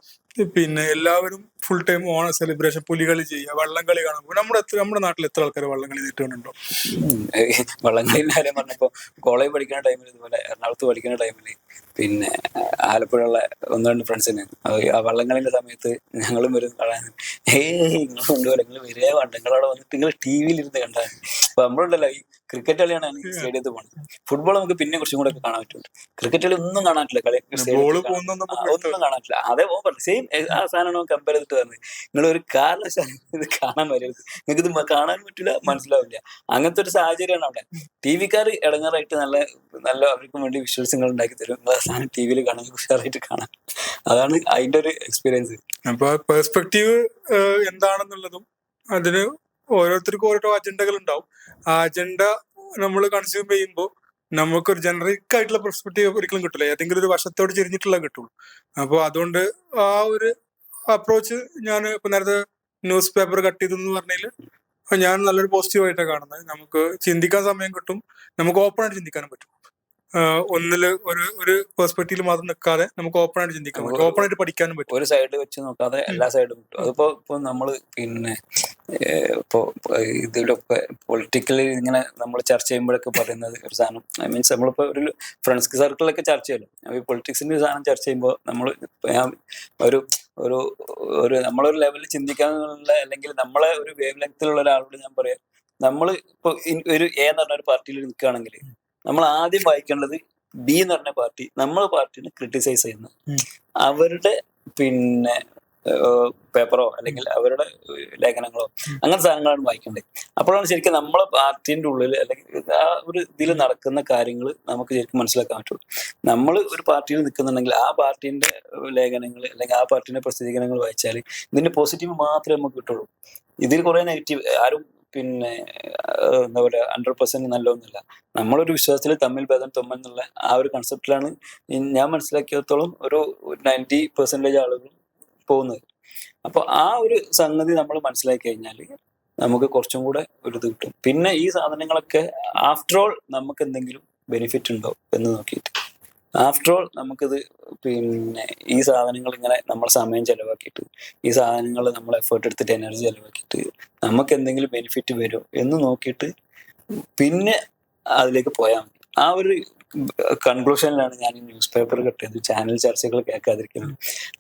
പിന്നെ എല്ലാവരും ഫുൾ ടൈം ഓണ സെലിബ്രേഷൻ, പുലികളി ചെയ്യുക, വള്ളംകളി കാണാൻ പോകും. നമ്മുടെ നാട്ടിൽ എത്ര ആൾക്കാർ വള്ളംകളി ചെയ്തിട്ടുണ്ടോ? വള്ളംകളിന്റെ കാര്യം പറഞ്ഞപ്പോ കോളേജ് പഠിക്കുന്ന ടൈമിൽ ഇതുപോലെ എറണാകുളത്ത് പഠിക്കുന്ന ടൈമിൽ പിന്നെ ആലപ്പുഴയുള്ള 1-2 ഫ്രണ്ട്സിന് ആ വള്ളംകളിന്റെ സമയത്ത് ഞങ്ങളും വരും കാണാൻ. നിങ്ങൾ കൊണ്ടുപോലെ നിങ്ങൾ വരിക വേണ്ട, നിങ്ങളവിടെ വന്നിട്ട് നിങ്ങൾ ടി വിയിൽ ഇരുന്ന് കണ്ടാൽ. അപ്പൊ നമ്മളുണ്ടല്ലോ ഈ ക്രിക്കറ്റ് കളിയാണ് സ്റ്റേഡിയത്തിൽ പോകുന്നത്. ഫുട്ബോൾ നമുക്ക് പിന്നെ കുറച്ചും കൂടെ ഒക്കെ കാണാൻ പറ്റും. ക്രിക്കറ്റ് കളി ഒന്നും കാണാൻ പറ്റില്ല. ഒന്നും കാണാൻ പറ്റില്ല. അതേ പറഞ്ഞു സെയിം ആ സാധനമാണ് കമ്പയർ ചെയ്തിട്ട് പറഞ്ഞത്. നിങ്ങൾ ഒരു കാരണവശാലും ഇത് കാണാൻ വരരുത്, നിങ്ങൾക്ക് ഇത് കാണാൻ പറ്റില്ല, മനസ്സിലാവില്ല. അങ്ങനത്തെ ഒരു സാഹചര്യമാണ് അവിടെ. ടി വിക്കാർ ഇടങ്ങാറായിട്ട് നല്ല നല്ല അവർക്കും വേണ്ടി വിഷ്വൽസുകൾ ഉണ്ടാക്കി തരും. സാധനം ടി വിയിൽ കാണാൻ ഉഷാറായിട്ട് കാണാൻ. അതാണ് അതിന്റെ ഒരു എക്സ്പീരിയൻസ്. അപ്പൊ പെർസ്പെക്റ്റീവ് എന്താണെന്നുള്ളതും അതിന് ഓരോരുത്തർക്കും ഓരോ അജണ്ടകൾ ഉണ്ടാവും. ആ അജണ്ട നമ്മൾ കൺസ്യൂം ചെയ്യുമ്പോൾ നമുക്കൊരു ജനറിക് ആയിട്ടുള്ള പെർസ്പെക്റ്റീവ് ഒരിക്കലും കിട്ടില്ല. ഏതെങ്കിലും ഒരു വശത്തോട് ചെരിഞ്ഞിട്ടുള്ള കിട്ടുള്ളൂ. അപ്പോൾ അതുകൊണ്ട് ആ ഒരു അപ്രോച്ച് ഞാൻ ഇപ്പൊ നേരത്തെ ന്യൂസ് പേപ്പർ കട്ട് ചെയ്തെന്ന് പറഞ്ഞതിൽ ഞാൻ നല്ലൊരു പോസിറ്റീവായിട്ടാണ് കാണുന്നത്. നമുക്ക് ചിന്തിക്കാൻ സമയം കിട്ടും, നമുക്ക് ഓപ്പൺ ആയിട്ട് ചിന്തിക്കാനും പറ്റും. ഒന്നില് ഒരു പെർസ്പെക്റ്റീവിൽ മാത്രം നിൽക്കാതെ നമുക്ക് ഓപ്പൺ ആയിട്ട് ചിന്തിക്കാൻ പറ്റും, ഓപ്പൺ ആയിട്ട് പഠിക്കാനും പറ്റും. ഒരു സൈഡ് വെച്ച് നോക്കാതെ എല്ലാ സൈഡും കിട്ടും. അതിപ്പോ നമ്മള് പിന്നെ ഇപ്പോ ഇതിലൊക്കെ പൊളിറ്റിക്കലി ഇങ്ങനെ നമ്മൾ ചർച്ച ചെയ്യുമ്പോഴൊക്കെ പറയുന്നത് ഒരു സാധനം, ഐ മീൻസ് നമ്മളിപ്പോ ഒരു ഫ്രണ്ട്സ് സർക്കിളിലൊക്കെ ചർച്ച ചെയ്യല്ലോ. ഈ പൊളിറ്റിക്സിന്റെ ഒരു സാധനം ചർച്ച ചെയ്യുമ്പോൾ നമ്മൾ ഒരു ഒരു ഒരു നമ്മളൊരു ലെവലിൽ ചിന്തിക്കാനുള്ള അല്ലെങ്കിൽ നമ്മളെ ഒരു വേവ് ലെങ്ത്തിലുള്ള ഒരാളോട് ഞാൻ പറയാം, നമ്മൾ ഇപ്പൊ ഒരു എ എന്ന് പറഞ്ഞ ഒരു പാർട്ടിയിൽ നിൽക്കുകയാണെങ്കിൽ നമ്മൾ ആദ്യം വായിക്കേണ്ടത് ബി എന്ന് പറഞ്ഞ പാർട്ടി നമ്മളെ പാർട്ടിനെ ക്രിട്ടിസൈസ് ചെയ്യുന്നത് അവരുടെ പിന്നെ പേപ്പറോ അല്ലെങ്കിൽ അവരുടെ ലേഖനങ്ങളോ അങ്ങനത്തെ സാധനങ്ങളാണ് വായിക്കേണ്ടത്. അപ്പോഴാണ് ശരിക്കും നമ്മളെ പാർട്ടിന്റെ ഉള്ളിൽ അല്ലെങ്കിൽ ആ ഒരു ഇതിൽ നടക്കുന്ന കാര്യങ്ങൾ നമുക്ക് ശരിക്കും മനസ്സിലാക്കാൻ പറ്റുള്ളൂ. നമ്മൾ ഒരു പാർട്ടിയിൽ നിൽക്കുന്നുണ്ടെങ്കിൽ ആ പാർട്ടിന്റെ ലേഖനങ്ങൾ അല്ലെങ്കിൽ ആ പാർട്ടിന്റെ പ്രസിദ്ധീകരണങ്ങൾ വായിച്ചാൽ ഇതിന്റെ പോസിറ്റീവ് മാത്രമേ നമുക്ക് കിട്ടുള്ളൂ. ഇതിൽ കുറെ നെഗറ്റീവ് ആരും പിന്നെ എന്താ പറയുക 100% നല്ലതൊന്നുമില്ല. നമ്മളൊരു വിശ്വാസത്തിൽ തമ്മിൽ ഭേദം തൊമ്മൻ എന്നുള്ള ആ ഒരു കൺസെപ്റ്റിലാണ് ഞാൻ മനസ്സിലാക്കിയത്തോളം ഒരു 90% ആളുകൾ പോകുന്നത്. അപ്പൊ ആ ഒരു സംഗതി നമ്മൾ മനസ്സിലാക്കി കഴിഞ്ഞാൽ നമുക്ക് കുറച്ചും കൂടെ ഒരു ഇത് കിട്ടും. പിന്നെ ഈ സാധനങ്ങളൊക്കെ ആഫ്റ്റർ ഓൾ നമുക്ക് എന്തെങ്കിലും ബെനിഫിറ്റ് ഉണ്ടോ എന്ന് നോക്കിയിട്ട്, ആഫ്റ്റർ ഓൾ നമുക്കിത് പിന്നെ ഈ സാധനങ്ങൾ ഇങ്ങനെ നമ്മൾ സമയം ചെലവാക്കിയിട്ട് ഈ സാധനങ്ങൾ നമ്മൾ എഫേർട്ട് എടുത്തിട്ട് എനർജി ചെലവാക്കിയിട്ട് നമുക്ക് എന്തെങ്കിലും ബെനിഫിറ്റ് വരുമോ എന്ന് നോക്കിയിട്ട് പിന്നെ അതിലേക്ക് പോയാൽ മതി. ആ ഒരു കൺക്ലൂഷനിലാണ് ഞാൻ ഈ ന്യൂസ് പേപ്പർ കട്ട് ചെയ്ത് ചാനൽ ചർച്ചകൾ കേൾക്കാതിരിക്കുന്നത്,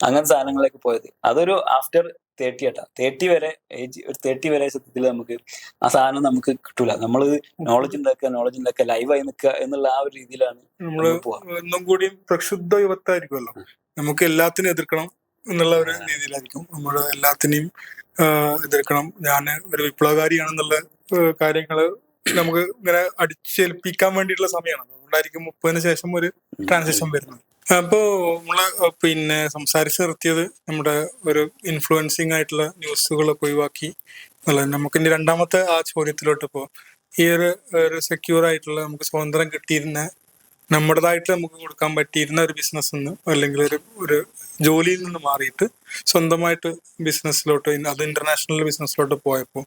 അങ്ങനത്തെ സാധനങ്ങളിലേക്ക് പോയത്. അതൊരു ആഫ്റ്റർ 30 വരെ ഏജ്, ഒരു 30 വരെ സത്യത്തിൽ നമുക്ക് ആ സാധനം നമുക്ക് കിട്ടൂല. നമ്മൾ നോളജ് ഉണ്ടാക്കുക ലൈവായി നിൽക്കുക എന്നുള്ള ആ ഒരു രീതിയിലാണ് നമ്മള് ഒന്നും കൂടി പ്രക്ഷുബ്ധ യുവത്തായിരിക്കുമല്ലോ. നമുക്ക് എല്ലാത്തിനും എതിർക്കണം എന്നുള്ള ഒരു രീതിയിലായിരിക്കും. നമ്മൾ എല്ലാത്തിനെയും എതിർക്കണം, ഞാൻ ഒരു വിപ്ലവകാരിയാണെന്നുള്ള കാര്യങ്ങള് നമുക്ക് ഇങ്ങനെ അടിച്ചേൽപ്പിക്കാൻ വേണ്ടിയിട്ടുള്ള സമയമാണ്. അതുകൊണ്ടായിരിക്കും 30-ന് ശേഷം ഒരു ട്രാൻസിഷൻ വരുന്നത്. അപ്പോ നമ്മള് പിന്നെ സംസാരിച്ച് നിർത്തിയത് നമ്മുടെ ഒരു ഇൻഫ്ലുവൻസിങ് ആയിട്ടുള്ള ന്യൂസുകളൊക്കെ ഒഴിവാക്കി എന്നുള്ളത്. നമുക്ക് ഇനി രണ്ടാമത്തെ ആ ചോദ്യത്തിലോട്ട് ഈ ഒരു സെക്യൂർ ആയിട്ടുള്ള നമുക്ക് സ്വാതന്ത്ര്യം കിട്ടിയിരുന്ന നമ്മുടേതായിട്ട് നമുക്ക് കൊടുക്കാൻ പറ്റിയിരുന്ന ഒരു ബിസിനസ് നിന്ന് അല്ലെങ്കിൽ ഒരു ജോലിയിൽ നിന്ന് മാറിയിട്ട് സ്വന്തമായിട്ട് ബിസിനസ്സിലോട്ട് അത് ഇന്റർനാഷണൽ ബിസിനസ്സിലോട്ട് പോയപ്പോൾ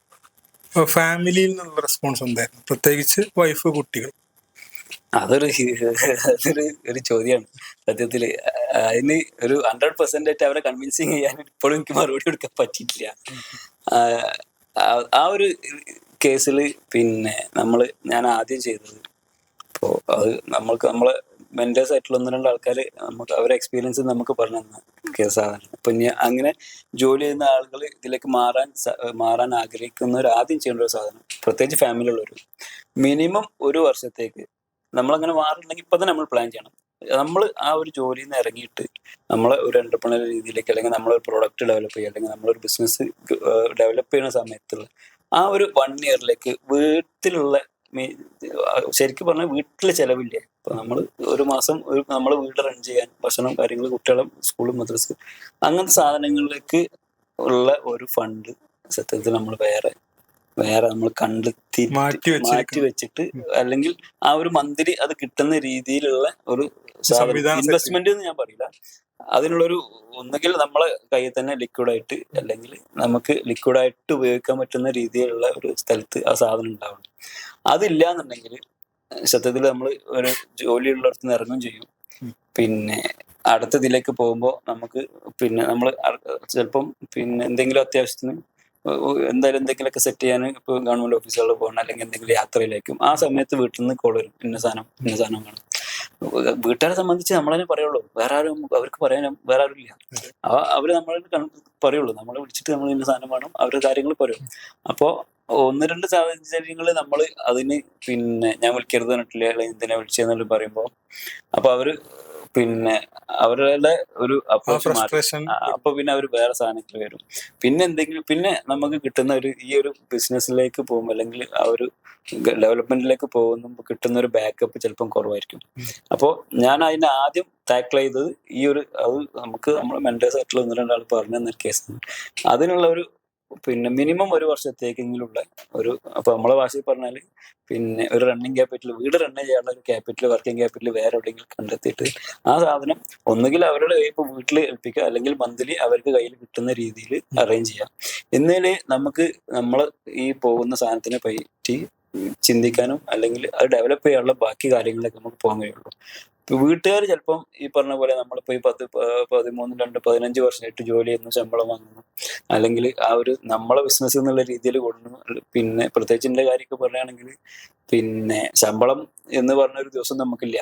ഫാമിലിയിൽ നിന്നുള്ള റെസ്പോൺസ് എന്തായിരുന്നു, പ്രത്യേകിച്ച് വൈഫ്, കുട്ടികൾ? അതൊരു ഒരു ചോദ്യമാണ് സത്യത്തില്. അതിന് ഒരു 100% അവരെ കൺവിൻസിങ് ചെയ്യാൻ ഇപ്പോഴും എനിക്ക് മറുപടി കൊടുക്കാൻ പറ്റിയിട്ടില്ല. ആ ഒരു കേസിൽ പിന്നെ ഞാൻ ആദ്യം ചെയ്തത്, അപ്പോൾ അത് നമ്മളെ മെന്റേഴ്സ് ആയിട്ടുള്ള 1-2 ആൾക്കാർ നമുക്ക് അവരുടെ എക്സ്പീരിയൻസ് നമുക്ക് പറഞ്ഞു തന്ന കേസാണ്. അപ്പൊ ഇനി അങ്ങനെ ജോലി ചെയ്യുന്ന ആളുകൾ ഇതിലേക്ക് മാറാൻ ആഗ്രഹിക്കുന്നവർ ആദ്യം ചെയ്യേണ്ട ഒരു സാധനം, പ്രത്യേകിച്ച് ഫാമിലി ഉള്ളവർ, മിനിമം 1 വർഷത്തേക്ക് നമ്മളങ്ങനെ മാറുന്നുണ്ടെങ്കിൽ ഇപ്പൊ തന്നെ നമ്മൾ പ്ലാൻ ചെയ്യണം. നമ്മൾ ആ ഒരു ജോലിയിൽ നിന്ന് ഇറങ്ങിയിട്ട് നമ്മളെ ഒരു എന്റർപ്രണർ രീതിയിലേക്ക്, അല്ലെങ്കിൽ നമ്മളൊരു പ്രോഡക്റ്റ് ഡെവലപ്പ് ചെയ്യുക, അല്ലെങ്കിൽ നമ്മളൊരു ബിസിനസ് ഡെവലപ്പ് ചെയ്യുന്ന സമയത്തുള്ള ആ ഒരു 1 ഇയറിലേക്ക് വീട്ടിലുള്ള ശരിക്കും പറഞ്ഞാൽ വീട്ടില് ചെലവില്ലേ. ഇപ്പൊ നമ്മൾ ഒരു മാസം നമ്മളെ വീട് റൺ ചെയ്യാൻ, ഭക്ഷണം, കാര്യങ്ങൾ, കുട്ടികളെ സ്കൂളും മദ്രസ് അങ്ങനത്തെ സാധനങ്ങളിലേക്ക് ഉള്ള ഒരു ഫണ്ട് സത്യത്തിൽ നമ്മൾ വേറെ നമ്മൾ കണ്ടെത്തി മാറ്റി വെച്ചിട്ട്, അല്ലെങ്കിൽ ആ ഒരു മന്ത്ലി അത് കിട്ടുന്ന രീതിയിലുള്ള ഒരു ഇൻവെസ്റ്റ്മെന്റ് എന്ന് ഞാൻ പറയില്ല, അതിനുള്ളൊരു ഒന്നുകിൽ നമ്മളെ കയ്യിൽ തന്നെ ലിക്വിഡായിട്ട്, അല്ലെങ്കിൽ നമുക്ക് ലിക്വിഡായിട്ട് ഉപയോഗിക്കാൻ പറ്റുന്ന രീതിയിലുള്ള ഒരു സ്ഥലത്ത് ആ സാധനം ഉണ്ടാവണം. അതില്ല എന്നുണ്ടെങ്കിൽ സത്യത്തിൽ നമ്മൾ ഒരു ജോലിയുള്ളിടത്ത് നിന്ന് ഇറങ്ങും ചെയ്യും. പിന്നെ അടുത്തതിലേക്ക് പോകുമ്പോൾ നമുക്ക് നമ്മൾ ചിലപ്പം എന്തെങ്കിലും അത്യാവശ്യത്തിന് എന്തായാലും എന്തെങ്കിലുമൊക്കെ സെറ്റ് ചെയ്യാൻ ഇപ്പോൾ ഗവൺമെന്റ് ഓഫീസുകളിൽ പോകണം, അല്ലെങ്കിൽ എന്തെങ്കിലും യാത്രയിലേക്കും ആ സമയത്ത് വീട്ടിൽ നിന്ന് കോൾ വരും, ഇന്ന സാധനം വേണം. വീട്ടുകാരെ സംബന്ധിച്ച് നമ്മളതിനെ പറയുള്ളൂ, വേറെ ആരും അവർക്ക് പറയാൻ വേറെ ആരും ഇല്ല. അവര് നമ്മളെ പറയുള്ളൂ, നമ്മളെ വിളിച്ചിട്ട് നമ്മൾ ഇന്ന സാധനം വേണം, അവരുടെ കാര്യങ്ങൾ പറയും. അപ്പോ 1-2 സാഹചര്യങ്ങൾ നമ്മൾ അതിന് ഞാൻ വിളിക്കരുത് പറഞ്ഞിട്ടില്ല, അല്ലെങ്കിൽ എന്തിനാ വിളിച്ചെന്നു പറയുമ്പോ അപ്പൊ അവര് അവരുടെ ഒരു അപ്രോച്ച് മാറി. അപ്പൊ അവർ വേറെ സാധനത്തിൽ വരും. പിന്നെ നമുക്ക് കിട്ടുന്ന ഈ ഒരു ബിസിനസ്സിലേക്ക് പോകുമ്പോൾ, അല്ലെങ്കിൽ ആ ഒരു ഡെവലപ്മെന്റിലേക്ക് പോകുമ്പോൾ കിട്ടുന്ന ഒരു ബാക്കപ്പ് ചിലപ്പം കുറവായിരിക്കും. അപ്പോൾ ഞാൻ അതിനെ ആദ്യം ടാക്കിൾ ചെയ്തത് അത് നമുക്ക് നമ്മളെ മെന്റേഴ്സ് ആയിട്ടുള്ള 1-2 ആൾ പറഞ്ഞു തന്ന കേസാണ്. അതിനുള്ള ഒരു മിനിമം 1 വർഷത്തേക്കെങ്കിലുള്ള ഒരു, അപ്പൊ നമ്മളെ ഭാഷയിൽ പറഞ്ഞാല് ഒരു റണ്ണിങ് ക്യാപിറ്റൽ, വീട് റണ്ണ് ചെയ്യാനുള്ള ഒരു ക്യാപിറ്റൽ, വർക്കിംഗ് ക്യാപിറ്റൽ വേറെ എവിടെയെങ്കിലും കണ്ടെത്തിയിട്ട് ആ സാധനം ഒന്നുകിൽ അവരുടെ ഇപ്പൊ വീട്ടിൽ ഏൽപ്പിക്കുക, അല്ലെങ്കിൽ മന്ത്ലി അവർക്ക് കയ്യിൽ കിട്ടുന്ന രീതിയിൽ അറേഞ്ച് ചെയ്യാം. എന്നാലേ നമുക്ക് നമ്മള് ഈ പോകുന്ന സാധനത്തിനെ പറ്റി ചിന്തിക്കാനും, അല്ലെങ്കിൽ അത് ഡെവലപ്പ് ചെയ്യാനുള്ള ബാക്കി കാര്യങ്ങളിലേക്ക് നമുക്ക് പോകാൻ കഴിയുള്ളൂ. വീട്ടുകാർ ചിലപ്പം ഈ പറഞ്ഞ പോലെ നമ്മളിപ്പോ ഈ 13-15 വർഷമായിട്ട് ജോലി ചെയ്യുന്നു, ശമ്പളം വാങ്ങുന്നു, അല്ലെങ്കിൽ ആ ഒരു നമ്മളെ ബിസിനസ് എന്നുള്ള രീതിയിൽ കൊടുക്കുന്നു. പ്രത്യേകിച്ച് എന്റെ കാര്യമൊക്കെ പറയുകയാണെങ്കിൽ ശമ്പളം എന്ന് പറഞ്ഞൊരു ദിവസം നമുക്കില്ല.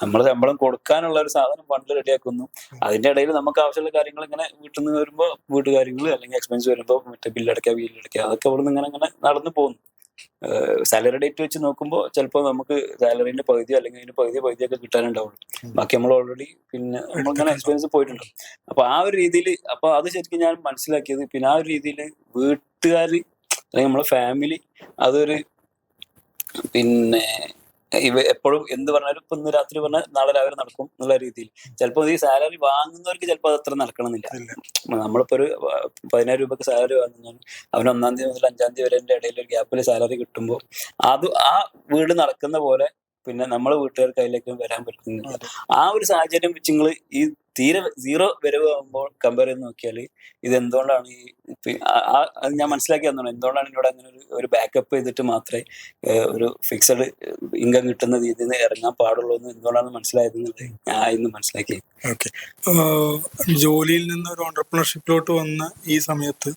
നമ്മൾ ശമ്പളം കൊടുക്കാനുള്ള ഒരു സാധനം ഫണ്ട് റെഡിയാക്കുന്നു, അതിന്റെ ഇടയിൽ നമുക്ക് ആവശ്യമുള്ള കാര്യങ്ങൾ ഇങ്ങനെ വീട്ടിൽ നിന്ന് വരുമ്പോൾ വീട്ടുകാര്യങ്ങൾ, അല്ലെങ്കിൽ എക്സ്പെൻസ് വരുമ്പോൾ ബില്ലടക്കുക, അതൊക്കെ അവിടെ നിന്ന് ഇങ്ങനെ നടന്നു പോകുന്നു. സാലറി ഡേറ്റ് വെച്ച് നോക്കുമ്പോൾ ചിലപ്പോൾ നമുക്ക് സാലറിന്റെ പകുതിയോ അല്ലെങ്കിൽ അതിന്റെ പകുതിയൊക്കെ കിട്ടാനുണ്ടാവുള്ളൂ. ബാക്കി നമ്മൾ ഓൾറെഡി നമ്മളിങ്ങനെ എക്സ്പെൻസ് പോയിട്ടുണ്ട്. അപ്പൊ ആ ഒരു രീതിയിൽ, അപ്പൊ അത് ശരിക്കും ഞാൻ മനസ്സിലാക്കിയത്, ആ ഒരു രീതിയിൽ വീട്ടുകാർ അല്ലെങ്കിൽ നമ്മളെ ഫാമിലി അതൊരു എപ്പോഴും എന്ത് പറഞ്ഞാലും ഇപ്പൊ ഇന്ന് രാത്രി പറഞ്ഞാൽ നാളെ രാവിലെ നടക്കും എന്നുള്ള രീതിയിൽ. ചിലപ്പോൾ ഈ സാലറി വാങ്ങുന്നവർക്ക് ചിലപ്പോൾ അത് അത്ര നടക്കണമെന്നില്ല. നമ്മളിപ്പോ ഒരു 10,000 രൂപക്ക് സാലറി വാങ്ങുന്നതാണ്, അവന് 1-ാം തീയതി മുതൽ 5-ാം തീയതി വരെ ഇടയിൽ ഒരു ഗ്യാപ്പിൽ സാലറി കിട്ടുമ്പോൾ ആ വീട് നടക്കുന്ന പോലെ നമ്മളെ വീട്ടുകാർക്ക് അതിലേക്ക് വരാൻ പറ്റുന്നില്ല. ആ ഒരു സാഹചര്യം വെച്ച് നിങ്ങൾ ഈ തീരെ 0 വരവ് ആകുമ്പോൾ കമ്പയർ ചെയ്ത് നോക്കിയാൽ ഇത് എന്തുകൊണ്ടാണ് ഞാൻ മനസ്സിലാക്കി തന്നോളൂ, എന്തുകൊണ്ടാണ് ഇവിടെ അങ്ങനെ ഒരു ബാക്കപ്പ് ചെയ്തിട്ട് മാത്രമേ ഒരു ഫിക്സഡ് ഇൻകം കിട്ടുന്ന രീതിയിൽ നിന്ന് ഇറങ്ങാൻ പാടുള്ളൂ എന്ന് എന്തുകൊണ്ടാണ് മനസ്സിലായത് ഞാൻ ഇന്ന് മനസ്സിലാക്കി. ഓക്കെ, ജോലിയിൽ നിന്ന് ഒരു ഓണ്ടർപ്രണർഷിപ്പിലോട്ട് വന്ന ഈ സമയത്ത്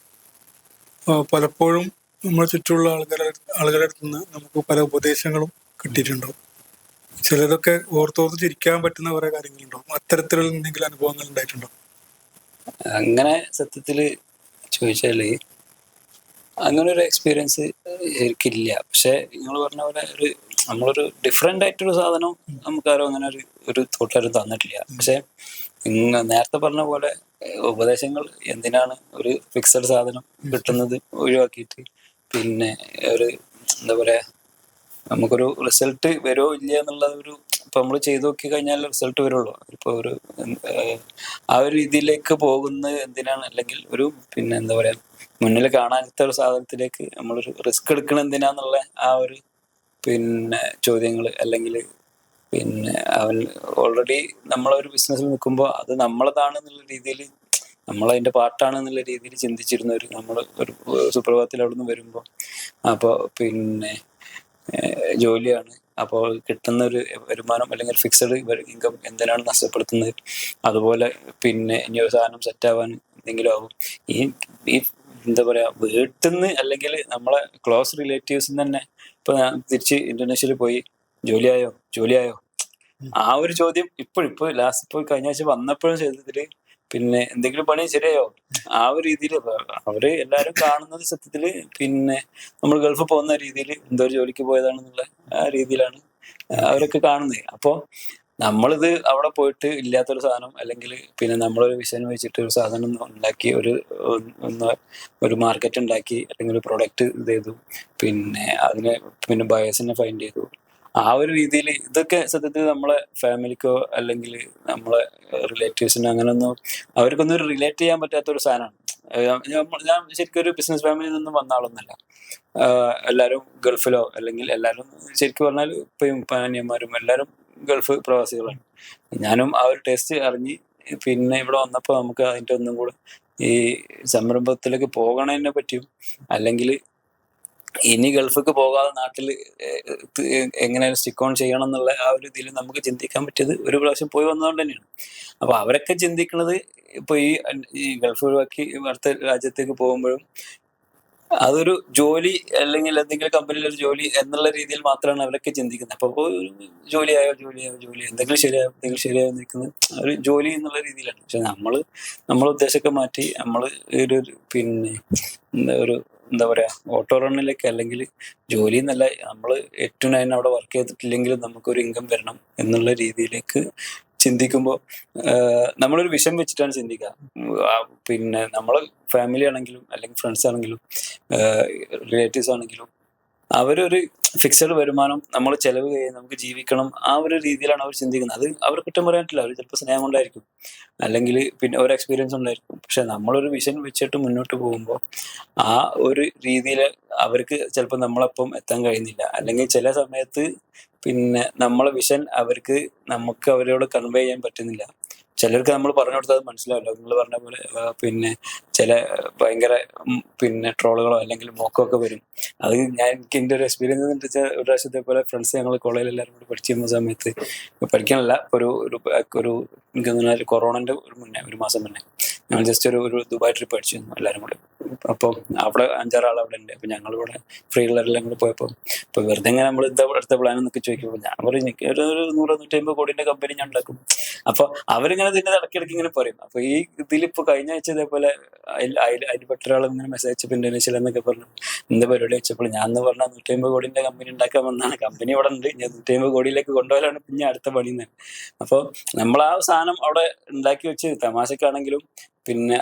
പലപ്പോഴും നമ്മുടെ ചുറ്റുമുള്ള ആളുകളുടെ അടുത്ത് നിന്ന് നമുക്ക് പല ഉപദേശങ്ങളും കിട്ടിയിട്ടുണ്ടാവും. ചിലതൊക്കെ ഓർത്തോർത്ത് ചിരിക്കാൻ പറ്റുന്ന കുറെ കാര്യങ്ങളുണ്ടാവും. അത്തരത്തിലുള്ള എന്തെങ്കിലും അനുഭവങ്ങൾ ഉണ്ടായിട്ടുണ്ടോ? അങ്ങനെ സത്യത്തില് ചോദിച്ചാല് അങ്ങനെ ഒരു എക്സ്പീരിയൻസ് എനിക്കില്ല. പക്ഷെ നിങ്ങൾ പറഞ്ഞ പോലെ നമ്മളൊരു ഡിഫറെന്റ് ആയിട്ടൊരു സാധനം നമുക്കാരും അങ്ങനെ ഒരു തോട്ടാരും തന്നിട്ടില്ല. പക്ഷെ നേരത്തെ പറഞ്ഞ പോലെ ഉപദേശങ്ങൾ എന്തിനാണ് ഒരു ഫിക്സഡ് സാധനം കിട്ടുന്നത് ഒഴിവാക്കിയിട്ട് ഒരു എന്താ പറയാ, നമുക്കൊരു റിസൾട്ട് വരുമോ ഇല്ല എന്നുള്ള ഇപ്പൊ നമ്മൾ ചെയ്തു നോക്കി കഴിഞ്ഞാൽ റിസൾട്ട് വരുള്ളൂ. ഇപ്പൊ ആ ഒരു രീതിയിലേക്ക് പോകുന്നത് എന്തിനാണ്, അല്ലെങ്കിൽ എന്താ പറയാ, മുന്നിൽ കാണാത്ത ഒരു സാധനത്തിലേക്ക് നമ്മളൊരു റിസ്ക് എടുക്കണം എന്തിനാന്നുള്ള ആ ഒരു ചോദ്യങ്ങൾ, അല്ലെങ്കിൽ അവൻ ഓൾറെഡി നമ്മളൊരു ബിസിനസ്സിൽ നിൽക്കുമ്പോൾ അത് നമ്മളതാണെന്നുള്ള രീതിയിൽ, നമ്മളതിന്റെ പാർട്ടാണെന്നുള്ള രീതിയിൽ ചിന്തിച്ചിരുന്ന നമ്മൾ ഒരു സുപ്രഭാതത്തിൽ അവിടെ നിന്ന് വരുമ്പോൾ അപ്പോൾ ജോലിയാണ്, അപ്പോൾ കിട്ടുന്ന ഒരു വരുമാനം അല്ലെങ്കിൽ ഫിക്സഡ് ഇൻകം എന്തിനാണ് നഷ്ടപ്പെടുത്തുന്നത്? അതുപോലെ ഇനി ഒരു സാധനം സെറ്റ് ആവാൻ എന്തെങ്കിലും ആവും. ഈ എന്താ പറയാ, വീട്ടിൽ നിന്ന് അല്ലെങ്കിൽ നമ്മളെ ക്ലോസ് റിലേറ്റീവ്സിന് തന്നെ ഇപ്പൊ ഞാൻ തിരിച്ച് ഇന്തോനേഷ്യയിൽ പോയി ജോലിയായോ ആ ഒരു ചോദ്യം ഇപ്പൊ ലാസ്റ്റ് ഇപ്പോൾ കഴിഞ്ഞ ആഴ്ച വന്നപ്പോഴും ചെയ്തതില് എന്തെങ്കിലും പണി ശരിയായോ ആ ഒരു രീതിയിൽ അവര് എല്ലാരും കാണുന്നത് സത്യത്തില് നമ്മൾ ഗൾഫിൽ പോകുന്ന രീതിയിൽ എന്തോ ഒരു ജോലിക്ക് പോയതാണെന്നുള്ള ആ രീതിയിലാണ് അവരൊക്കെ കാണുന്നത്. അപ്പോ നമ്മളിത് അവിടെ പോയിട്ട് ഇല്ലാത്തൊരു സാധനം, അല്ലെങ്കിൽ നമ്മളൊരു വിഷൻ വെച്ചിട്ട് ഒരു സാധനം ഉണ്ടാക്കി ഒരു മാർക്കറ്റ് ഉണ്ടാക്കി, അല്ലെങ്കിൽ ഒരു പ്രൊഡക്റ്റ് ഇത് ചെയ്തു, അതിനെ ബയേഴ്സിനെ ഫൈൻഡ് ചെയ്തു. ആ ഒരു രീതിയിൽ ഇതൊക്കെ സത്യത്തിൽ നമ്മളെ ഫാമിലിക്കോ അല്ലെങ്കിൽ നമ്മളെ റിലേറ്റീവ്സിനോ അങ്ങനെയൊന്നും അവർക്കൊന്നും ഒരു റിലേറ്റ് ചെയ്യാൻ പറ്റാത്ത ഒരു സാധനമാണ്. ഞാൻ ശരിക്കും ഒരു ബിസിനസ് ഫാമിലിയിൽ നിന്നും വന്ന ആളൊന്നല്ല. എല്ലാവരും ഗൾഫിലോ അല്ലെങ്കിൽ എല്ലാവരും ശരിക്കും പറഞ്ഞാൽ ഇപ്പം അനിയന്മാരും എല്ലാവരും ഗൾഫ് പ്രവാസികളാണ്. ഞാനും ആ ഒരു ടേസ്റ്റ് അറിഞ്ഞ് ഇവിടെ വന്നപ്പോൾ നമുക്ക് അതിൻ്റെ ഒന്നും കൂടെ ഈ സംരംഭത്തിലേക്ക് പോകണതിനെ പറ്റിയും, അല്ലെങ്കിൽ ഇനി ഗൾഫിക്ക് പോകാതെ നാട്ടിൽ എങ്ങനെ സ്റ്റിക്ക് ഓൺ ചെയ്യണം എന്നുള്ള ആ ഒരു ഇതിൽ നമുക്ക് ചിന്തിക്കാൻ പറ്റിയത് ഒരു പ്രാവശ്യം പോയി വന്നതുകൊണ്ട് തന്നെയാണ്. അപ്പൊ അവരൊക്കെ ചിന്തിക്കുന്നത് ഇപ്പൊ ഈ ഗൾഫ് ഒഴിവാക്കി അടുത്ത രാജ്യത്തേക്ക് പോകുമ്പോഴും അതൊരു ജോലി അല്ലെങ്കിൽ എന്തെങ്കിലും കമ്പനിയിൽ ഒരു ജോലി എന്നുള്ള രീതിയിൽ മാത്രമാണ് അവരൊക്കെ ചിന്തിക്കുന്നത്. അപ്പൊ ജോലിയായോ എന്തെങ്കിലും ശരിയായോ നിൽക്കുന്നത് ഒരു ജോലി എന്നുള്ള രീതിയിലാണ്. പക്ഷെ നമ്മളെ ഉദ്ദേശമൊക്കെ മാറ്റി നമ്മൾ ഒരു എന്താ പറയാ ഓട്ടോ റണ്ണിലേക്ക്, അല്ലെങ്കിൽ ജോലി എന്നല്ല, നമ്മൾ 8 to 9 അവിടെ വർക്ക് ചെയ്തിട്ടില്ലെങ്കിലും നമുക്കൊരു ഇൻകം വരണം എന്നുള്ള രീതിയിലേക്ക് ചിന്തിക്കുമ്പോൾ നമ്മളൊരു വിഷൻ വെച്ചിട്ടാണ് ചിന്തിക്കുക. നമ്മള് ഫാമിലി ആണെങ്കിലും അല്ലെങ്കിൽ ഫ്രണ്ട്സ് ആണെങ്കിലും റിലേറ്റീവ്സ് ആണെങ്കിലും അവരൊരു ഫിക്സഡ് വരുമാനം, നമ്മൾ ചെലവ് കഴിയും, നമുക്ക് ജീവിക്കണം, ആ ഒരു രീതിയിലാണ് അവർ ചിന്തിക്കുന്നത്. അത് അവർ കുറ്റം പറയാൻ പറ്റില്ല. അവർ ചിലപ്പോൾ സ്നേഹം കൊണ്ടായിരിക്കും, അല്ലെങ്കിൽ ഒരു എക്സ്പീരിയൻസ് ഉണ്ടായിരിക്കും. പക്ഷെ നമ്മളൊരു വിഷൻ വെച്ചിട്ട് മുന്നോട്ട് പോകുമ്പോൾ ആ ഒരു രീതിയിൽ അവർക്ക് ചിലപ്പോൾ നമ്മളപ്പം എത്താൻ കഴിയുന്നില്ല. അല്ലെങ്കിൽ ചില സമയത്ത് നമ്മളെ വിഷൻ നമുക്ക് അവരോട് കൺവേ ചെയ്യാൻ പറ്റുന്നില്ല. ചിലർക്ക് നമ്മൾ പറഞ്ഞു കൊടുത്താൽ മനസ്സിലാവില്ല. നിങ്ങൾ പറഞ്ഞ പോലെ ചില ഭയങ്കര ട്രോളുകളോ അല്ലെങ്കിൽ മോക്കോ ഒക്കെ വരും. അത് എനിക്ക് എൻ്റെ ഒരു എക്സ്പീരിയൻസ് എന്ന് വെച്ചാൽ ഒരു പ്രാവശ്യത്തെ പോലെ ഫ്രണ്ട്സ് ഞങ്ങൾ കോളേജിൽ എല്ലാവരും കൂടി പഠിച്ചിരുന്ന സമയത്ത്, പഠിക്കാനല്ല, എനിക്ക് തോന്നുന്നു കൊറോണന്റെ ഒരു മാസം മുന്നേ ഞങ്ങൾ ജസ്റ്റ് ഒരു ദുബായ് ട്രിപ്പ് അടിച്ചിരുന്നു എല്ലാവരും കൂടെ. അപ്പോൾ അവിടെ 5-6 ആൾ അവിടെ ഉണ്ട്. അപ്പൊ ഞങ്ങളിവിടെ ഫ്രീ ഉള്ളവരെല്ലാം കൂടെ പോയപ്പോൾ വെറുതെ ഇങ്ങനെ നമ്മൾ എന്താ അടുത്ത പ്ലാൻ എന്നൊക്കെ ചോദിക്കുമ്പോൾ ഞാൻ പറയും എനിക്ക് ഒരു 100-150 കോടിന്റെ കമ്പനി ഞാൻ ഉണ്ടാക്കും. അപ്പൊ അവരിങ്ങനെ ഇതിന്റെ ഇടയ്ക്കിടയ്ക്ക് ഇങ്ങനെ പറയും. അപ്പൊ ഈ ഇതിലിപ്പോ കഴിഞ്ഞ ആഴ്ച ഇതേപോലെ അതിൽപ്പെട്ട ഒരാൾ ഇങ്ങനെ മെസ്സേജ് അയച്ചപ്പോൾ ഇന്തോനേഷ്യയിൽ എന്നൊക്കെ പറഞ്ഞു എന്താ പരിപാടി വെച്ചപ്പോൾ ഞാൻ എന്ന് പറഞ്ഞാൽ 150 കോടിന്റെ കമ്പനി ഉണ്ടാക്കാൻ വന്നാണ്. കമ്പനി ഇവിടെ ഉണ്ട്, ഞാൻ 150 കോടിയിലേക്ക് കൊണ്ടുപോകാനാണ് പിന്നെ അടുത്ത പണി. അപ്പോൾ നമ്മൾ ആ സാധനം അവിടെ ഉണ്ടാക്കി വെച്ച് തമാശക്കാണെങ്കിലും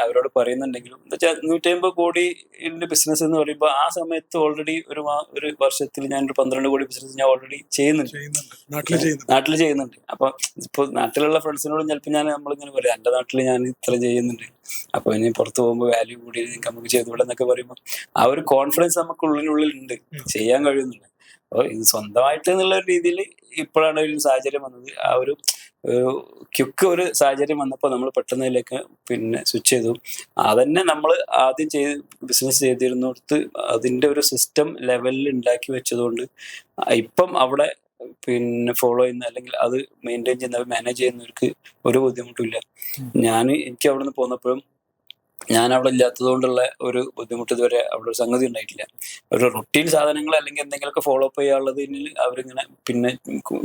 അവരോട് പറയുന്നുണ്ടെങ്കിലും എന്താ വെച്ചാൽ 150 കോടിന്റെ ബിസിനസ് എന്ന് പറയുമ്പോൾ ആ സമയത്ത് ഓൾറെഡി ഒരു വർഷത്തിൽ ഞാൻ ഒരു 12 കോടി ബിസിനസ് ഞാൻ ഓൾറെഡി നാട്ടിൽ ചെയ്യുന്നുണ്ട്. അപ്പൊ ഇപ്പൊ നാട്ടിലുള്ള ഫ്രണ്ട്സിനോടും ചിലപ്പോൾ നമ്മളിങ്ങനെ പറയാം എന്റെ നാട്ടിൽ ഞാൻ ഇത്ര ചെയ്യുന്നുണ്ട്, അപ്പൊ ഇനി പുറത്ത് പോകുമ്പോൾ വാല്യൂ കൂടി നമുക്ക് ചെയ്തുകൂടെ എന്നൊക്കെ പറയുമ്പോൾ ആ ഒരു കോൺഫിഡൻസ് നമുക്ക് ഉള്ളിനുള്ളിൽ ഉണ്ട്, ചെയ്യാൻ കഴിയുന്നുണ്ട്. അപ്പോൾ ഇത് സ്വന്തമായിട്ട് എന്നുള്ള ഒരു രീതിയിൽ ഇപ്പോഴാണ് ഒരു സാഹചര്യം വന്നത്. ആ ഒരു ക്യുക്ക് ഒരു സാഹചര്യം വന്നപ്പോൾ നമ്മൾ പെട്ടെന്ന് അതിലേക്ക് സ്വിച്ച് ചെയ്തു. അതന്നെ നമ്മൾ ആദ്യം ബിസിനസ് ചെയ്തിരുന്നിടത്ത് അതിന്റെ ഒരു സിസ്റ്റം ലെവലിൽ ഉണ്ടാക്കി വെച്ചതുകൊണ്ട് ഇപ്പം അവിടെ ഫോളോ ചെയ്യുന്ന അല്ലെങ്കിൽ അത് മെയിൻറ്റെയിൻ ചെയ്യുന്ന മാനേജ് ചെയ്യുന്നവർക്ക് ഒരു ബുദ്ധിമുട്ടില്ല. എനിക്ക് അവിടെ നിന്ന് പോന്നപ്പോഴും ഞാൻ അവിടെ ഇല്ലാത്തത് കൊണ്ടുള്ള ഒരു ബുദ്ധിമുട്ട് ഇതുവരെ അവിടെ ഒരു സംഗതി ഉണ്ടായിട്ടില്ല. ഒരു റൊട്ടീൻ സാധനങ്ങൾ അല്ലെങ്കിൽ എന്തെങ്കിലുമൊക്കെ ഫോളോ അപ്പ് ചെയ്യാനുള്ളതിൽ അവരിങ്ങനെ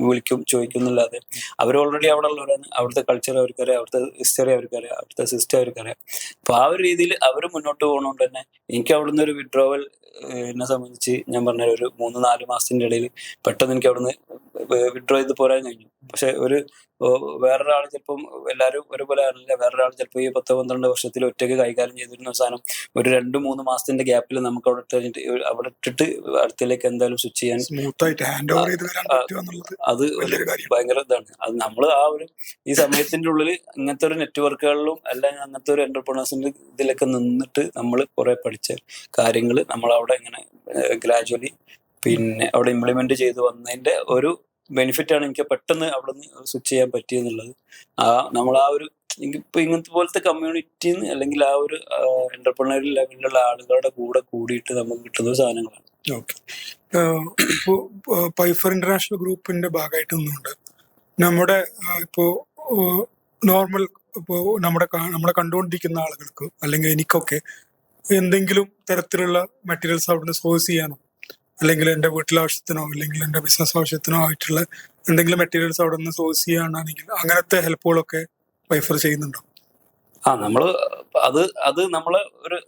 വിളിക്കും ചോദിക്കും എന്നല്ലാതെ അവർ ഓൾറെഡി അവിടെ ഉള്ളവരാണ്. അവിടുത്തെ കൾച്ചർ അവർക്കറിയാം, അവിടുത്തെ ഹിസ്റ്ററി അവർക്കറിയാം, അവിടുത്തെ സിസ്റ്റം അവർക്കറിയാം. അപ്പൊ ആ ഒരു രീതിയിൽ അവർ മുന്നോട്ട് പോകുന്നതുകൊണ്ട് തന്നെ എനിക്ക് അവിടുന്ന് ഒരു വിഡ്രോവൽ എന്നെ സംബന്ധിച്ച് ഞാൻ പറഞ്ഞ ഒരു 3-4 മാസത്തിന്റെ ഇടയിൽ പെട്ടെന്ന് എനിക്ക് അവിടുന്ന് വിഡ്രോ ചെയ്ത് പോരാൻ കഴിഞ്ഞു. പക്ഷെ വേറൊരാൾ ചിലപ്പം എല്ലാവരും ഒരുപോലെ ആളില്ല, വേറൊരാൾ ചിലപ്പോൾ ഈ 10-12 വർഷത്തിൽ ഒറ്റയ്ക്ക് കൈകാര്യം ചെയ്തിരുന്ന സാധനം ഒരു 2-3 മാസത്തിന്റെ ഗ്യാപ്പിൽ നമുക്ക് അവിടെ ഇട്ടിട്ട് അടുത്തിലേക്ക് എന്തായാലും സ്വിച്ച് ചെയ്യാൻ അത് ഒരു ഭയങ്കര ഇതാണ്. അത് നമ്മൾ ഈ സമയത്തിന്റെ ഉള്ളിൽ ഇങ്ങനത്തെ ഒരു നെറ്റ്വർക്കുകളിലും അല്ലെങ്കിൽ അങ്ങനത്തെ ഒരു എന്റർപ്രണേഴ്സിന്റെ ഇതിലൊക്കെ നിന്നിട്ട് നമ്മൾ കുറെ പഠിച്ച കാര്യങ്ങൾ നമ്മൾ അവിടെ ഇങ്ങനെ ഗ്രാജുവലി പിന്നെ അവിടെ ഇംപ്ലിമെന്റ് ചെയ്ത് വന്നതിന്റെ ഒരു ബെനിഫിറ്റ് ആണ് എനിക്ക് പെട്ടെന്ന് അവിടെ നിന്ന് സ്വിച്ച് ചെയ്യാൻ പറ്റിയെന്നുള്ളത്. നമ്മൾ ഇപ്പൊ ഇങ്ങനത്തെ പോലത്തെ കമ്മ്യൂണിറ്റിന്ന് അല്ലെങ്കിൽ ആ ഒരു എന്റർപ്രണറി ലെവലിലുള്ള ആളുകളുടെ കൂടെ കൂടിയിട്ട് നമുക്ക് കിട്ടുന്ന സാധനങ്ങളാണ്. ഓക്കെ, ഇപ്പോ പൈഫർ ഇന്റർനാഷണൽ ഗ്രൂപ്പിന്റെ ഭാഗമായിട്ട് നിന്നുകൊണ്ട് നമ്മുടെ ഇപ്പോ നോർമൽ ഇപ്പോ നമ്മളെ കണ്ടുകൊണ്ടിരിക്കുന്ന ആളുകൾക്ക് അല്ലെങ്കിൽ എനിക്കൊക്കെ എന്തെങ്കിലും തരത്തിലുള്ള മെറ്റീരിയൽസ് അവിടുന്ന് സോഴ്സ് ചെയ്യാനോ അല്ലെങ്കിൽ എൻ്റെ വീട്ടിലാവശ്യത്തിനോ അല്ലെങ്കിൽ എൻ്റെ ബിസിനസ് ആവശ്യത്തിനോ ആയിട്ടുള്ള എന്തെങ്കിലും മെറ്റീരിയൽസ് അവിടെ നിന്ന് സോഴ്സ് ചെയ്യാനാണെങ്കിൽ അങ്ങനത്തെ ഹെൽപ്പുകളൊക്കെ പൈഫർ ചെയ്യുന്നുണ്ടോ? നമ്മള് അത് നമ്മളെ ഒരു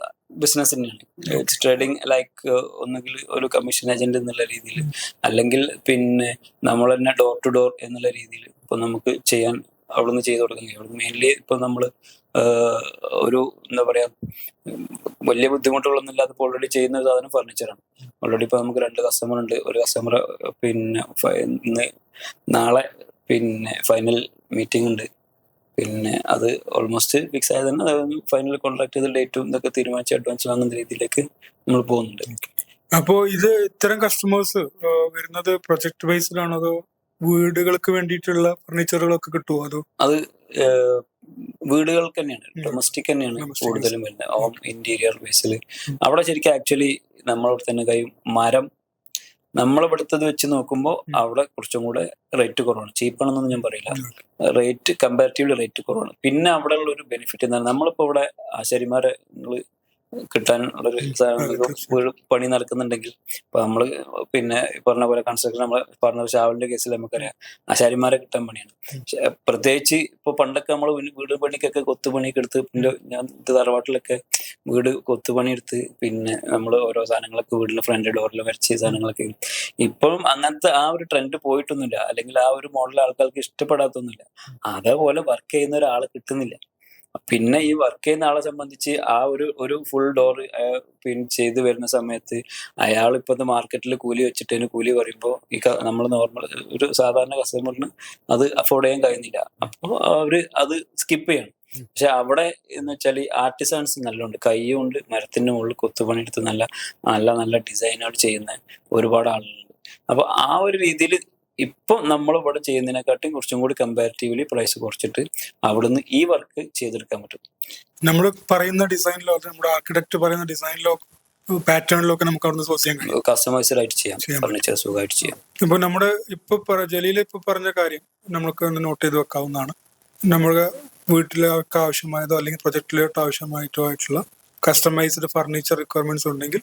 ബിസിനസ് തന്നെയാണ്. ട്രേഡിങ് ലൈക്ക് ഒന്നുകിൽ ഒരു കമ്മീഷൻ ഏജന്റ് എന്നുള്ള രീതിയിൽ, അല്ലെങ്കിൽ പിന്നെ നമ്മൾ തന്നെ ഡോർ ടു ഡോർ എന്നുള്ള രീതിയിൽ ഇപ്പൊ നമുക്ക് ചെയ്യാൻ അവിടുന്ന് ചെയ്ത് കൊടുക്കുന്നത്. അവിടുന്ന് മെയിൻലി ഇപ്പൊ നമ്മള് ഒരു എന്താ പറയാ വലിയ ബുദ്ധിമുട്ടുകളൊന്നും ഇല്ലാതെ ഓൾറെഡി ചെയ്യുന്ന ഒരു സാധനം ഫർണിച്ചറാണ്. ഓൾറെഡി ഇപ്പൊ നമുക്ക് 2 കസ്റ്റമർ ഉണ്ട്. ഒരു കസ്റ്റമർ പിന്നെ നാളെ പിന്നെ ഫൈനൽ മീറ്റിംഗ് ഉണ്ട്. പിന്നെ അത് ഓൾമോസ്റ്റ് ഫിക്സ് ആയത് തന്നെ ഫൈനൽ കോൺട്രാക്ട് ചെയ്ത ഡേറ്റും ഇതൊക്കെ തീരുമാനിച്ച് അഡ്വാൻസ് വാങ്ങുന്ന രീതിയിലേക്ക് നമ്മൾ പോകുന്നുണ്ട്. അപ്പോ ഇത് ഇത്തരം കസ്റ്റമേഴ്സ് വരുന്നത് പ്രൊജക്ട് ബേസ്ഡിലാണോ അതോ വീടുകൾക്ക് വേണ്ടിയിട്ടുള്ള ഫർണിച്ചറുകളൊക്കെ കിട്ടുമോ? അത് വീടുകൾക്ക് തന്നെയാണ്, ഡൊമസ്റ്റിക് തന്നെയാണ് കൂടുതലും വരുന്നത്. ഹോം ഇന്റീരിയർ ബേസിൽ അവിടെ ശരിക്കും ആക്ച്വലി നമ്മളവിടെ തന്നെ മരം നമ്മളിവിടുത്തത് വെച്ച് നോക്കുമ്പോൾ അവിടെ കുറച്ചും കൂടെ റേറ്റ് കുറവാണ്. ചീപ്പാണെന്നൊന്നും ഞാൻ പറയില്ല, റേറ്റ് കമ്പാരിറ്റീവ്ലി റേറ്റ് കുറവാണ്. പിന്നെ അവിടെ ഉള്ള ഒരു ബെനിഫിറ്റ് എന്താണ്, നമ്മളിപ്പോ ഇവിടെ ആശാരിമാരെ കിട്ടാനുള്ളൊരു പണി നടക്കുന്നുണ്ടെങ്കിൽ ഇപ്പൊ നമ്മള് പിന്നെ പറഞ്ഞ പോലെ കൺസ്ട്രക്ഷൻ നമ്മള് പറഞ്ഞ ഷാവലിന്റെ കേസിൽ നമുക്കറിയാം ആശാരിമാരെ കിട്ടാൻ പണിയാണ്. പ്രത്യേകിച്ച് ഇപ്പൊ പണ്ടൊക്കെ നമ്മള് വീട് പണിക്കൊക്കെ കൊത്തുപണിയൊക്കെ എടുത്ത്, ഞാൻ തറവാട്ടിലൊക്കെ വീട് കൊത്തുപണി എടുത്ത് പിന്നെ നമ്മൾ ഓരോ സാധനങ്ങളൊക്കെ വീടിന്റെ ഫ്രണ്ട് ഡോറിൽ വരച്ച സാധനങ്ങളൊക്കെ. ഇപ്പോഴും അങ്ങനത്തെ ആ ഒരു ട്രെൻഡ് പോയിട്ടൊന്നുമില്ല, അല്ലെങ്കിൽ ആ ഒരു മോഡൽ ആൾക്കാർക്ക് ഇഷ്ടപ്പെടാത്തൊന്നുമില്ല. അതേപോലെ വർക്ക് ചെയ്യുന്ന ഒരാളെ കിട്ടുന്നില്ല. പിന്നെ ഈ വർക്ക് ചെയ്യുന്ന ആളെ സംബന്ധിച്ച് ആ ഒരു ഫുൾ ഡോർ പിന്നെ ചെയ്ത് വരുന്ന സമയത്ത് അയാൾ ഇപ്പോഴത്തെ മാർക്കറ്റിൽ കൂലി വെച്ചിട്ട് കൂലി പറയുമ്പോൾ നമ്മൾ നോർമൽ ഒരു സാധാരണ കസ്റ്റമറിന് അത് അഫോർഡ് ചെയ്യാൻ കഴിയുന്നില്ല. അപ്പോൾ അവര് അത് സ്കിപ്പ് ചെയ്യണം. പക്ഷെ അവിടെ എന്ന് വെച്ചാൽ ആർട്ടിസൻസ് നല്ലുണ്ട്, കൈയുണ്ട്, മരത്തിന്റെ മുകളിൽ കൊത്തുപണി എടുത്ത് നല്ല നല്ല നല്ല ഡിസൈനുകൾ ചെയ്യുന്ന ഒരുപാട് ആളുകളുണ്ട്. അപ്പൊ ആ ഒരു രീതിയിൽ ഇപ്പൊ നമ്മൾ ഇവിടെ ചെയ്യുന്നതിനെക്കാട്ടും കുറച്ചും കൂടി കമ്പാരിറ്റീവ്ലി പ്രൈസ് കുറച്ചിട്ട് അവിടുന്ന് ഈ വർക്ക് ചെയ്തെടുക്കാൻ പറ്റും. നമ്മൾ പറയുന്ന ഡിസൈനിലോ നമ്മുടെ ആർക്കിടെക്ട് പറയുന്ന ഡിസൈനിലോ പാറ്റേണിലോ ഒക്കെ നമുക്ക് അവിടുന്ന് സോഴ്സ് ചെയ്യാൻ കഴിയും, കസ്റ്റമൈസ്ഡ് ആയിട്ട് ചെയ്യാം, ഫർണിച്ചർ സുഖമായിട്ട് ചെയ്യാം. ഇപ്പൊ നമ്മുടെ ജലീൽ ഇപ്പൊ പറഞ്ഞ കാര്യം നമുക്ക് നോട്ട് ചെയ്ത് വെക്കാവുന്നതാണ്. നമ്മുടെ വീട്ടിലേക്ക് ആവശ്യമായതോ അല്ലെങ്കിൽ പ്രൊജക്റ്റിലോട്ട് ആവശ്യമായിട്ടോ ആയിട്ടുള്ള കസ്റ്റമൈസ്ഡ് ഫർണിച്ചർ റിക്വയർമെന്റ്സ് ഉണ്ടെങ്കിൽ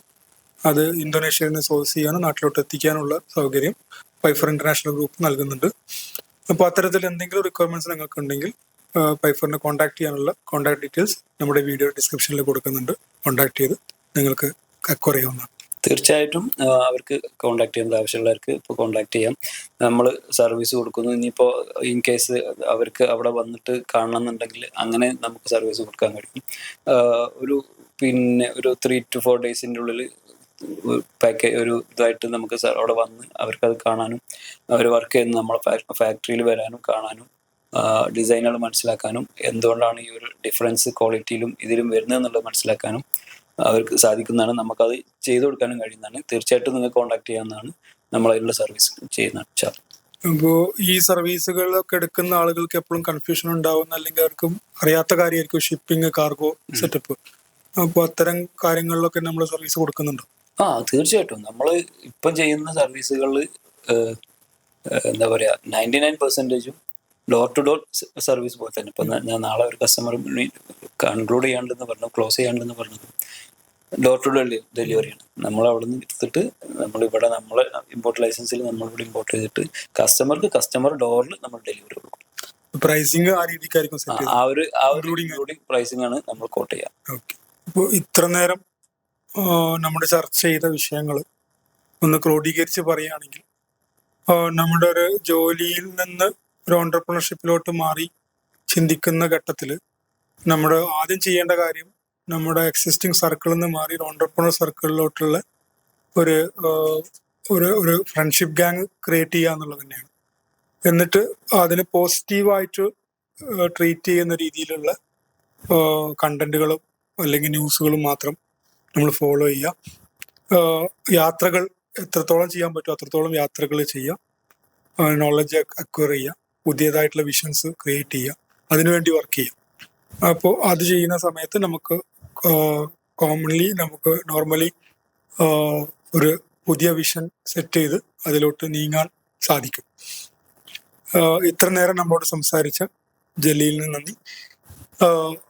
അത് ഇന്തോനേഷ്യയിൽ നിന്ന് സോഴ്സ് ചെയ്യാനും നാട്ടിലോട്ട് എത്തിക്കാനുള്ള സൗകര്യം പൈഫർ ഇന്റർനാഷണൽ ഗ്രൂപ്പ് നൽകുന്നുണ്ട്. അപ്പോൾ അത്തരത്തിൽ എന്തെങ്കിലും റിക്വയർമെന്റ്സ് നിങ്ങൾക്ക് ഉണ്ടെങ്കിൽ പൈഫറിനെ കോൺടാക്ട് ചെയ്യാനുള്ള കോൺടാക്ട് ഡീറ്റെയിൽസ് നമ്മുടെ വീഡിയോ ഡിസ്ക്രിപ്ഷനിൽ കൊടുക്കുന്നുണ്ട്. കോൺടാക്ട് ചെയ്ത് നിങ്ങൾക്ക് അക്വയർ ചെയ്യാവുന്നതാണ്. തീർച്ചയായിട്ടും അവർക്ക് കോൺടാക്ട് ചെയ്യേണ്ട ആവശ്യമുള്ളവർക്ക് ഇപ്പോൾ കോൺടാക്ട് ചെയ്യാം. നമ്മൾ സർവീസ് കൊടുക്കുന്നു. ഇനിയിപ്പോൾ ഇൻ കേസ് അവർക്ക് അവിടെ വന്നിട്ട് കാണണമെന്നുണ്ടെങ്കിൽ അങ്ങനെ നമുക്ക് സർവീസ് കൊടുക്കാൻ കഴിയും. ഒരു 3 to 4 ഡേയ്സിൻ്റെ ഉള്ളിൽ ഒരു ഇതായിട്ട് നമുക്ക് അവിടെ വന്ന് അവർക്കത് കാണാനും അവർ വർക്ക് ചെയ്യുന്ന നമ്മളെ ഫാക്ടറിയിൽ വരാനും കാണാനും ഡിസൈനുകൾ മനസ്സിലാക്കാനും എന്തുകൊണ്ടാണ് ഈ ഒരു ഡിഫറൻസ് ക്വാളിറ്റിയിലും ഇതിലും വരുന്നത് എന്നുള്ളത് മനസ്സിലാക്കാനും അവർക്ക് സാധിക്കുന്നതാണ്. നമുക്കത് ചെയ്തു കൊടുക്കാനും കഴിയുന്നതാണ്. തീർച്ചയായിട്ടും നിങ്ങൾക്ക് കോൺടാക്ട് ചെയ്യാവുന്നതാണ്. നമ്മൾ അതിനുള്ള സർവീസ് ചെയ്യുന്നതാണ്. അപ്പോൾ ഈ സർവീസുകളൊക്കെ എടുക്കുന്ന ആളുകൾക്ക് എപ്പോഴും കൺഫ്യൂഷൻ ഉണ്ടാവുന്ന അല്ലെങ്കിൽ അവർക്കും അറിയാത്ത കാര്യമായിരിക്കും ഷിപ്പിംഗ്, കാർഗോ സെറ്റപ്പ്. അപ്പോൾ അത്തരം കാര്യങ്ങളിലൊക്കെ നമ്മൾ സർവീസ് കൊടുക്കുന്നുണ്ടോ? തീർച്ചയായിട്ടും. നമ്മൾ ഇപ്പം ചെയ്യുന്ന സർവീസുകളിൽ എന്താ പറയാ 99% ഡോർ ടു ഡോർ സർവീസ് പോലെ തന്നെ. ഇപ്പൊ ഞാൻ നാളെ ഒരു കസ്റ്റമർ കൺക്ലൂഡ് ചെയ്യാണ്ടെന്ന് പറഞ്ഞു, ക്ലോസ് ചെയ്യാണ്ടെന്ന് പറഞ്ഞത് ഡോർ ടു ഡോർ ഡെലിവറിയാണ്. നമ്മൾ അവിടെ നിന്ന് എടുത്തിട്ട് നമ്മളിവിടെ നമ്മളെ ഇമ്പോർട്ട് ലൈസൻസിൽ നമ്മളിവിടെ ഇമ്പോർട്ട് ചെയ്തിട്ട് കസ്റ്റമർ ഡോറിൽ നമ്മൾ ഡെലിവറി കൊടുക്കും. പ്രൈസിങ് ആ രീതിക്കായിരിക്കും, ആ ഒരു പ്രൈസിംഗ് ആണ് നമ്മൾ കോട്ട് ചെയ്യാം. ഓക്കെ. ഇപ്പോൾ ഇത്ര നേരം നമ്മൾ ചർച്ച ചെയ്ത വിഷയങ്ങൾ ഒന്ന് ക്രോഡീകരിച്ച് പറയുകയാണെങ്കിൽ നമ്മുടെ ഒരു ജോലിയിൽ നിന്ന് ഒരു ഓണ്ടർപ്രണർഷിപ്പിലോട്ട് മാറി ചിന്തിക്കുന്ന ഘട്ടത്തിൽ നമ്മുടെ ആദ്യം ചെയ്യേണ്ട കാര്യം നമ്മുടെ എക്സിസ്റ്റിംഗ് സർക്കിളിൽ നിന്ന് മാറി ഒരു ഓണ്ടർപ്രണർ സർക്കിളിലോട്ടുള്ള ഒരു ഒരു ഫ്രണ്ട്ഷിപ്പ് ഗ്യാങ് ക്രിയേറ്റ് ചെയ്യുക എന്നുള്ളത് തന്നെയാണ്. എന്നിട്ട് അതിന് പോസിറ്റീവായിട്ട് ട്രീറ്റ് ചെയ്യുന്ന രീതിയിലുള്ള കണ്ടന്റുകളും അല്ലെങ്കിൽ ന്യൂസുകളും മാത്രം നമ്മൾ ഫോളോ ചെയ്യുക. യാത്രകൾ എത്രത്തോളം ചെയ്യാൻ പറ്റുമോ അത്രത്തോളം യാത്രകൾ ചെയ്യുക. നോളജ് അക്വയർ ചെയ്യുക. പുതിയതായിട്ടുള്ള വിഷൻസ് ക്രിയേറ്റ് ചെയ്യുക. അതിനുവേണ്ടി വർക്ക് ചെയ്യുക. അപ്പോൾ അത് ചെയ്യുന്ന സമയത്ത് നമുക്ക് നോർമലി ഒരു പുതിയ വിഷൻ സെറ്റ് ചെയ്ത് അതിലോട്ട് നീങ്ങാൻ സാധിക്കും. ഇത്ര നേരം നമ്മോട് സംസാരിച്ച ജലീലിന് നന്ദി.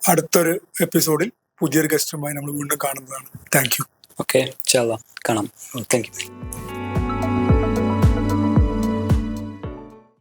അടുത്തൊരു എപ്പിസോഡിൽ പുതിയൊരു ഗസ്റ്റുമായി നമ്മൾ വീണ്ടും കാണുന്നതാണ്. Thank you. ഓക്കെ, കാണാം. Thank you.